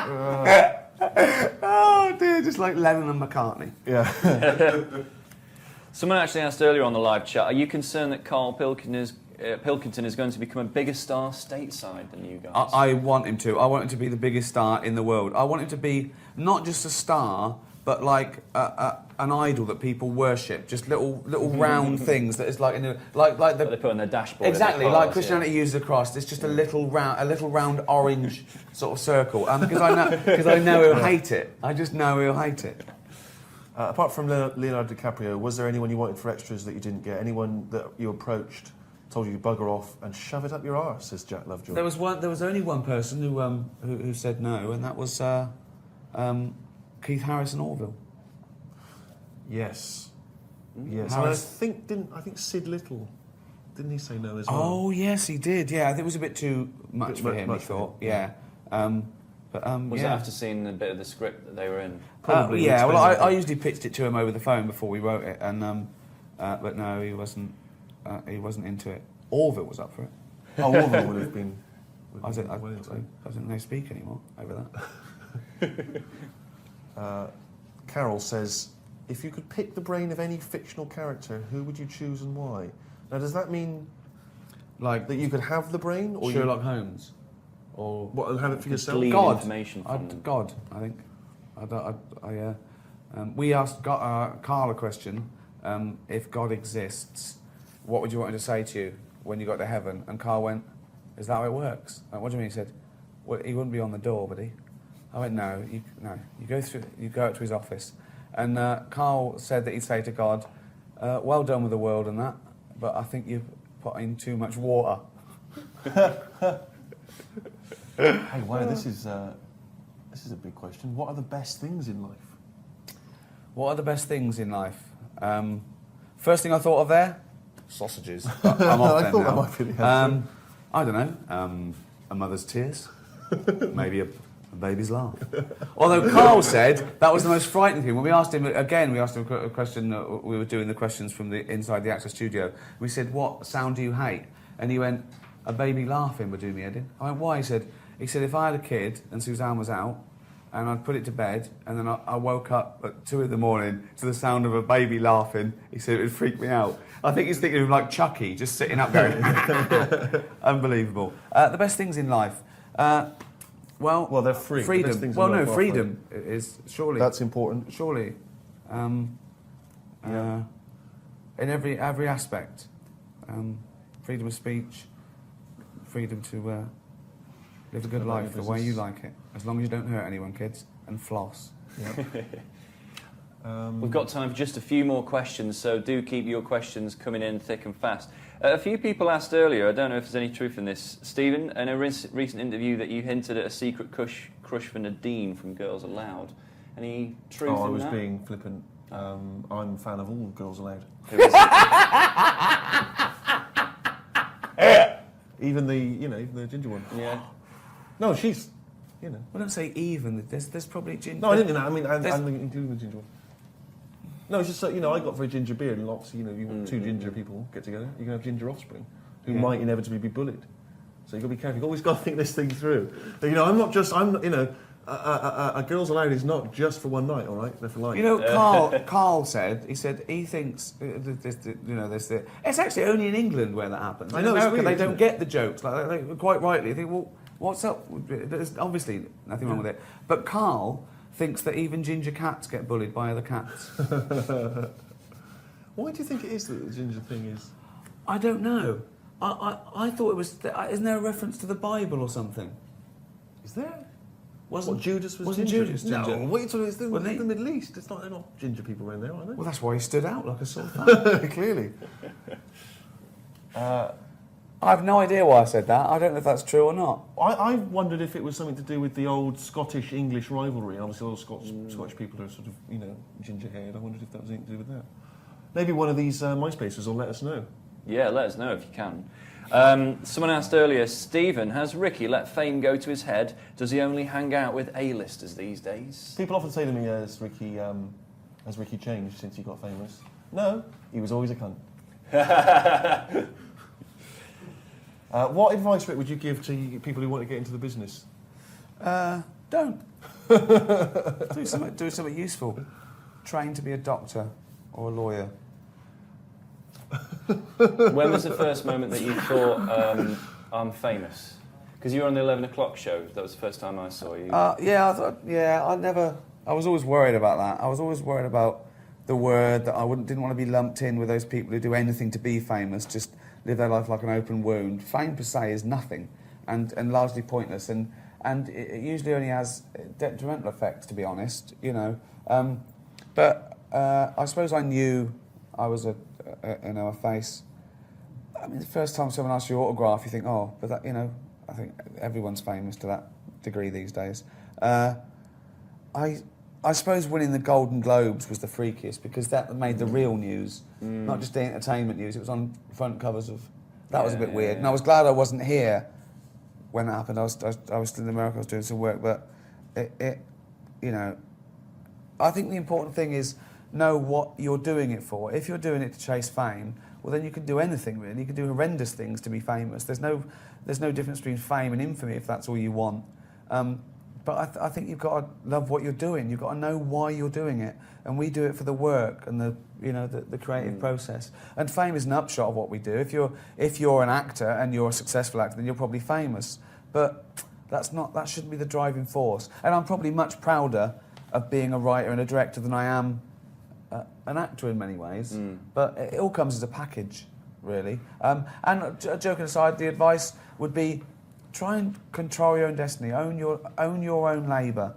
Speaker 1: table.
Speaker 2: Oh dear, just like Lennon and McCartney.
Speaker 1: Yeah.
Speaker 17: Someone actually asked earlier on the live chat, are you concerned that Karl Pilkington is going to become a bigger star stateside than you guys?
Speaker 2: I want him to. I want him to be the biggest star in the world. I want him to be not just a star, but like an idol that people worship. Just little round things that is like like
Speaker 17: they put on their dashboard.
Speaker 2: Exactly, like Christianity uses a cross. It's just a little round orange sort of circle. Because I know he'll hate it. I just know he'll hate it.
Speaker 1: Apart from Leonardo DiCaprio, was there anyone you wanted for extras that you didn't get? Anyone that you approached, told you to bugger off and shove it up your arse, says Jack Lovejoy.
Speaker 2: There was only one person who said no, and that was Keith Harrison Orville.
Speaker 1: Yes. Yes.
Speaker 2: How
Speaker 1: And
Speaker 2: is-
Speaker 1: I think Sid Little, didn't he say no as well?
Speaker 2: Oh yes, he did. Yeah, I think it was a bit too much for him. He thought. Yeah.
Speaker 17: Was
Speaker 2: yeah.
Speaker 17: it after seeing a bit of the script that they were in?
Speaker 2: Yeah. Well, I usually pitched it to him over the phone before we wrote it, and but no, he wasn't. He wasn't into it. Orville was up for it.
Speaker 1: Oh, Orville would have been.
Speaker 2: I don't know speak anymore over that.
Speaker 1: Carol says, if you could pick the brain of any fictional character, who would you choose and why? Now, does that mean
Speaker 2: like
Speaker 1: that you could have the brain, or
Speaker 2: Sherlock Holmes, or
Speaker 1: what, and have it for yourself?
Speaker 2: God,
Speaker 17: information from them.
Speaker 2: God, I think. We asked Karl a question. If God exists, what would you want him to say to you when you got to heaven? And Karl went, "Is that how it works?" What do you mean? He said, "Well, he wouldn't be on the door, would he?" I went, "No. You go out to his office." And Karl said that he'd say to God, "Well done with the world and that, but I think you've put in too much water."
Speaker 1: Hey, wow, this is a big question. What are the best things in life?
Speaker 2: What are the best things in life? First thing I thought of there, sausages. But I'm off
Speaker 1: I
Speaker 2: them
Speaker 1: thought
Speaker 2: now.
Speaker 1: that might be the answer.
Speaker 2: I don't know. A mother's tears, maybe a baby's laugh. Although Karl said that was the most frightening thing. When we asked him again, a question. We were doing the questions from inside the Actor studio. We said, "What sound do you hate?" And he went, "A baby laughing would do me head in." I went, "Why?" He said, "If I had a kid and Suzanne was out, and I'd put it to bed, and then I woke up at 2 a.m. to the sound of a baby laughing," he said it would freak me out. I think he's thinking of like Chucky, just sitting up going, unbelievable. The best things in life. Well,
Speaker 1: they're free. The
Speaker 2: Freedom.
Speaker 1: best things in
Speaker 2: Well,
Speaker 1: life
Speaker 2: no,
Speaker 1: are
Speaker 2: freedom is surely.
Speaker 1: That's important.
Speaker 2: Surely. In every aspect. Freedom of speech, freedom to live a good life the way you like it, as long as you don't hurt anyone, kids, and floss.
Speaker 17: We've got time for just a few more questions, so do keep your questions coming in thick and fast. A few people asked earlier, I don't know if there's any truth in this, Stephen, in a recent interview that you hinted at a secret crush for Nadine from Girls Aloud. Any truth in that?
Speaker 1: I was being flippant. I'm a fan of all Girls Aloud.
Speaker 17: Who is it?
Speaker 1: Even the ginger one.
Speaker 17: Yeah.
Speaker 1: No, she's,
Speaker 2: Well, don't say even. There's probably ginger.
Speaker 1: No, I didn't mean that. I mean, I'm including the ginger one. No, it's just that, I got very ginger beard, and obviously, you want two ginger people get together, you're going to have ginger offspring, who might inevitably be bullied. So you've got to be careful. You've always got to think this thing through. A girl's allowed is not just for one night, all right? They're for life.
Speaker 2: Karl said he thinks, it's actually only in England where that happens.
Speaker 1: I know,
Speaker 2: in America,
Speaker 1: it's weird,
Speaker 2: they don't get the jokes. They quite rightly, they think, well, what's up? There's obviously nothing wrong with it. But Karl thinks that even ginger cats get bullied by other cats.
Speaker 1: Why do you think it is that the ginger thing is?
Speaker 2: I don't know. I thought it was... isn't there a reference to the Bible or something?
Speaker 1: Is there?
Speaker 2: Wasn't
Speaker 1: Judas was
Speaker 2: wasn't
Speaker 1: ginger?
Speaker 2: Judas ginger?
Speaker 1: No, what are you talking about? It's the Middle East. They're not ginger people around there, are they?
Speaker 2: Well, that's why he stood out like a sore thumb.
Speaker 1: Clearly.
Speaker 2: I have no idea why I said that. I don't know if that's true or not.
Speaker 1: I wondered if it was something to do with the old Scottish-English rivalry. Obviously, all Scottish people are sort of, ginger-haired. I wondered if that was anything to do with that. Maybe one of these MySpaces will let us know.
Speaker 17: Yeah, let us know if you can. Someone asked earlier, Stephen, has Ricky let fame go to his head? Does he only hang out with A-listers these days?
Speaker 1: People often say to me, has Ricky changed since he got famous? No, he was always a cunt. What advice, Rick, would you give to people who want to get into the business?
Speaker 2: Don't. do something useful. Train to be a doctor or a lawyer.
Speaker 17: When was the first moment that you thought, I'm famous? Because you were on the 11 o'clock show. That was the first time I saw you.
Speaker 2: I was always worried about that. I was always worried about the word that I didn't want to be lumped in with those people who do anything to be famous, just live their life like an open wound. Fame per se is nothing and largely pointless, and it usually only has detrimental effects, to be honest, But I suppose I knew I was a face. I mean, the first time someone asks you your autograph, you think, oh, but that, I think everyone's famous to that degree these days. I suppose winning the Golden Globes was the freakiest, because that made the real news, not just the entertainment news. It was on front covers of... That was a bit weird. And I was glad I wasn't here when that happened. I was still in America, I was doing some work, but I think the important thing is know what you're doing it for. If you're doing it to chase fame, well, then you can do anything, really. You can do horrendous things to be famous. There's no difference between fame and infamy if that's all you want. But I think you've got to love what you're doing. You've got to know why you're doing it. And we do it for the work and the creative process. And fame is an upshot of what we do. If you're an actor and you're a successful actor, then you're probably famous. But that shouldn't be the driving force. And I'm probably much prouder of being a writer and a director than I am an actor in many ways. But it all comes as a package, really. And joking aside, the advice would be, try and control your own destiny. Own your own labour.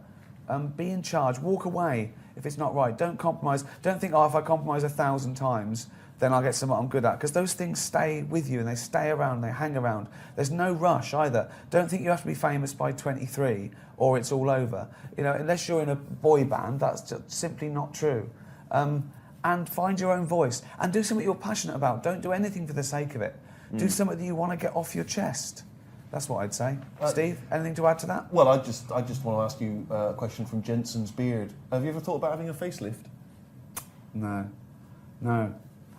Speaker 2: Be in charge. Walk away if it's not right. Don't compromise. Don't think, if I compromise 1,000 times, then I'll get something I'm good at. Because those things stay with you and they stay around, they hang around. There's no rush either. Don't think you have to be famous by 23 or it's all over. Unless you're in a boy band, that's just simply not true. And find your own voice and do something you're passionate about. Don't do anything for the sake of it. Do something that you want to get off your chest. That's what I'd say. Steve, anything to add to that?
Speaker 1: Well, I just want to ask you a question from Jensen's Beard. Have you ever thought about having a facelift?
Speaker 2: No.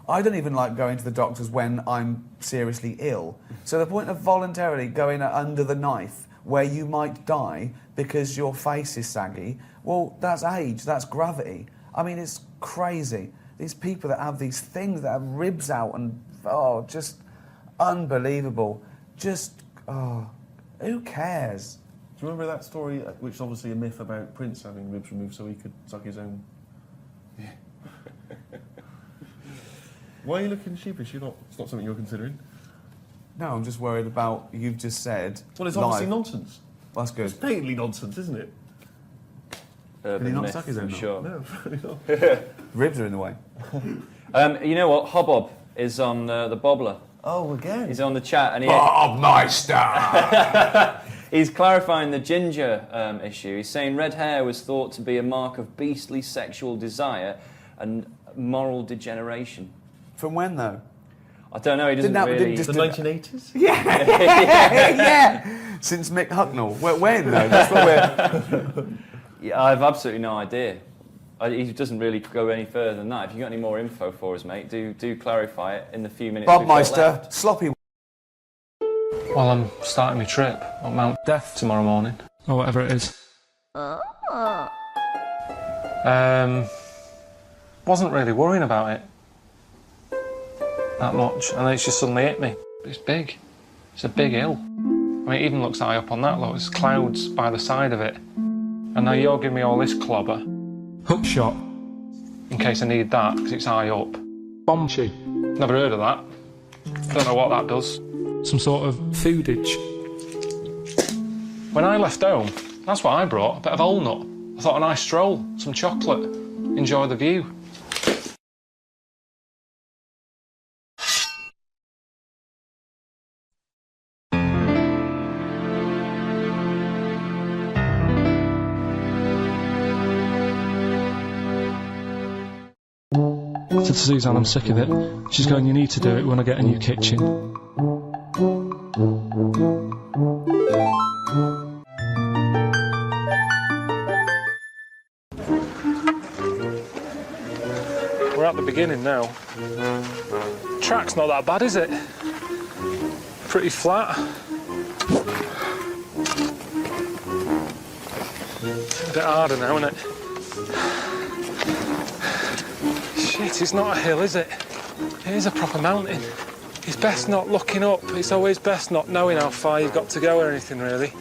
Speaker 2: I don't even like going to the doctors when I'm seriously ill. So the point of voluntarily going under the knife where you might die because your face is saggy, well, that's age, that's gravity. I mean, it's crazy. These people that have these things that have ribs out and, just unbelievable. Who cares?
Speaker 1: Do you remember that story, which is obviously a myth, about Prince having ribs removed so he could suck his own? Yeah. Why are you looking sheepish? It's not something you're considering?
Speaker 2: No, I'm just worried about, you've just said...
Speaker 1: Well, it's obviously nonsense.
Speaker 2: Well, that's good.
Speaker 1: It's patently nonsense, isn't it?
Speaker 2: Can he not suck his own?
Speaker 17: Sure.
Speaker 1: No, probably not.
Speaker 2: Ribs are in the way.
Speaker 17: You know what? Hobbob is on the Bobbler.
Speaker 1: Oh, again?
Speaker 17: He's on the chat. And
Speaker 2: Bobmeister!
Speaker 17: He's clarifying the ginger issue. He's saying red hair was thought to be a mark of beastly sexual desire and moral degeneration.
Speaker 2: From when, though?
Speaker 17: I don't know. He doesn't really...
Speaker 1: The 1980s?
Speaker 2: Yeah! Since Mick Hucknall. When, though? That's what we're...
Speaker 17: Yeah, I have absolutely no idea. He doesn't really go any further than that. If you've got any more info for us, mate, do clarify it in the few minutes
Speaker 18: Bob
Speaker 17: we've got
Speaker 18: Meister,
Speaker 17: left.
Speaker 18: sloppy.
Speaker 3: Well, I'm starting my trip on Mount Death tomorrow morning, or whatever it is. Wasn't really worrying about it that much, and then it's just suddenly hit me. It's big. It's a big hill. I mean, it even looks high up on that, look. There's clouds by the side of it. And now you're giving me all this clobber. Hook shot. In case I need that, because it's high up. Bombshy. Never heard of that. Don't know what that does. Some sort of foodage. When I left home, that's what I brought, a bit of walnut. I thought a nice stroll, some chocolate, enjoy the view. I said to Suzanne, I'm sick of it. She's going, you need to do it when I get a new kitchen. We're at the beginning now. Track's not that bad, is it? Pretty flat. A bit harder now, isn't it? Shit, it's not a hill, is it? It is a proper mountain. It's best not looking up. It's always best not knowing how far you've got to go or anything, really.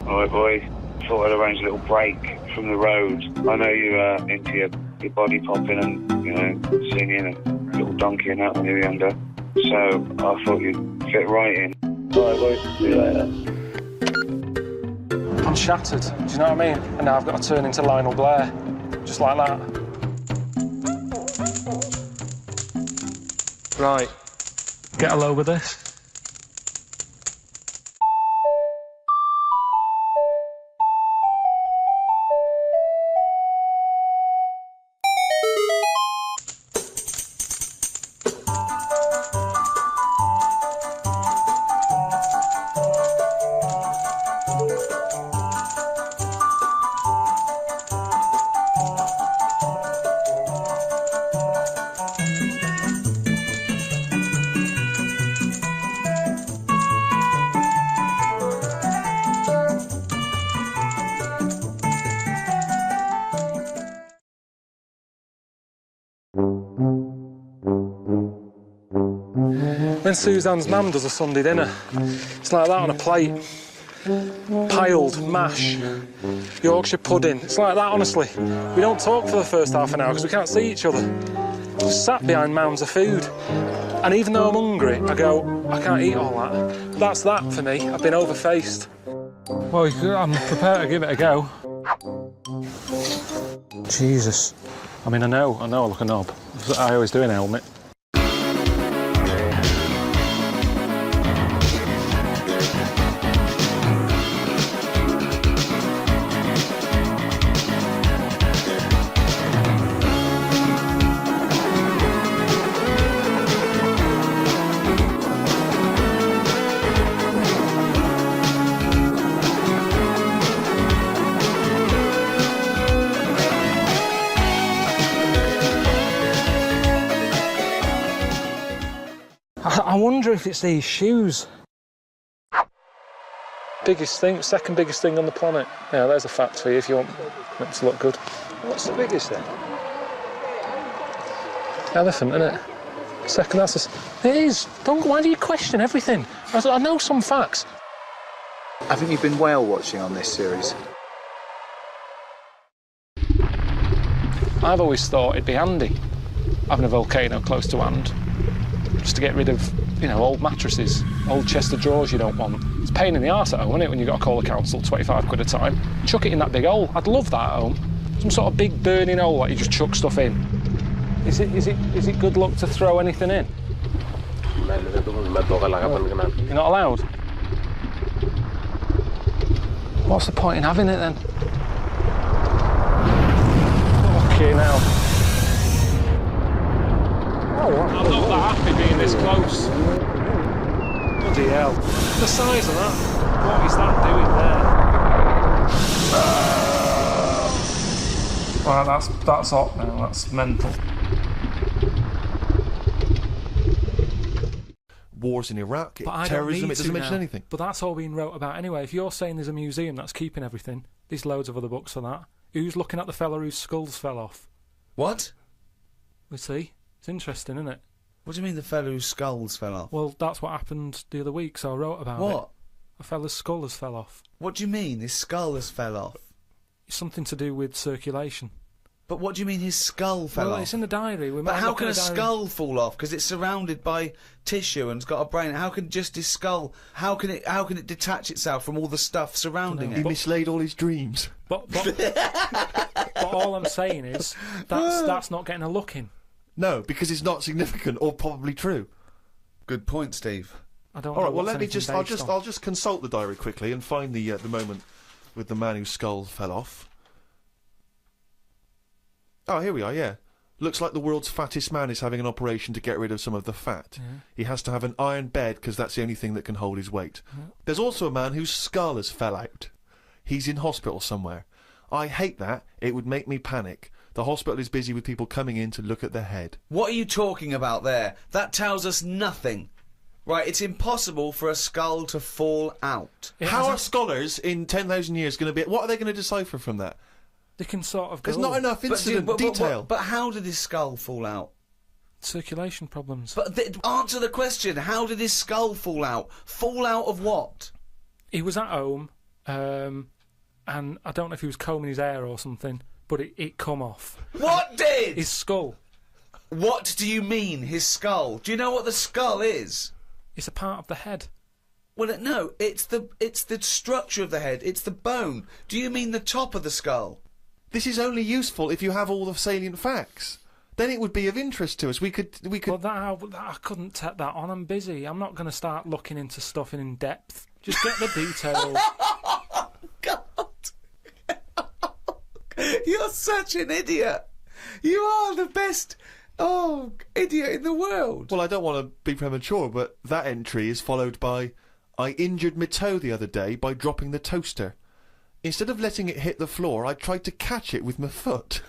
Speaker 19: All right, boy. Thought I'd arrange a little break from the road. I know you're into your body popping and, you know, singing and little donkey and that when you were younger. So I thought you'd fit right in. All right, boys. See you later.
Speaker 3: I'm shattered, do you know what I mean? And now I've got to turn into Lionel Blair. Just like that. Right, get a load with this. When Suzanne's mum does a Sunday dinner, it's like that on a plate. Piled mash, Yorkshire pudding. It's like that, honestly. We don't talk for the first half an hour because we can't see each other. Just sat behind mounds of food. And even though I'm hungry, I go, I can't eat all that. But that's that for me. I've been overfaced. Well, I'm prepared to give it a go. Jesus. I mean, I know I look a knob. I always do in a helmet. I wonder if it's these shoes. Biggest thing, second biggest thing on the planet. Yeah, there's a fact for you if you want it to look good.
Speaker 11: What's the biggest thing?
Speaker 3: Elephant, isn't it? Second, that's it is. Why do you question everything? I know some facts.
Speaker 18: Haven't you been whale watching on this series?
Speaker 3: I've always thought it'd be handy having a volcano close to hand, just to get rid of, you know, old mattresses, old chest of drawers you don't want. It's a pain in the arse at home, isn't it, when you've got to call the council 25 quid a time. Chuck it in that big hole. I'd love that at home. Some sort of big burning hole that you just chuck stuff in. Is it good luck to throw anything in? You're not allowed? What's the point in having it then? Okay, now. I'm not that happy being this close. Bloody hell. The size of that. What is that doing there? Right, that's hot now. That's mental.
Speaker 1: Wars in Iraq,
Speaker 3: But I don't
Speaker 1: terrorism,
Speaker 3: need
Speaker 1: it doesn't
Speaker 3: to
Speaker 1: mention
Speaker 3: now.
Speaker 1: anything.
Speaker 3: But that's all being wrote about anyway. If you're saying there's a museum that's keeping everything, there's loads of other books for that. Who's looking at the fella whose skulls fell off?
Speaker 2: What?
Speaker 3: We see. It's interesting, isn't it?
Speaker 2: What do you mean the fellow whose skulls fell off?
Speaker 3: Well, that's what happened the other week, so I wrote about it.
Speaker 2: What?
Speaker 3: A fella's skull has fell off.
Speaker 2: What do you mean his skull has fell off?
Speaker 3: It's something to do with circulation.
Speaker 2: But what do you mean his skull fell
Speaker 3: Well,
Speaker 2: off?
Speaker 3: it's in the diary. We
Speaker 2: But
Speaker 3: might
Speaker 2: how
Speaker 3: look
Speaker 2: can
Speaker 3: at
Speaker 2: a
Speaker 3: the diary.
Speaker 2: skull fall off? Because it's surrounded by tissue and it's got a brain. How can just his skull? How can it detach itself from all the stuff surrounding
Speaker 1: He
Speaker 2: it?
Speaker 1: mislaid all his dreams.
Speaker 3: But all I'm saying is that's not getting a look in.
Speaker 1: No, because it's not significant or probably true.
Speaker 2: Good point, Steve.
Speaker 3: I don't.
Speaker 1: All
Speaker 3: know
Speaker 1: right. Well,
Speaker 3: what's
Speaker 1: let me
Speaker 3: anything
Speaker 1: just.
Speaker 3: based on.
Speaker 1: I'll just consult the diary quickly and find the moment with the man whose skull fell off. Oh, here we are. Yeah, looks like the world's fattest man is having an operation to get rid of some of the fat.
Speaker 3: Yeah.
Speaker 1: He has to have an iron bed because that's the only thing that can hold his weight.
Speaker 3: Yeah.
Speaker 1: There's also a man whose skull has fell out. He's in hospital somewhere. I hate that. It would make me panic. The hospital is busy with people coming in to look at their head.
Speaker 2: What are you talking about there? That tells us nothing. Right, it's impossible for a skull to fall out.
Speaker 1: How are scholars in 10,000 years going to be... What are they going to decipher from that?
Speaker 3: They can sort of.
Speaker 1: There's
Speaker 3: go,
Speaker 1: not enough incident detail.
Speaker 2: But how did his skull fall out?
Speaker 3: Circulation problems.
Speaker 2: But answer the question. How did his skull fall out? Fall out of what?
Speaker 3: He was at home, and I don't know if he was combing his hair or something, but it come off.
Speaker 2: What did?
Speaker 3: His skull.
Speaker 2: What do you mean, his skull? Do you know what the skull is?
Speaker 3: It's a part of the head.
Speaker 2: Well, no, it's the structure of the head. It's the bone. Do you mean the top of the skull?
Speaker 1: This is only useful if you have all the salient facts. Then it would be of interest to us. We could.
Speaker 3: Well, I couldn't take that on. I'm busy. I'm not going to start looking into stuff in depth. Just get the details.
Speaker 2: You're such an idiot. You are the best idiot in the world.
Speaker 1: Well, I don't want to be premature, but that entry is followed by, I injured my toe the other day by dropping the toaster. Instead of letting it hit the floor, I tried to catch it with my foot.